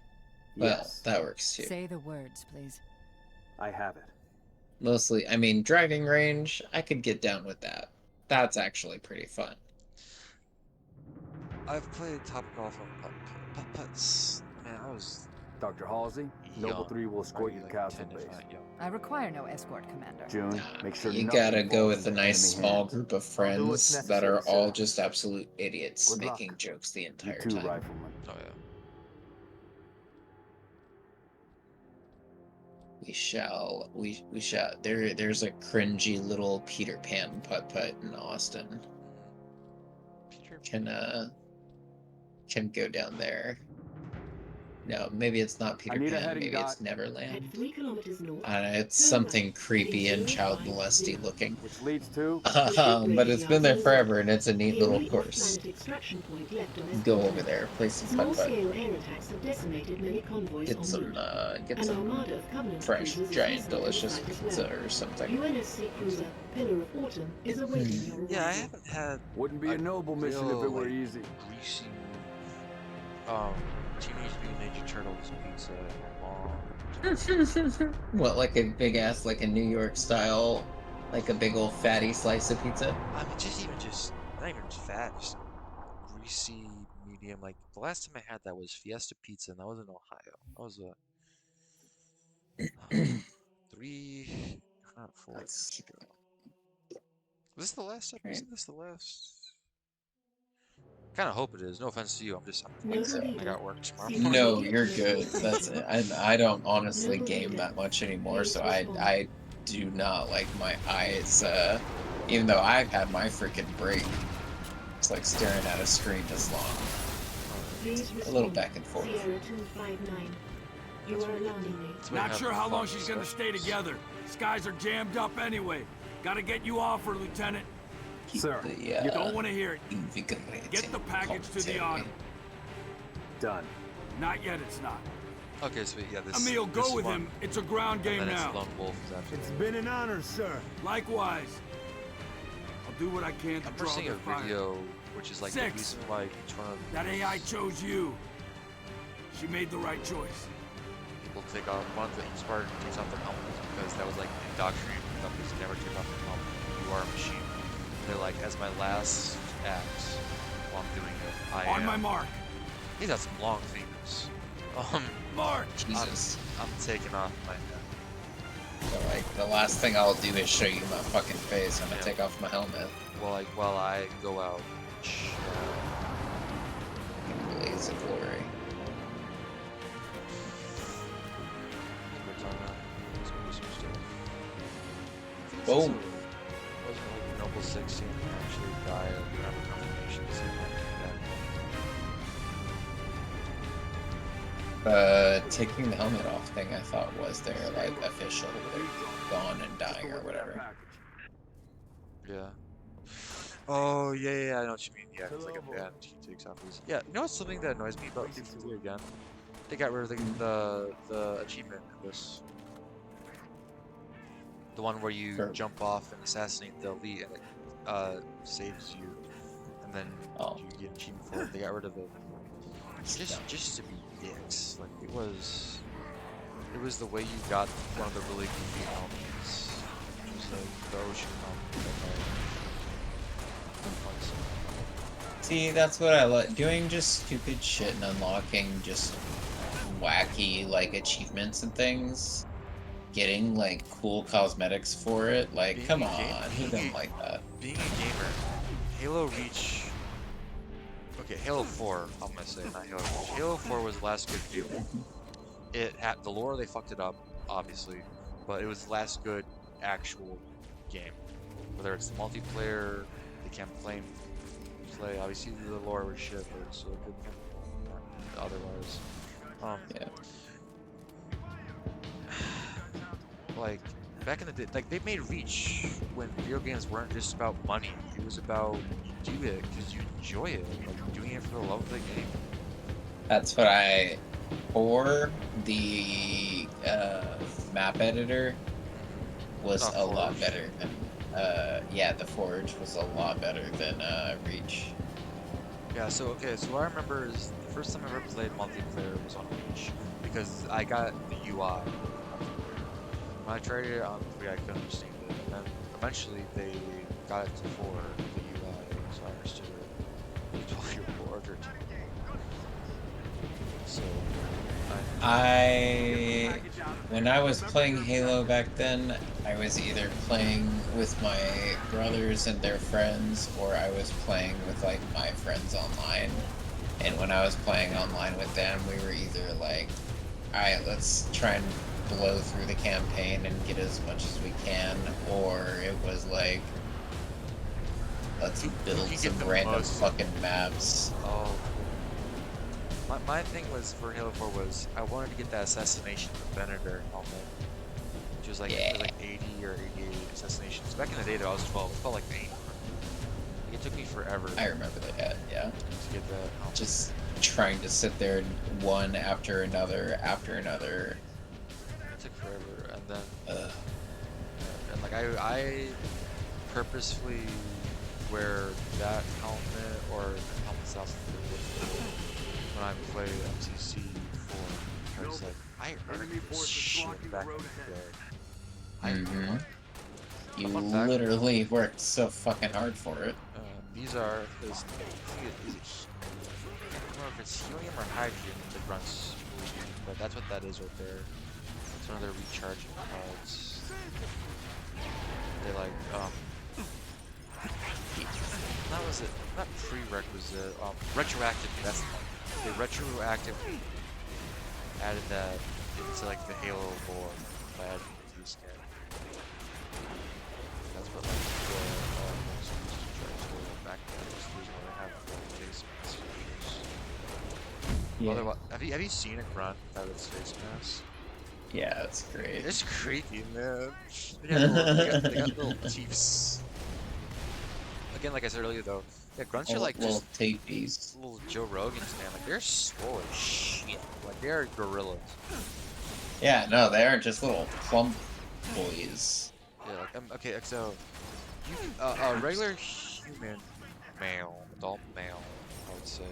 Well, yes. that works too. Say the words, please. I have it. Mostly, I mean, driving range, I could get down with that. That's actually pretty fun. I've played Top Golf on putt-putts. Man, I was... Dr. Halsey, Noble 3 will escort you to Castle Base. I require no escort, Commander. June, make sure you gotta go with a nice small group of friends that are all just absolute idiots making jokes the entire time. Riflemen. Oh yeah. We shall. There's a cringy little Peter Pan putt-putt in Austin. Can go down there. No, maybe it's not Peter Pan. Maybe it's Neverland. At 3 kilometers north, It's something creepy and child molesty looking. Which leads to? But it's been there forever, and it's a neat little course. Go over there, play some putt-putt. Get some fresh, giant, delicious pizza or something. UNSC cruiser Pillar of Autumn is awaiting your Yeah, I haven't had. Wouldn't be a noble mission if it were easy. Greasy. Teenage Mutant Ninja Turtles pizza in a long. What, like a big ass, like a New York style, like a big old fatty slice of pizza? I mean, not even just fat, just greasy, medium. Like the last time I had that was Fiesta Pizza, and that was in Ohio. That was a 3, not 4. Was this the last time? Isn't this the last? Kind of hope it is. No offense to you. I got work tomorrow. No, you're good. That's it. I don't honestly game that much anymore, so I do not like my eyes. Even though I've had my freaking break, it's like staring at a screen this long. A little back and forth. You are alarming me. Not sure how long she's gonna stay together. Skies are jammed up anyway. Gotta get you off her, Lieutenant. Sir, you don't want to hear it. Get the package to the auto. Done. Not yet, it's not. Okay, so yeah, this. Emil, go with him. It's a ground game now. Lone Wolf is after It's been an honor, sir. Likewise. I'll do what I can to I'm draw seeing the a fire. video, which is like the reason why each one of That AI chose you. She made the right choice. people take off one that each part takes off their helmets because that was like indoctrinating companies to never take off their helmet. You are a machine. They're like, as my last act while I'm doing it, On my mark. He's got some long fingers. Mark. Jesus. I'm taking off my head. So, like, the last thing I'll do is show you my fucking face. I'm gonna take off my helmet. Well, like, while I go out, blaze of glory. Boom. Wasn't like Noble 16 actually die of whatever confirmation Taking the helmet off thing I thought was their like official gone and dying or whatever. Yeah. Oh yeah, I know what you mean. Yeah, it's like a band he takes off his. Yeah, you know what's something that annoys me about Thief again? They got rid of the achievement in this. The one where you jump off and assassinate the elite and it saves you, and then you get an achievement for it. They got rid of it. Just to be dicks. Like it was the way you got one of the really goofy helmets. It was like the ocean helmet. See, that's what I like. Doing just stupid shit and unlocking just wacky like achievements and things. Getting like cool cosmetics for it. Like, come on, who doesn't like that? Being a gamer, Halo Reach. Okay, Halo 4, I'm gonna say, not Halo Reach. Halo 4 was the last good Halo. It had the lore, they fucked it up, obviously, but it was the last good actual game. Whether it's the multiplayer, the campaign play, obviously the lore was shit, but it's still a good thing. Otherwise, yeah. Like back in the day, like they made Reach when video games weren't just about money. It was about you do it because you enjoy it, like doing it for the love of the game. That's what for the map editor was a lot better than yeah, the Forge was a lot better than Reach. Yeah, so what I remember is the first time I ever played multiplayer was on Reach because I got the UI. When I tried it on 3, I couldn't understand it, and then eventually they got it to 4, the UI, so I understood it. It was totally ordered. So, when I was playing Halo back then, I was either playing with my brothers and their friends, or I was playing with like my friends online. And when I was playing online with them, we were either like, alright, let's try and blow through the campaign and get as much as we can, or it was like, let's build some random fucking maps. Oh, cool. My thing was for Halo 4 was I wanted to get that assassination of Venator helmet, which was like, it was like 80 or 88 assassinations. Back in the day, though, I was 12. It felt like 8. Like, it took me forever. I remember that, yeah. To get that helmet. Just trying to sit there one after another after another. It took forever, and then and like I purposefully wear that helmet or the helmet styles when I play MTC 4 because like I earned this shit back in the day. You literally worked so fucking hard for it. These are I don't know if it's helium or hydrogen that runs smoothly, but that's what that is right there. It's one of their recharging pods. They like that was it. Not prerequisite. Retroactive. That's the one. They retroactively added that into like the Halo lore by adding the scan. That's what like the most users try to back then. Just use what they have for replacements. Yeah. Have you seen a grunt without its face mask? Yeah, it's great. It's creepy, man. They got little teeths. Again, like I said earlier, though, yeah, grunts are like little just teepees. little Joe Rogans, man. Like they're swole as shit. Like they are gorillas. Yeah, no, they aren't just little plump boys. Yeah, like okay, so you a regular human male, adult male, I would say,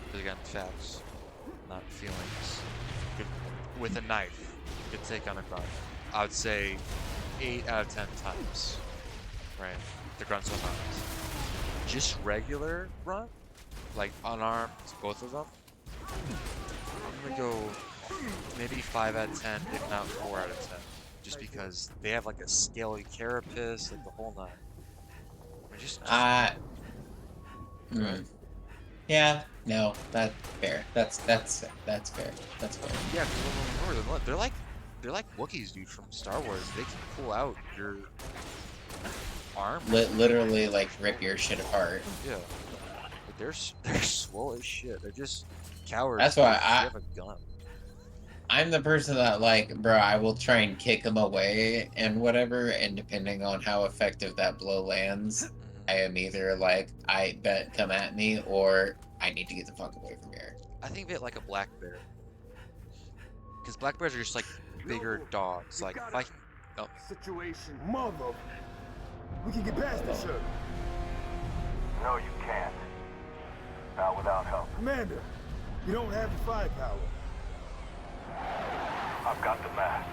because again, facts, not feelings. With a knife, you could take on a grunt. I would say 8 out of 10 times. Right? The grunts are times. Just regular grunt, like unarmed, both of them. I'm gonna go maybe 5 out of 10, if not 4 out of 10. Just because they have like a scaly carapace, like the whole nine. Yeah, no, that's fair. That's fair. That's fair. Yeah, because they're like Wookiees, dude, from Star Wars. They can pull out your arm. Literally, like rip your shit apart. Yeah, but they're swole as shit. They're just cowards. That's why they have a gun. I'm the person that, like, bro, I will try and kick them away and whatever, and depending on how effective that blow lands, I am either like, I bet come at me, or I need to get the fuck away from here. I think of it like a black bear. Because black bears are just like bigger dogs. Like, if I can... Oh. Situation, mother. We can get past this shit. No, you can't. Not without help. Commander, you don't have the firepower. I've got the mask.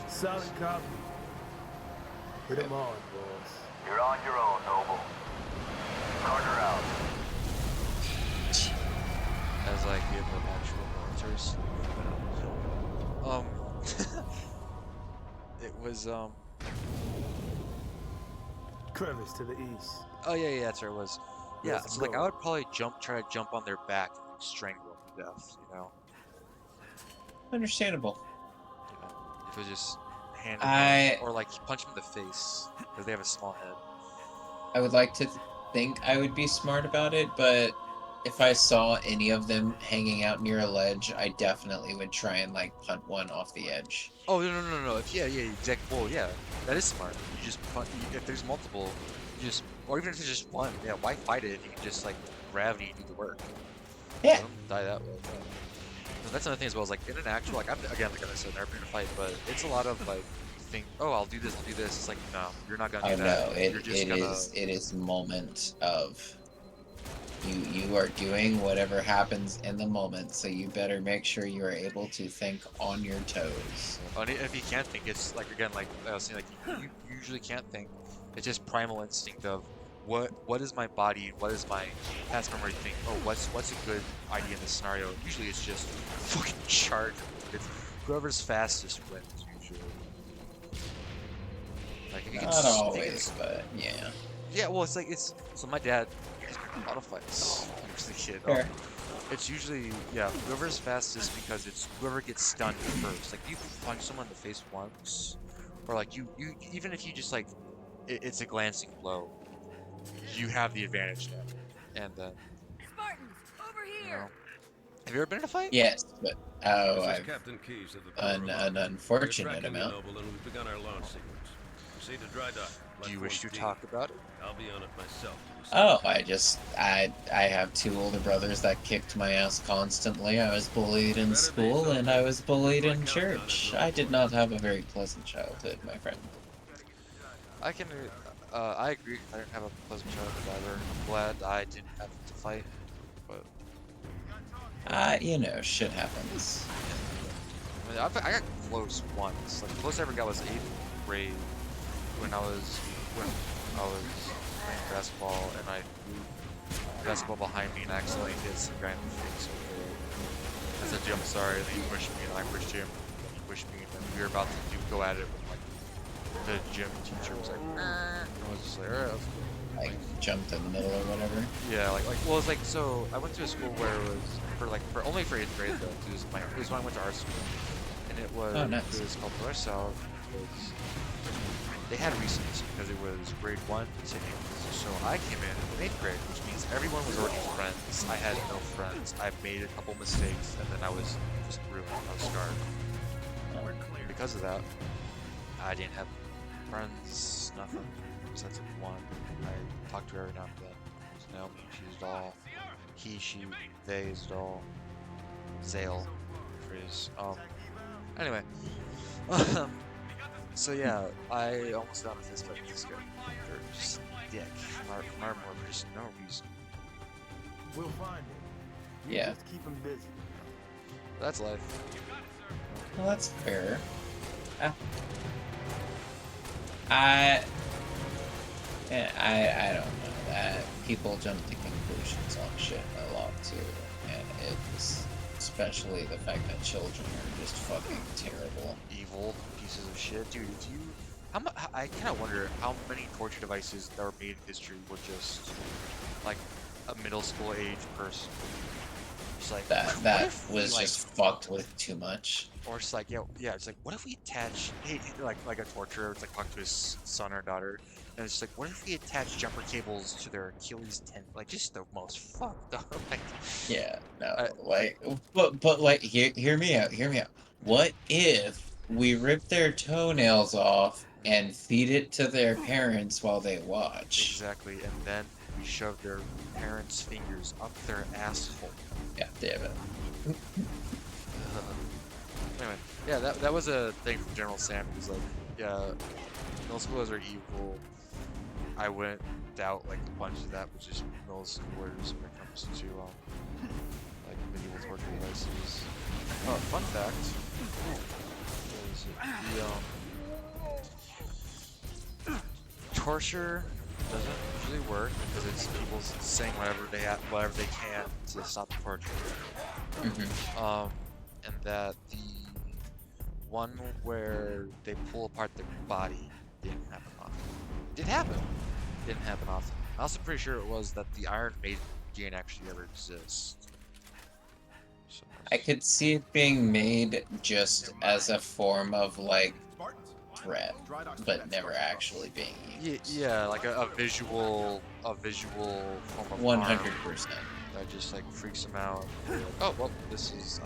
Solid copy. Put him on, boss. You're on your own, Noble. Carter out. As I give an actual military salute. It was, Crevice to the east. Oh, yeah, that's where it was. Yeah, so, like, I would probably try to jump on their back and, like, strangle them to death, you know? Understandable. You know, if it was just hand or like punch them in the face because they have a small head. I would like to think I would be smart about it, but if I saw any of them hanging out near a ledge, I definitely would try and like punt one off the edge. Oh no! Yeah, exactly. Well, yeah, that is smart. You just punt. If there's multiple, you just, or even if there's just one, yeah, why fight it if you can just like gravity do the work? Yeah. Die that way. Yeah. That's another thing as well. Is like in an actual, like again, like I said, never been in a fight, but it's a lot of like think, oh, I'll do this. It's like, no, you're not gonna do that. No, it is moment of you are doing whatever happens in the moment, so you better make sure you are able to think on your toes. And if you can't think, it's like again, like I was saying, like you usually can't think. It's just primal instinct of what is my body, what is my past memory think, oh, what's a good idea in this scenario. Usually it's just fucking charge. It's whoever's fastest wins usually. Like if you can not always, but yeah. Yeah, well, it's like so my dad has been in a lot of fights when he was a kid. It's usually whoever's fastest because it's whoever gets stunned first. Like you punch someone in the face once, or like you even if you just like it's a glancing blow. You have the advantage now, and then. Spartans, over here. Have you ever been in a fight? Yes, but I've Captain Keyes of the an unfortunate amount. Noble, and we've begun our launch sequence. Proceed to dry dock. Do you wish to talk about it? I'll be on it myself. Oh, I have 2 older brothers that kicked my ass constantly. I was bullied in school and I was bullied in church. I did not have a very pleasant childhood, my friend. I agree. I didn't have a pleasant childhood either. I'm glad I didn't have to fight, but you know, shit happens. I mean, I got close once. Like the closest I ever got was 8th grade when I was playing basketball and I moved the basketball behind me and accidentally hit some guy in the face. I said, "Dude, I'm sorry." And then he pushed me, and I pushed him. And he pushed me, and then we were about to go at it with like. The gym teacher was like, I was just like, alright, like jumped in the middle or whatever. Yeah, well, it's like so. I went to a school where it was only for 8th grade though. It was when I went to art school, and it was nice. It was called North South. they had recents because it was grade 1 to 8th. So I came in 8th grade, which means everyone was already friends. I had no friends. I made a couple mistakes, and then I was just ruined. I was scarred. Because of that, I didn't have friends, nothing. Besides one. I talked to her every now and then. Naomi, she's a doll. He, she, they is a doll. Zale. Phrase. Anyway. So yeah, I almost got a fist fight with this guy. For just dick. From our for just no reason. We'll find him. You just keep him busy. That's life. Well, that's fair. I don't know. That people jump to conclusions on shit a lot too, and it's especially the fact that children are just fucking terrible, evil pieces of shit, dude. If you, I kind of wonder how many torture devices that were made in history were just like a middle school age person. Just like that was just fucked with too much. Or it's like, yeah, it's like, what if we attach, like a torturer, it's like talk to his son or daughter, and it's like, what if we attach jumper cables to their Achilles tendon? Like, just the most fucked up. Like, yeah, no, but like, hear me out. What if we rip their toenails off and feed it to their parents while they watch? Exactly, and then we shove their parents' fingers up their asshole. Yeah, damn it. Anyway, yeah, that was a thing from General Sam. He was like, yeah, middle schoolers are evil. I went out like a bunch of that, which is middle schoolers when it comes to like medieval torture devices. Fun fact. The torture doesn't usually work because it's people saying whatever they can to stop the torture. And that the one where they pull apart the body didn't happen often. It did happen. Didn't happen often. I'm also pretty sure it was that the Iron Maiden didn't actually ever exist. So I could see it being made just as a form of like threat, but never actually being used. Yeah, like a visual form of 100%. That just like freaks them out. Like, oh well, this is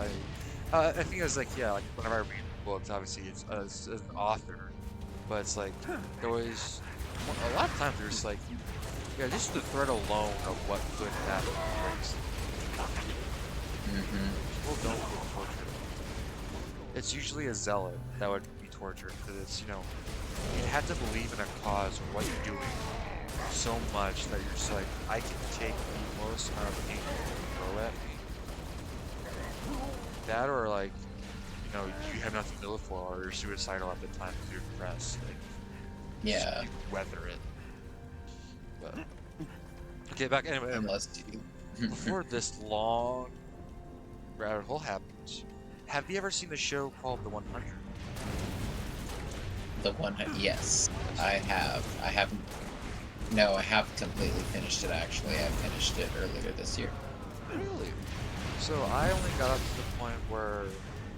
I think it's like, yeah, like whenever I read books, obviously it's as an author, but it's like there was a lot of times there's like, yeah, just the threat alone of what could happen breaks. People don't get tortured. It's usually a zealot that would be tortured because it's, you know, you have to believe in a cause or what you're doing so much that you're just like, I can take the most amount of pain you throw at me. That or like, you know, you have nothing to live for, or you're suicidal at the time because you're depressed. Like, yeah, you weather it. But okay, back anyway. Unless you before this long rabbit hole happens, have you ever seen the show called The 100? The 100, yes, I have. I haven't. No, I have completely finished it. Actually, I finished it earlier this year. Really? So I only got up to the point where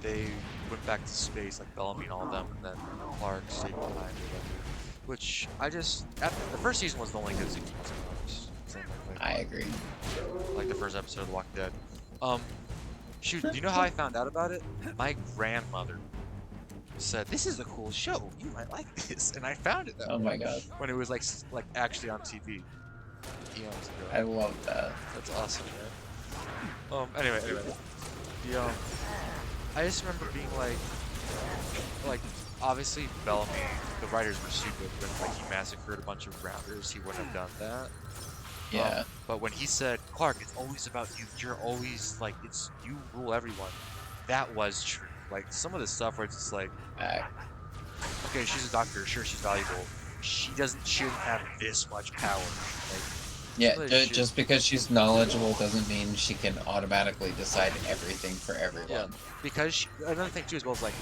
they went back to space, like Bellamy and all of them, and then Clark stayed behind or whatever. Which I just, the first season was the only good season. I agree. Like the first episode of The Walking Dead. Shoot, do you know how I found out about it? My grandmother said, "This is a cool show. You might like this," and I found it. Oh my god! When it was like actually on TV. I love that. That's awesome, man. Anyway, the I just remember being like obviously Bellamy, the writers were stupid when like he massacred a bunch of grounders. He wouldn't have done that. Yeah. But when he said, "Clark, it's always about you. You're always like it's you rule everyone," that was true. Like some of the stuff where it's just like, okay, she's a doctor. Sure, she's valuable. She shouldn't have this much power. Like, yeah, just because she's knowledgeable doesn't mean she can automatically decide everything for everyone. Yeah, because another thing too as well is like,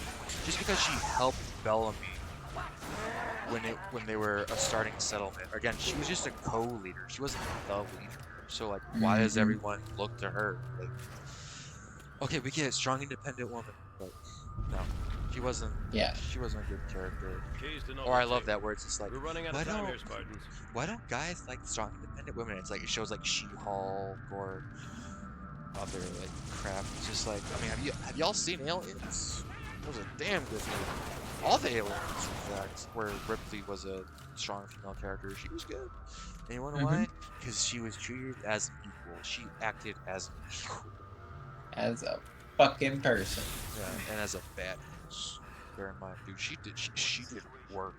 just because she helped Bellamy when they were a starting settlement. Again, she was just a co-leader. She wasn't the leader. So like, why does everyone look to her? Like, okay, we get a strong, independent woman, but no, She wasn't. Yeah. She wasn't a good character. Keys to Or I love that where it's just like, We're running out of time here, Spartans. why don't guys like strong, independent women? It's like it shows like She-Hulk or other like crap. It's just like, I mean, have y'all seen Aliens? It was a damn good movie. All the Aliens, in fact, where Ripley was a strong female character, she was good. And you wanna know why? Because she was treated as an equal. She acted as an equal. As a fucking person. Yeah, and as a badass. Bear in mind, dude, she did work.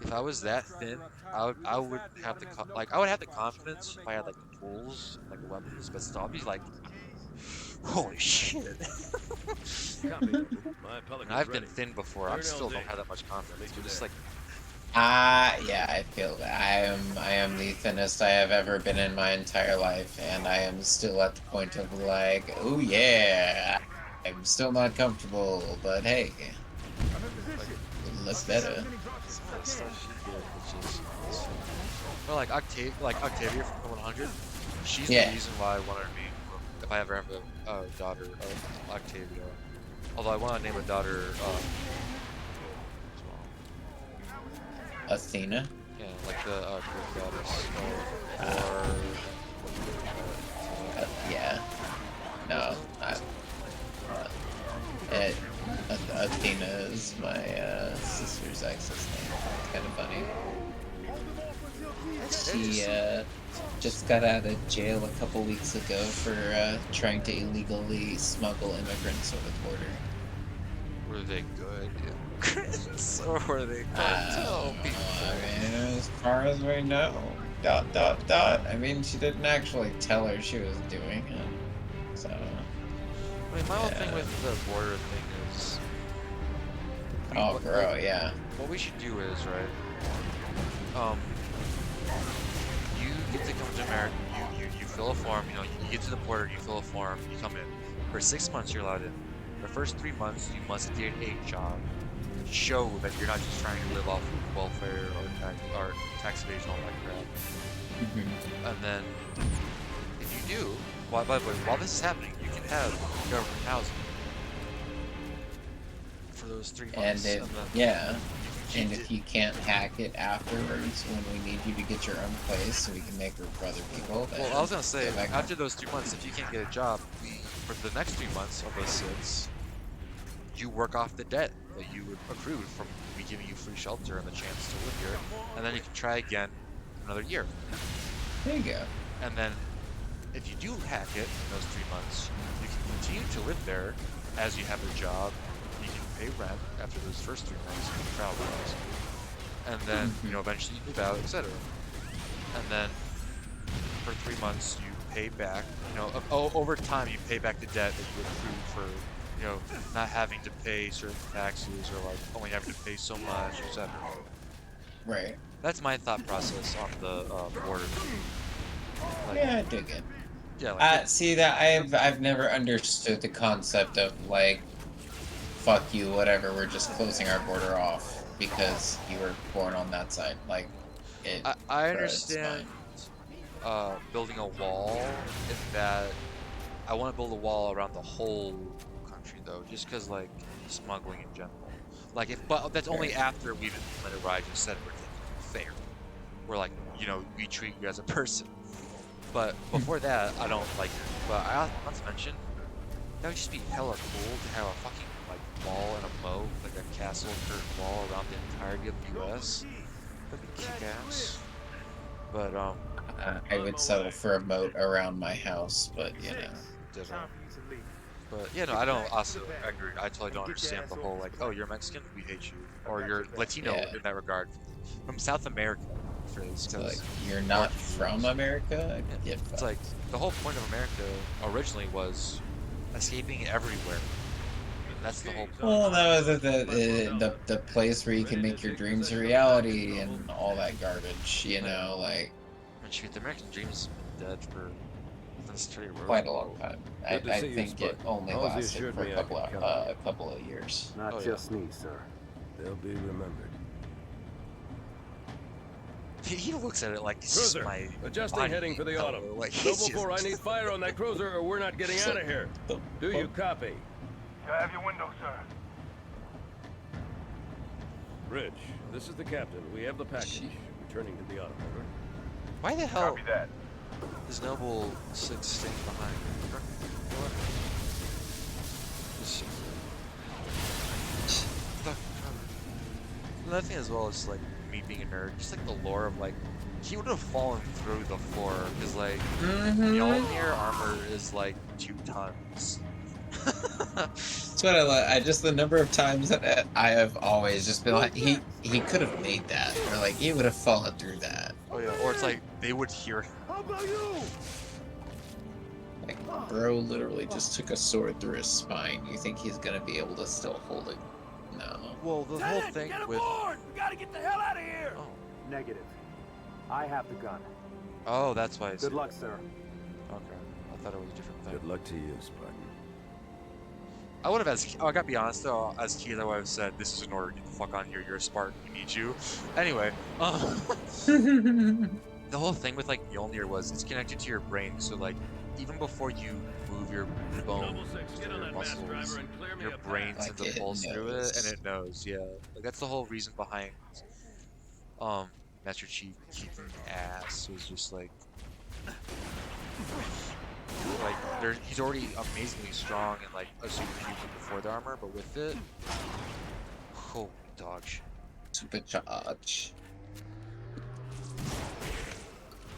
If I was that thin, I would have the I would have the confidence if I had like the tools, like the weapons, but still I'd be like, holy shit. I've been thin before. I still don't have that much confidence. It's just like, yeah, I feel that. I am the thinnest I have ever been in my entire life, and I am still at the point of like, oh yeah, I'm still not comfortable, but hey, it looks better. Well, like Octavia from 100, she's the reason why I wanted to be, if I ever have a daughter of Octavia. Although I want to name a daughter, Athena? Yeah, like the Greek goddess. Yeah. No, Athena is my sister's ex's name. It's kind of funny. She just got out of jail a couple weeks ago for trying to illegally smuggle immigrants over the border. Were they good immigrants? Or were they cartel people? I mean, as far as we know. ... I mean, she didn't actually tell her she was doing it. So... I mean, my whole thing with the border thing is... Oh, bro, yeah. What we should do is, right... you get to come to America, you fill a form, you know, you get to the border, you fill a form, you come in. For 6 months you're allowed in. The first 3 months you must get a job. Show that you're not just trying to live off of welfare or tax evasion, all that crap. And then, if you do, by the way, while this is happening, you can have government housing for those 3 months. And if you can't hack it afterwards, when we need you to get your own place so we can make room for other people. Well, I was gonna say, after those 3 months, if you can't get a job, for the next 3 months of those 6, you work off the debt that you would accrued from me giving you free shelter and the chance to live here, and then you can try again another year. There you go. And then, if you do hack it in those 3 months, you can continue to live there as you have a job. You can pay rent after those first 3 months for the travel hours, and then you know eventually you move out, etc. And then for 3 months you pay back. You know, over time you pay back the debt that you accrued for. You know, not having to pay certain taxes or like only having to pay so much, etc. Right. That's my thought process on the border. Like, yeah, I dig it. Yeah. Like see that I've never understood the concept of like, fuck you, whatever. We're just closing our border off because you were born on that side. Like, I understand building a wall. If that, I want to build a wall around the whole country though, just because like smuggling in general. Like but that's only after we've implemented what I just said. We're thinking fair. We're like, you know, we treat you as a person. But before that, I don't like. But I want to mention that would just be hella cool to have a fucking like wall and a moat, like a castle curtain wall around the entirety of the U.S. That'd be kick-ass. But I would settle for a moat around my house, but you know. But yeah, no, I don't also agree. I totally don't understand the whole like, oh, you're Mexican, we hate you, or you're Latino in that regard. From South America, for this, like you're not from America. Yeah, it's like the whole point of America originally was escaping everywhere. That's the whole point. Well, that was the place where you can make your dreams a reality and all that garbage. You know, like. And shoot, the American dream's been dead for. Quite a long time. I think it only lasted for a couple of years. Not just me, sir. They'll be remembered. He looks at it like this cruiser, is my adjusting body. heading for the autumn. Like, Noble 4, I need fire on that cruiser or we're not getting out of here. Do you copy? You have your window, sir. Bridge, this is the captain. We have the package. Returning to the automotor. Why the hell Copy that. is Noble 6 staying behind? What? Another thing as well is like me being a nerd, just like the lore of like he would have fallen through the floor because like Mjolnir armor is like 2 tons. That's what I like. I just the number of times that I have always just been like, he could have made that, or like he would have fallen through that. Oh yeah, or it's like they would hear him. How about you? Like, bro literally just took a sword through his spine. You think he's gonna be able to still hold it? No. Well, the whole thing with. We gotta get the hell out of here. Oh. Negative. I have the gun. Oh, that's why. Good luck, sir. Okay, I thought it was a different thing. Good luck to you, Spartan. I would have, I gotta be honest though, as kids I would have said, this is an order, get the fuck on here, you're a Spartan, we need you. Anyway, the whole thing with like Mjolnir was, it's connected to your brain, so like, even before you move your bones or muscles, your brain sends a pulse through it, and it knows, yeah. Like, that's the whole reason behind, Master Chief kicking ass, was just like he's already amazingly strong and like a superhuman before the armor, but with it, holy dog shit. Super charge.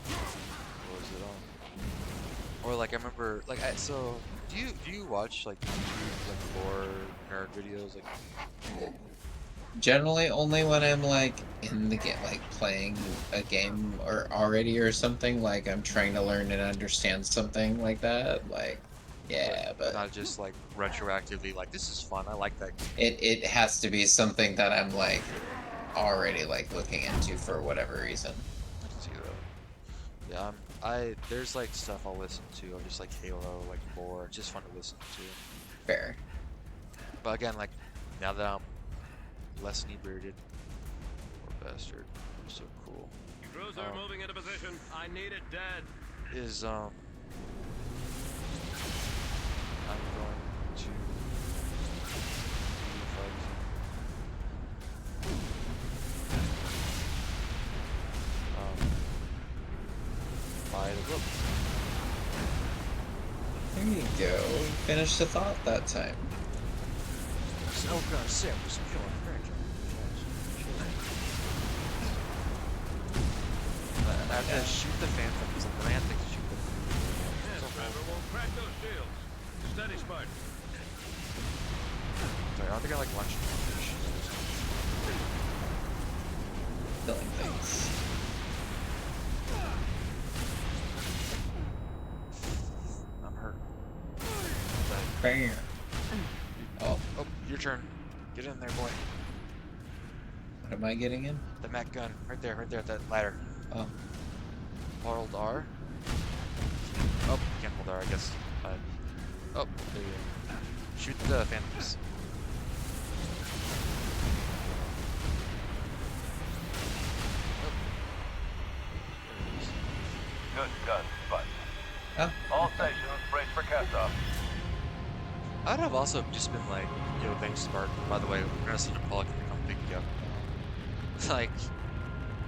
What was it on? Or like I remember, like so do you watch like YouTube, like lore nerd videos, like? Generally, only when I'm like in the game, like playing a game or already or something. Like I'm trying to learn and understand something like that. Like, yeah, but not just like retroactively. Like this is fun. I like that game. It has to be something that I'm like already like looking into for whatever reason. I can see that. Yeah, there's like stuff I'll listen to. I'm just like Halo, like lore. It's just fun to listen to. Fair. But again, like now that I'm less inebriated, poor bastard, so cool. Cruiser moving into position. I need it dead. Is I'm going to buy the book. There you go. Finish the thought that time. So gonna sit with some killing furniture. I have to shoot the phantoms, and then I have to shoot them. Yes, driver, we'll crack those shields. Steady, Spartan. Sorry, I don't think I like lunch. Killing things. I'm hurt. Bam. Oh, your turn. Get in there, boy. What am I getting in? The Mac gun, right there, at that ladder. Oh. Hold R. Oh, can't hold R, I guess. Oh, there you go. Shoot the phantoms. Good gun, but oh. All stations brace for cast-off. I would have also just been like, yo, thanks, Spartan. By the way, we're gonna send a Pelican to come pick you up.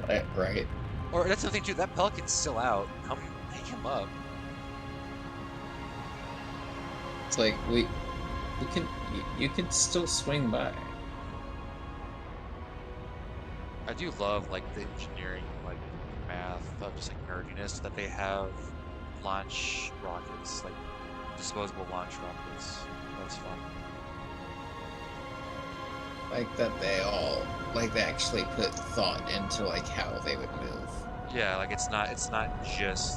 Like, right. Or that's the thing too. That Pelican's still out. Come pick him up. It's like you can still swing by. I do love like the engineering, like math, just like nerdiness that they have. Launch rockets, like disposable launch rockets. That's fun. Like that they actually put thought into like how they would move. Yeah, like it's not just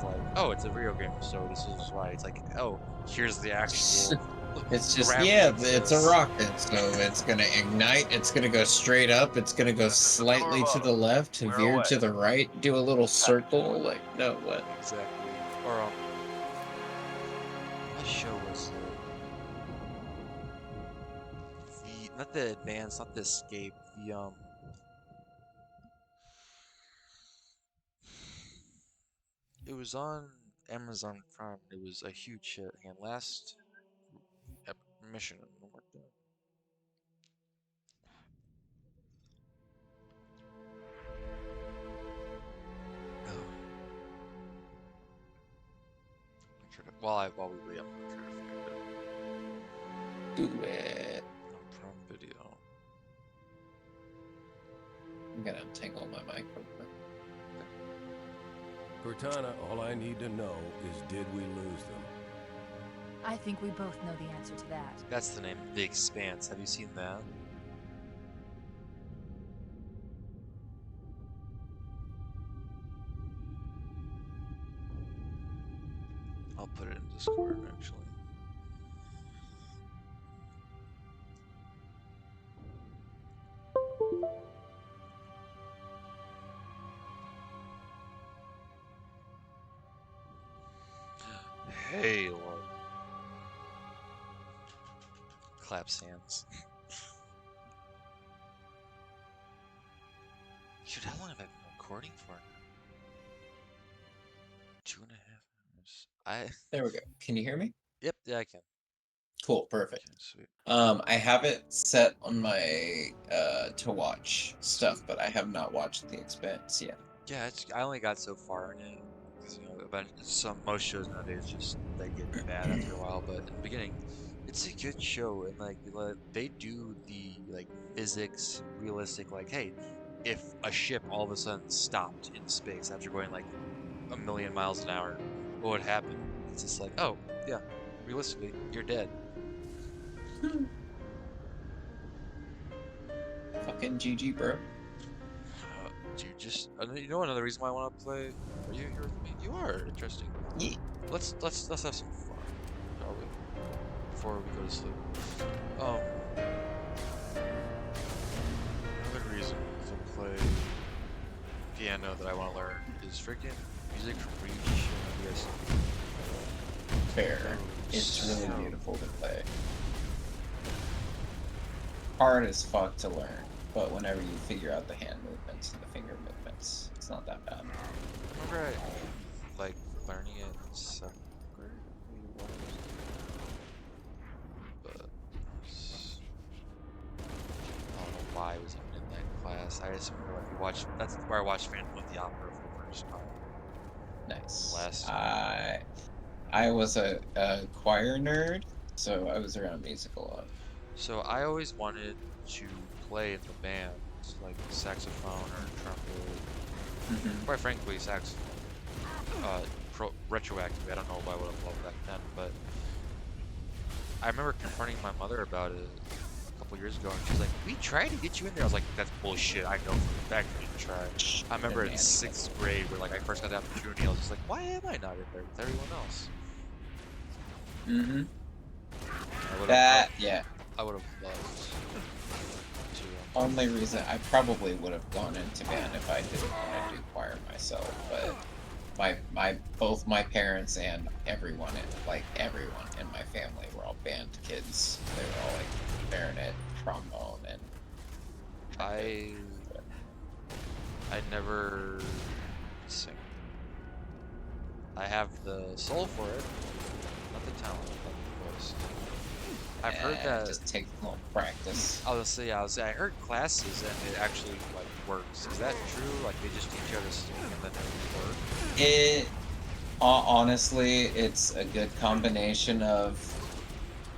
like, oh, it's a video game, so this is why. It's like, oh, here's the actual. It's just, yeah, it's a rocket, so it's gonna ignite, it's gonna go straight up, it's gonna go slightly to the left, veer to the right, do a little circle, like, no, what? Exactly. Or, what show was it? Not the Advance, not the Escape, it was on Amazon Prime. It was a huge hit. Again, last mission. While we wait, I'm gonna try to find it. Do it. From video. I'm gonna untangle my microphone. Cortana, all I need to know is, did we lose them? I think we both know the answer to that. That's the name, The Expanse. Have you seen that? I'll put it in Discord, actually. Halo. Claps hands. Dude, how long have I been recording for? 2.5 hours. There we go. Can you hear me? Yep, yeah, I can. Cool, perfect. Okay, sweet. I have it set on my to watch stuff, but I have not watched The Expanse yet. Yeah, I only got so far in it. Because, you know, but most shows nowadays just they get bad after a while. But in the beginning, it's a good show, and like they do the like physics realistic. Like, hey, if a ship all of a sudden stopped in space after going like 1,000,000 miles an hour, what would happen? It's just like, oh yeah, realistically, you're dead. Fucking GG, bro. Dude, just you know another reason why I want to play. Are you here with me? You are. Interesting. Yeah. Let's have some fun, shall we? Before we go to sleep. Another reason to play piano that I want to learn is freaking music from Reach and ESP. Fair. It's really beautiful to play. Hard as fuck to learn, but whenever you figure out the hand movements and the finger movements, it's not that bad. Remember I like learning it in 7th grade? But I don't know why I was even in that class. I just remember like that's where I watched Phantom of the Opera for the first time. Nice. I was a choir nerd, so I was around music a lot. So I always wanted to play in the band, like saxophone or trumpet. Quite frankly, saxophone. Retroactively, I don't know why I would have loved back then, but I remember confronting my mother about it a couple years ago, and she's like, "We tried to get you in there." I was like, "That's bullshit. I know for a fact we tried." I remember in 6th grade, where like I first got the opportunity, I was just like, "Why am I not in there with everyone else?" Yeah. I would have loved to. Only reason I probably would have gone into band if I didn't want to do choir myself, but both my parents and everyone in my family were all band kids. They were all like clarinet, trombone, and I never sing. I have the soul for it, not the talent, but the voice. I've heard that just takes a little practice. I heard classes and it actually like works. Is that true? Like they just teach you how to sing and then it works? Honestly, it's a good combination of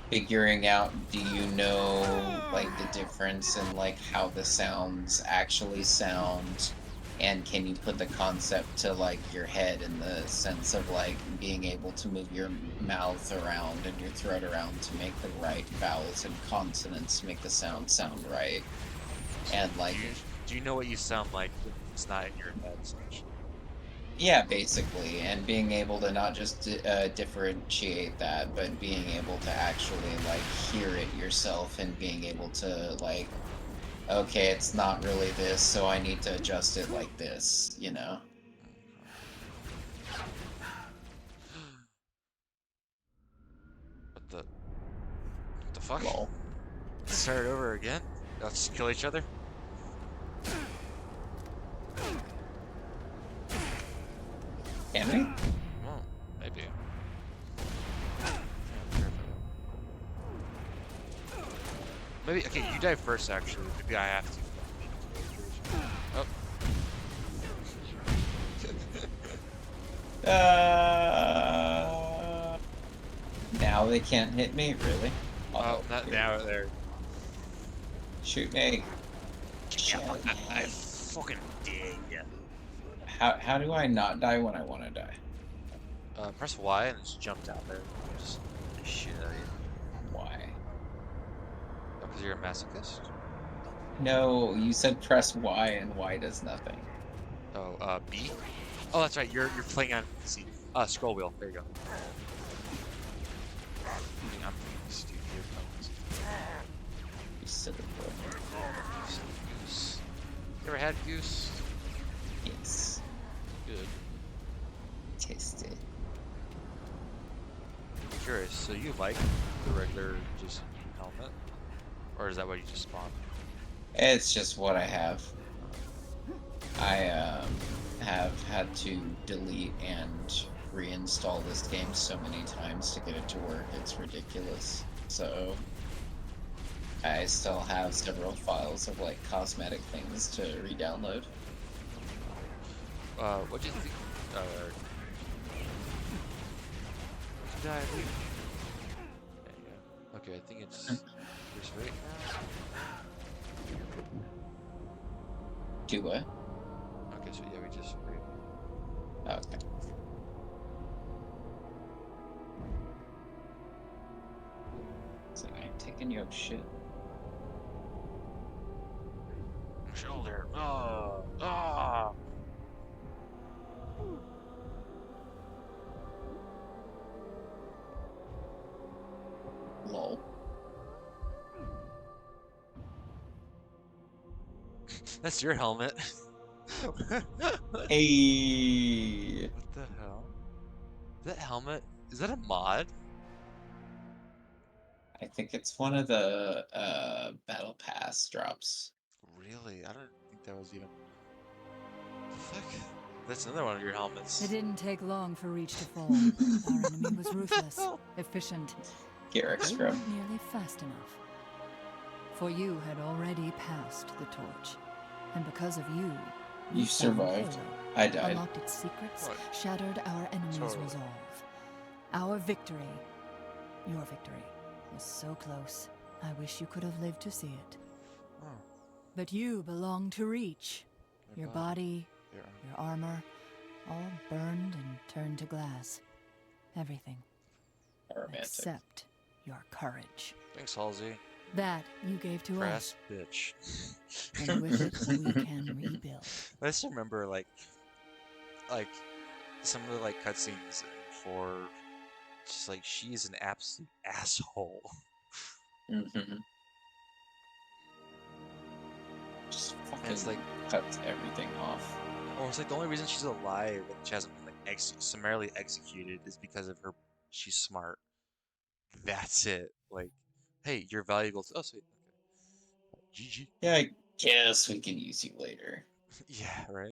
figuring out, do you know like the difference in like how the sounds actually sound, and can you put the concept to like your head in the sense of like being able to move your mouth around and your throat around to make the right vowels and consonants to make the sound right. And like, do you know what you sound like when it's not in your head, essentially? Yeah, basically, and being able to not just differentiate that, but being able to actually like hear it yourself and being able to like, okay, it's not really this, so I need to adjust it like this, you know? What the fuck? Lol. Start over again? Let's kill each other? Can we? Well, maybe. Maybe, okay, you die first actually. Maybe I have to. Oh. Now they can't hit me? Really? Oh, not now. There. Shoot me. I fucking did. Yeah. How do I not die when I want to die? Press Y and just jump down there. Just the shit out of you. Why? Because you're a masochist? No, you said press Y and Y does nothing. Oh, B? Oh, that's right. You're playing on PC. Scroll wheel. There you go. I'm stupid. You silly boy. Goose. You ever had goose? Yes. Good. Tasty. I'm curious. So you like the regular just helmet, or is that what you just spawned? It's just what I have. I have had to delete and reinstall this game so many times to get it to work. It's ridiculous. So I still have several files of like cosmetic things to re-download. What do you think? Did I leave? Okay, I think it's just right now. Do what? Okay, so yeah, we just wait. Okay. So I ain't taking your shit. Shoulder. Oh. Lol. That's your helmet. Hey. What the hell? That helmet? Is that a mod? I think it's one of the battle pass drops. Really? I don't think that was even. Fuck. That's another one of your helmets. It didn't take long for Reach to fall. Our enemy was ruthless, efficient. Garrick They scrub. weren't nearly fast enough. For you had already passed the torch, and because of you, You survived. I died. Unlocked its secrets, shattered our enemy's resolve. Our victory, your victory, was so close. I wish you could have lived to see it. Oh. But you belong to Reach. Your body, your armor, all burned and turned to glass. Everything. Romantic. Except your courage. Thanks, Halsey. That you gave to Brass us. bitch. And with it, we can rebuild. I just remember like some of the like cutscenes for just like she is an absolute asshole. Mm-hmm. Just fucking it's like cuts everything off. Or it's like the only reason she's alive and she hasn't been like summarily executed is because of her. She's smart. That's it. Like, hey, you're valuable. Oh, sweet. Okay. GG. Yeah, I guess we can use you later. Yeah, right.